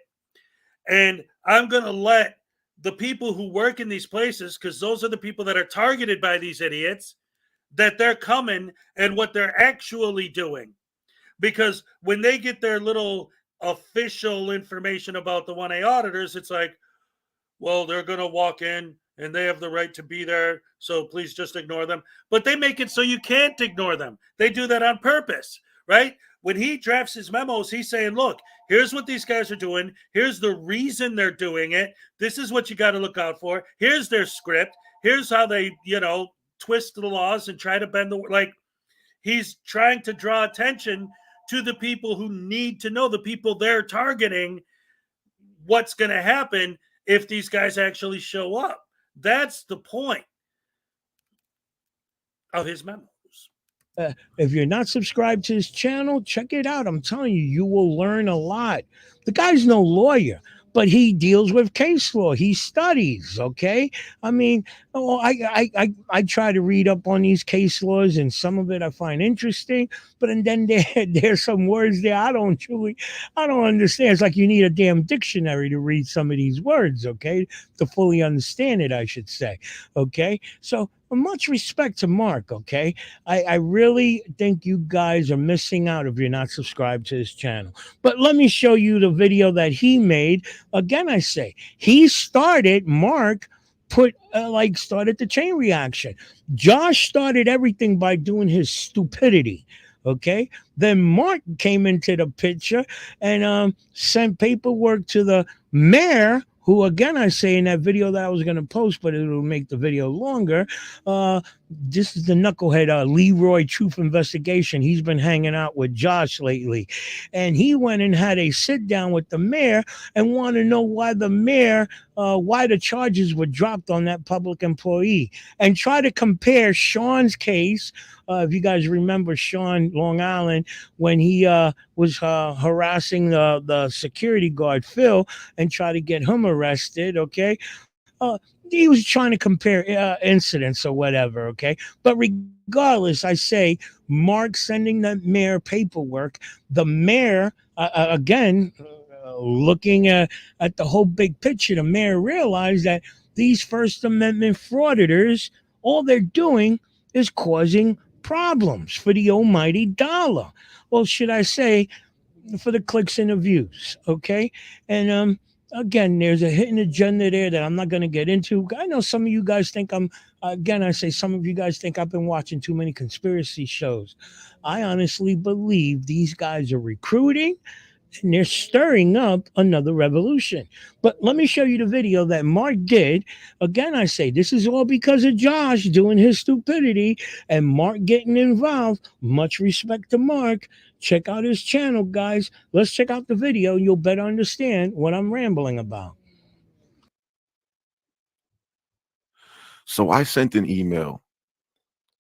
And I'm going to let the people who work in these places, because those are the people that are targeted by these idiots, that they're coming and what they're actually doing. Because when they get their little official information about the 1A auditors, it's like, well, they're going to walk in and they have the right to be there, so please just ignore them. But they make it so you can't ignore them. They do that on purpose, right? When he drafts his memos, he's saying, look, here's what these guys are doing. Here's the reason they're doing it. This is what you got to look out for. Here's their script. Here's how they, twist the laws and try to bend the, like, he's trying to draw attention to the people who need to know, the people they're targeting, what's going to happen if these guys actually show up. That's the point of his memos. If you're not subscribed to his channel, check it out. I'm telling you, you will learn a lot. The guy's no lawyer, but he deals with case law. He studies. Okay, I mean, I try to read up on these case laws, and some of it I find interesting. But and then there's some words there I don't understand. It's like you need a damn dictionary to read some of these words. Okay, to fully understand it, I should say. Okay, so much respect to Mark. Okay, I really think you guys are missing out if you're not subscribed to his channel. But let me show you the video that he made. Again, I say Mark started the chain reaction. Josh started everything by doing his stupidity. Okay, then Mark came into the picture and sent paperwork to the mayor, who, again, I say in that video that I was going to post, but it'll make the video longer. This is the knucklehead Leroy Truth Investigation. He's been hanging out with Josh lately. And he went and had a sit down with the mayor and wanted to know why the mayor, why the charges were dropped on that public employee, and try to compare Sean's case. If you guys remember Sean, Long Island, when he was harassing the security guard, Phil, and try to get him arrested, okay? He was trying to compare incidents or whatever, okay? But regardless, I say Mark sending the mayor paperwork, the mayor, again, looking at the whole big picture, the mayor realized that these First Amendment frauditors, all they're doing is causing problems for the almighty dollar. Well, should I say, for the clicks and the views, okay? And again, there's a hidden agenda there that I'm not going to get into. I know some of you guys think some of you guys think I've been watching too many conspiracy shows. I honestly believe these guys are recruiting and they're stirring up another revolution. But let me show you the video that Mark did. Again, I say this is all because of Josh doing his stupidity and Mark getting involved. Much respect to Mark. Check out his channel, guys. Let's check out the video. You'll better understand what I'm rambling about. So I sent an email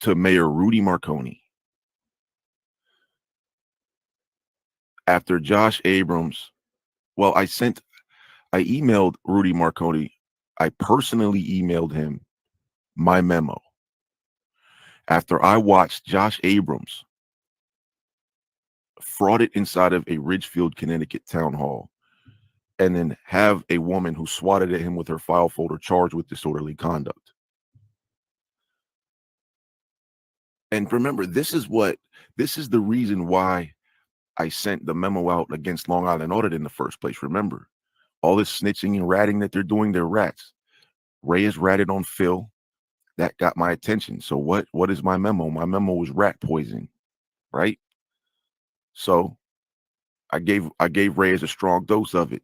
to Mayor Rudy Marconi after Josh Abrams. Well, I emailed Rudy Marconi. I personally emailed him my memo after I watched Josh Abrams frauded inside of a Ridgefield, Connecticut town hall, and then have a woman who swatted at him with her file folder charged with disorderly conduct. And remember, this is the reason why I sent the memo out against Long Island Audit in the first place. Remember, all this snitching and ratting that they're doing, they're rats. Reyes ratted on Phil. That got my attention. So what is my memo? My memo was rat poison, right? So I gave Reyes a strong dose of it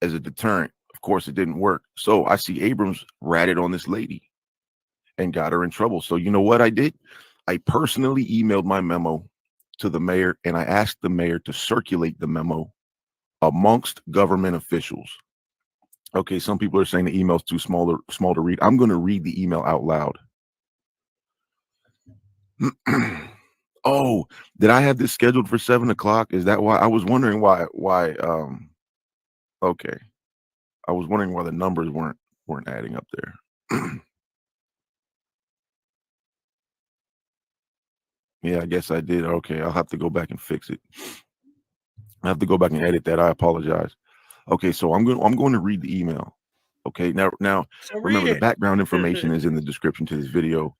as a deterrent. Of course, it didn't work. So I see Abrams ratted on this lady and got her in trouble. So you know what I did? I personally emailed my memo to the mayor, and I asked the mayor to circulate the memo amongst government officials. Okay, some people are saying the email's too small to read. I'm going to read the email out loud. Oh, did I have this scheduled for 7 o'clock? Is that why? I was wondering why okay. I was wondering why the numbers weren't adding up there. Yeah, I guess I did. Okay, I'll have to go back and fix it. I have to go back and edit that. I apologize. Okay, so I'm going to read the email. Okay, now So remember, read the it. background information is in the description to this video.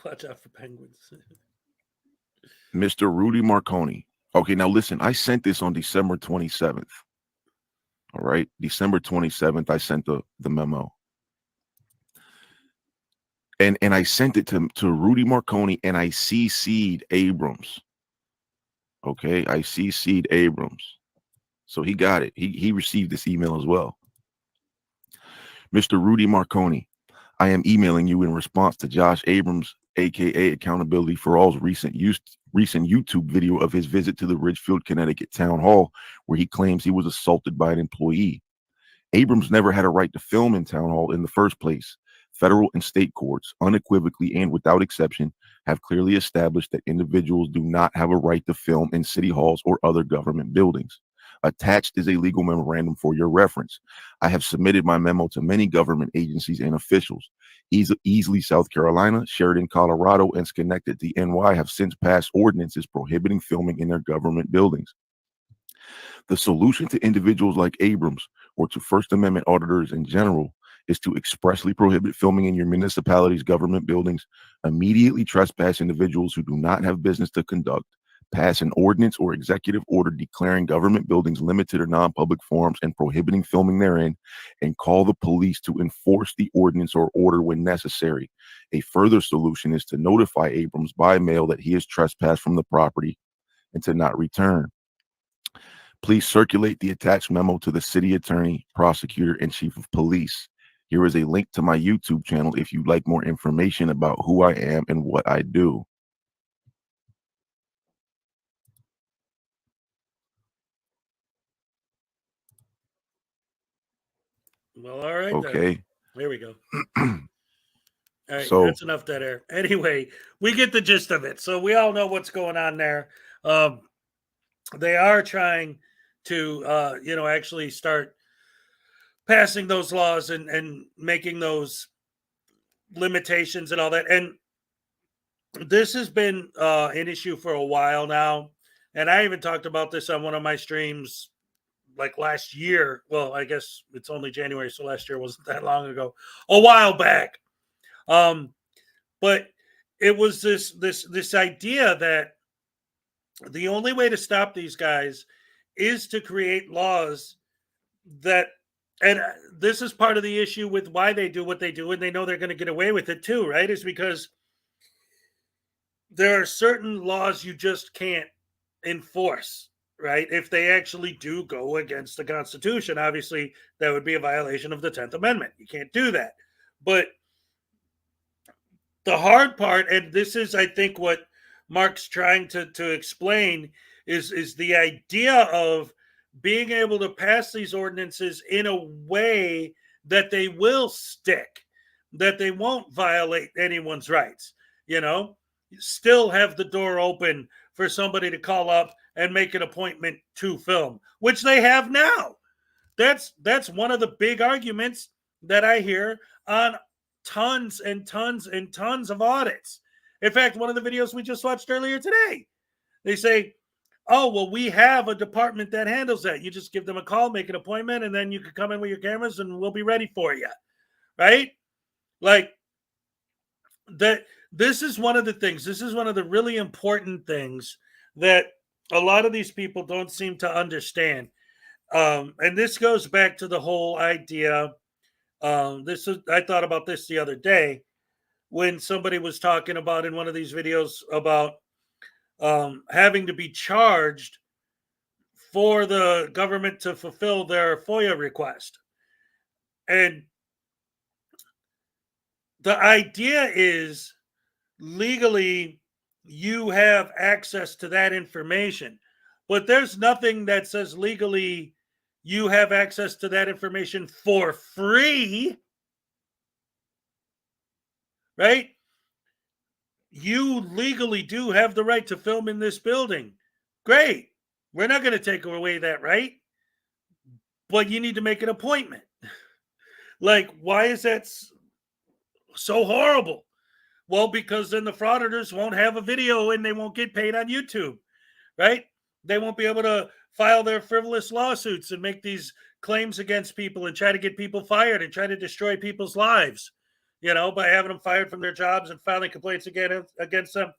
Watch out for penguins. Mr. Rudy Marconi. Okay, now listen, I sent this on December 27th. All right, December 27th, I sent the memo. And I sent it to Rudy Marconi, and I CC'd Abrams. Okay, I CC'd Abrams. So he got it. He received this email as well. Mr. Rudy Marconi, I am emailing you in response to Josh Abrams, aka Accountability for All's recent YouTube video of his visit to the Ridgefield, Connecticut town hall, where he claims he was assaulted by an employee. Abrams never had a right to film in town hall in the first place. Federal and state courts, unequivocally and without exception, have clearly established that individuals do not have a right to film in city halls or other government buildings. Attached is a legal memorandum for your reference. I have submitted my memo to many government agencies and officials. Easley, South Carolina, Sheridan, Colorado, and Schenectady, NY have since passed ordinances prohibiting filming in their government buildings. The solution to individuals like Abrams or to First Amendment auditors in general is to expressly prohibit filming in your municipality's government buildings, immediately trespass individuals who do not have business to conduct, pass an ordinance or executive order declaring government buildings limited or non-public forums and prohibiting filming therein, and call the police to enforce the ordinance or order when necessary. A further solution is to notify Abrams by mail that he has trespassed from the property and to not return. Please circulate the attached memo to the city attorney, prosecutor, and chief of police. Here is a link to my YouTube channel if you'd like more information about who I am and what I do. Well, all right. Okay. Then. There we go. All right, So that's enough dead air. Anyway, we get the gist of it. So we all know what's going on there. They are trying to, actually start passing those laws and making those limitations and all that. And this has been an issue for a while now. And I even talked about this on one of my streams like last year. Well, I guess it's only January, so last year wasn't that long ago. A while back. But it was this idea that the only way to stop these guys is to create laws that, and this is part of the issue with why they do what they do, and they know they're going to get away with it too, right? Is because there are certain laws you just can't enforce, right? If they actually do go against the Constitution, obviously that would be a violation of the 10th Amendment. You can't do that. But the hard part, and this is, I think, what Mark's trying to explain, is the idea of being able to pass these ordinances in a way that they will stick, that they won't violate anyone's rights, still have the door open for somebody to call up and make an appointment to film, which they have now. That's one of the big arguments that I hear on tons and tons and tons of audits. In fact, one of the videos we just watched earlier today, they say, oh, well, we have a department that handles that. You just give them a call, make an appointment, and then you can come in with your cameras and we'll be ready for you. Right? Like that. This is one of the things. This is one of the really important things that a lot of these people don't seem to understand. And this goes back to the whole idea. I thought about this the other day when somebody was talking about in one of these videos about having to be charged for the government to fulfill their FOIA request. And the idea is legally you have access to that information, but there's nothing that says legally you have access to that information for free, right? You legally do have the right to film in this building. Great. We're not going to take away that right, but you need to make an appointment. Like, why is that so horrible? Well, because then the frauditors won't have a video and they won't get paid on YouTube, right? They won't be able to file their frivolous lawsuits and make these claims against people and try to get people fired and try to destroy people's lives. by having them fired from their jobs and filing complaints against them.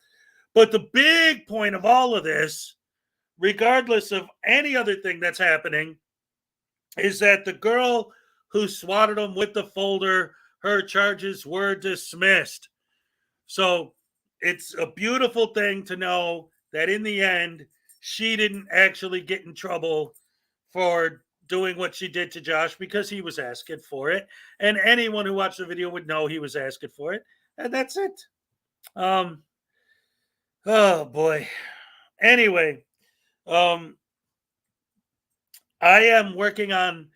But the big point of all of this, regardless of any other thing that's happening, is that the girl who swatted him with the folder, her charges were dismissed. So it's a beautiful thing to know that in the end, she didn't actually get in trouble for doing what she did to Josh because he was asking for it. And anyone who watched the video would know he was asking for it. And that's it. Oh boy. Anyway, I am working on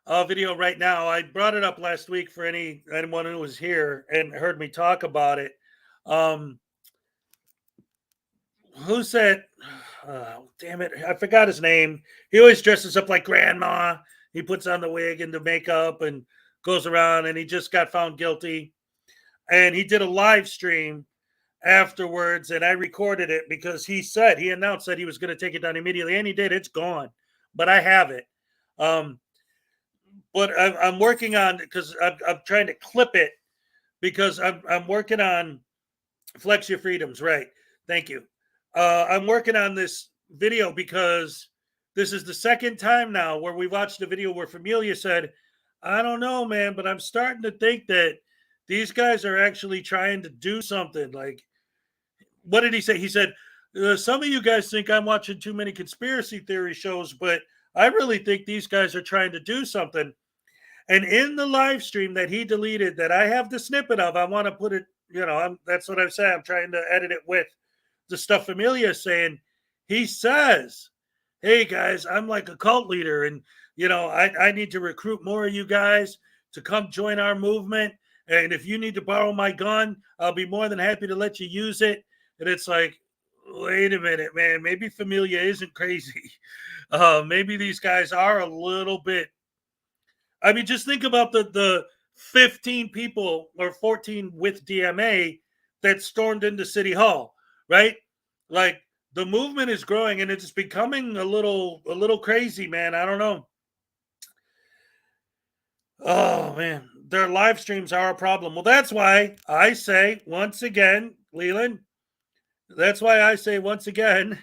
a video right now. I brought it up last week for anyone who was here and heard me talk about it. Who said, damn it, I forgot his name. He always dresses up like grandma. He puts on the wig and the makeup and goes around, and he just got found guilty. And he did a live stream afterwards, and I recorded it because he announced that he was going to take it down immediately, and he did. It's gone, but I have it. But I'm working on, because I'm trying to clip it, because I'm working on Flex Your Freedoms, right? Thank you. I'm working on this video because this is the second time now where we watched a video where Familia said, I don't know, man, but I'm starting to think that these guys are actually trying to do something. Like, what did he say? He said, some of you guys think I'm watching too many conspiracy theory shows, but I really think these guys are trying to do something. And in the live stream that he deleted, that I have the snippet of, I want to put it, that's what I've said. I'm trying to edit it with the stuff Familia is saying. He says, hey guys, I'm like a cult leader, and I need to recruit more of you guys to come join our movement. And if you need to borrow my gun, I'll be more than happy to let you use it. And it's like, wait a minute, man, maybe Familia isn't crazy. Maybe these guys are a little bit. I mean, just think about the 15 people or 14 with DMA that stormed into City Hall, right? Like, the movement is growing and it's becoming a little crazy, man. I don't know. Oh man, their live streams are a problem. Well, that's why I say once again, Leland, that's why I say once again,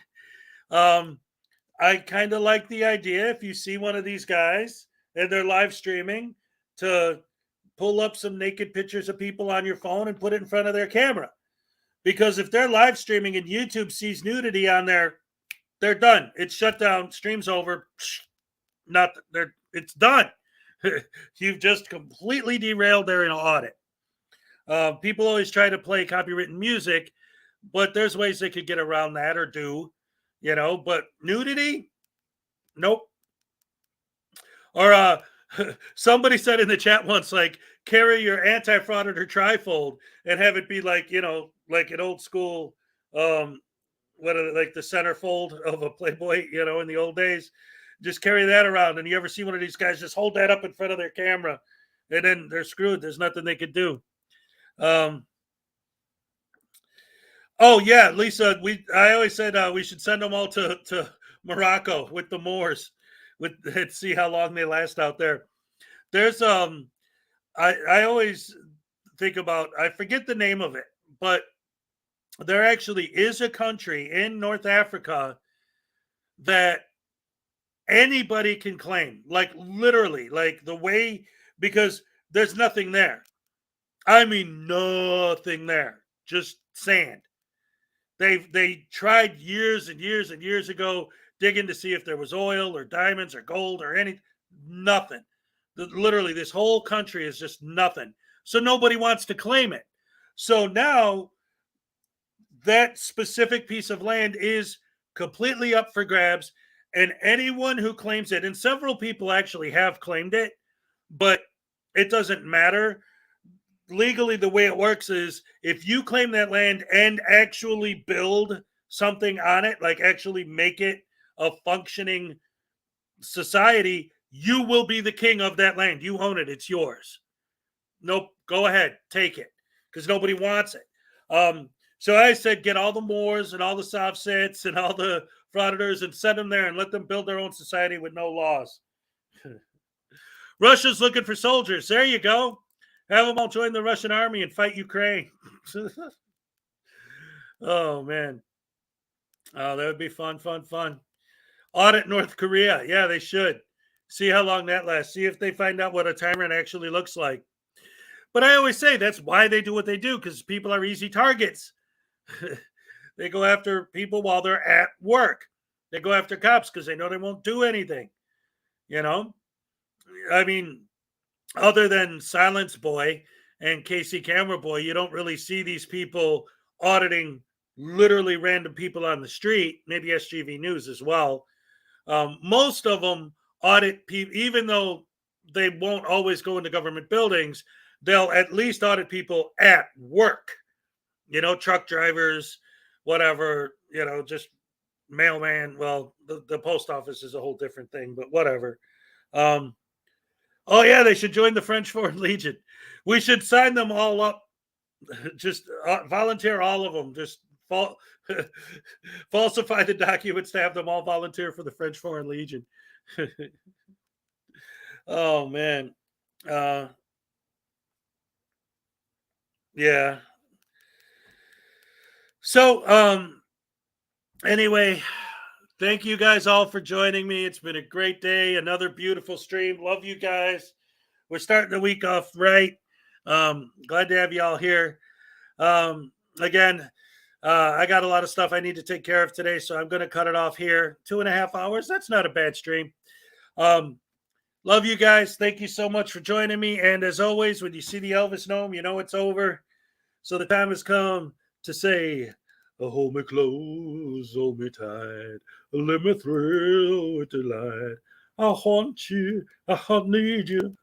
I kind of like the idea, if you see one of these guys and they're live streaming, to pull up some naked pictures of people on your phone and put it in front of their camera. Because if they're live streaming and YouTube sees nudity on there, they're done. It's shut down. Stream's over. It's done. You've just completely derailed their audit. People always try to play copywritten music, but there's ways they could get around that or do, but nudity? Nope. Or somebody said in the chat once, like, carry your anti-frauditor trifold and have it be like, like an old school, like the centerfold of a Playboy, in the old days. Just carry that around. And you ever see one of these guys just hold that up in front of their camera and then they're screwed. There's nothing they could do. Oh yeah, Lisa, I always said we should send them all to Morocco with the Moors, and see how long they last out there. There's I always think about, I forget the name of it, but there actually is a country in North Africa that anybody can claim, like literally, like the way, because there's nothing there. I mean, nothing there, just sand. They tried years and years and years ago digging to see if there was oil or diamonds or gold or anything. Nothing. Literally, this whole country is just nothing. So nobody wants to claim it. So now that specific piece of land is completely up for grabs, and anyone who claims it, and several people actually have claimed it, but it doesn't matter. Legally, the way it works is if you claim that land and actually build something on it, like actually make it a functioning society, you will be the king of that land. You own it. It's yours. Nope. Go ahead. Take it, because nobody wants it. So I said, get all the Moors and all the Sovsets and all the Frauditors and send them there and let them build their own society with no laws. Russia's looking for soldiers. There you go. Have them all join the Russian army and fight Ukraine. Oh, man. Oh, that would be fun. Audit North Korea. Yeah, they should. See how long that lasts. See if they find out what a tyrant actually looks like. But I always say that's why they do what they do, because people are easy targets. They go after people while they're at work. They go after cops because they know they won't do anything. You know? I mean, other than Silence Boy and Casey Camera Boy, you don't really see these people auditing literally random people on the street. Maybe SGV News as well. Most of them audit people, even though they won't always go into government buildings, they'll at least audit people at work. You know, truck drivers, whatever, you know, just mailman. Well, the post office is a whole different thing, but whatever. Oh, yeah, they should join the French Foreign Legion. We should sign them all up. Just volunteer all of them. Just falsify the documents to have them all volunteer for the French Foreign Legion. Oh, man. Yeah. So, anyway, thank you guys all for joining me. It's been a great day. Another beautiful stream. Love you guys. We're starting the week off right. Glad to have you all here. Again, I got a lot of stuff I need to take care of today, so I'm going to cut it off here. 2.5 hours. That's not a bad stream. Love you guys. Thank you so much for joining me. And as always, when you see the Elvis gnome, you know it's over. So the time has come to say, hold me close, hold me tight, let me thrill with delight. I want you, I need you.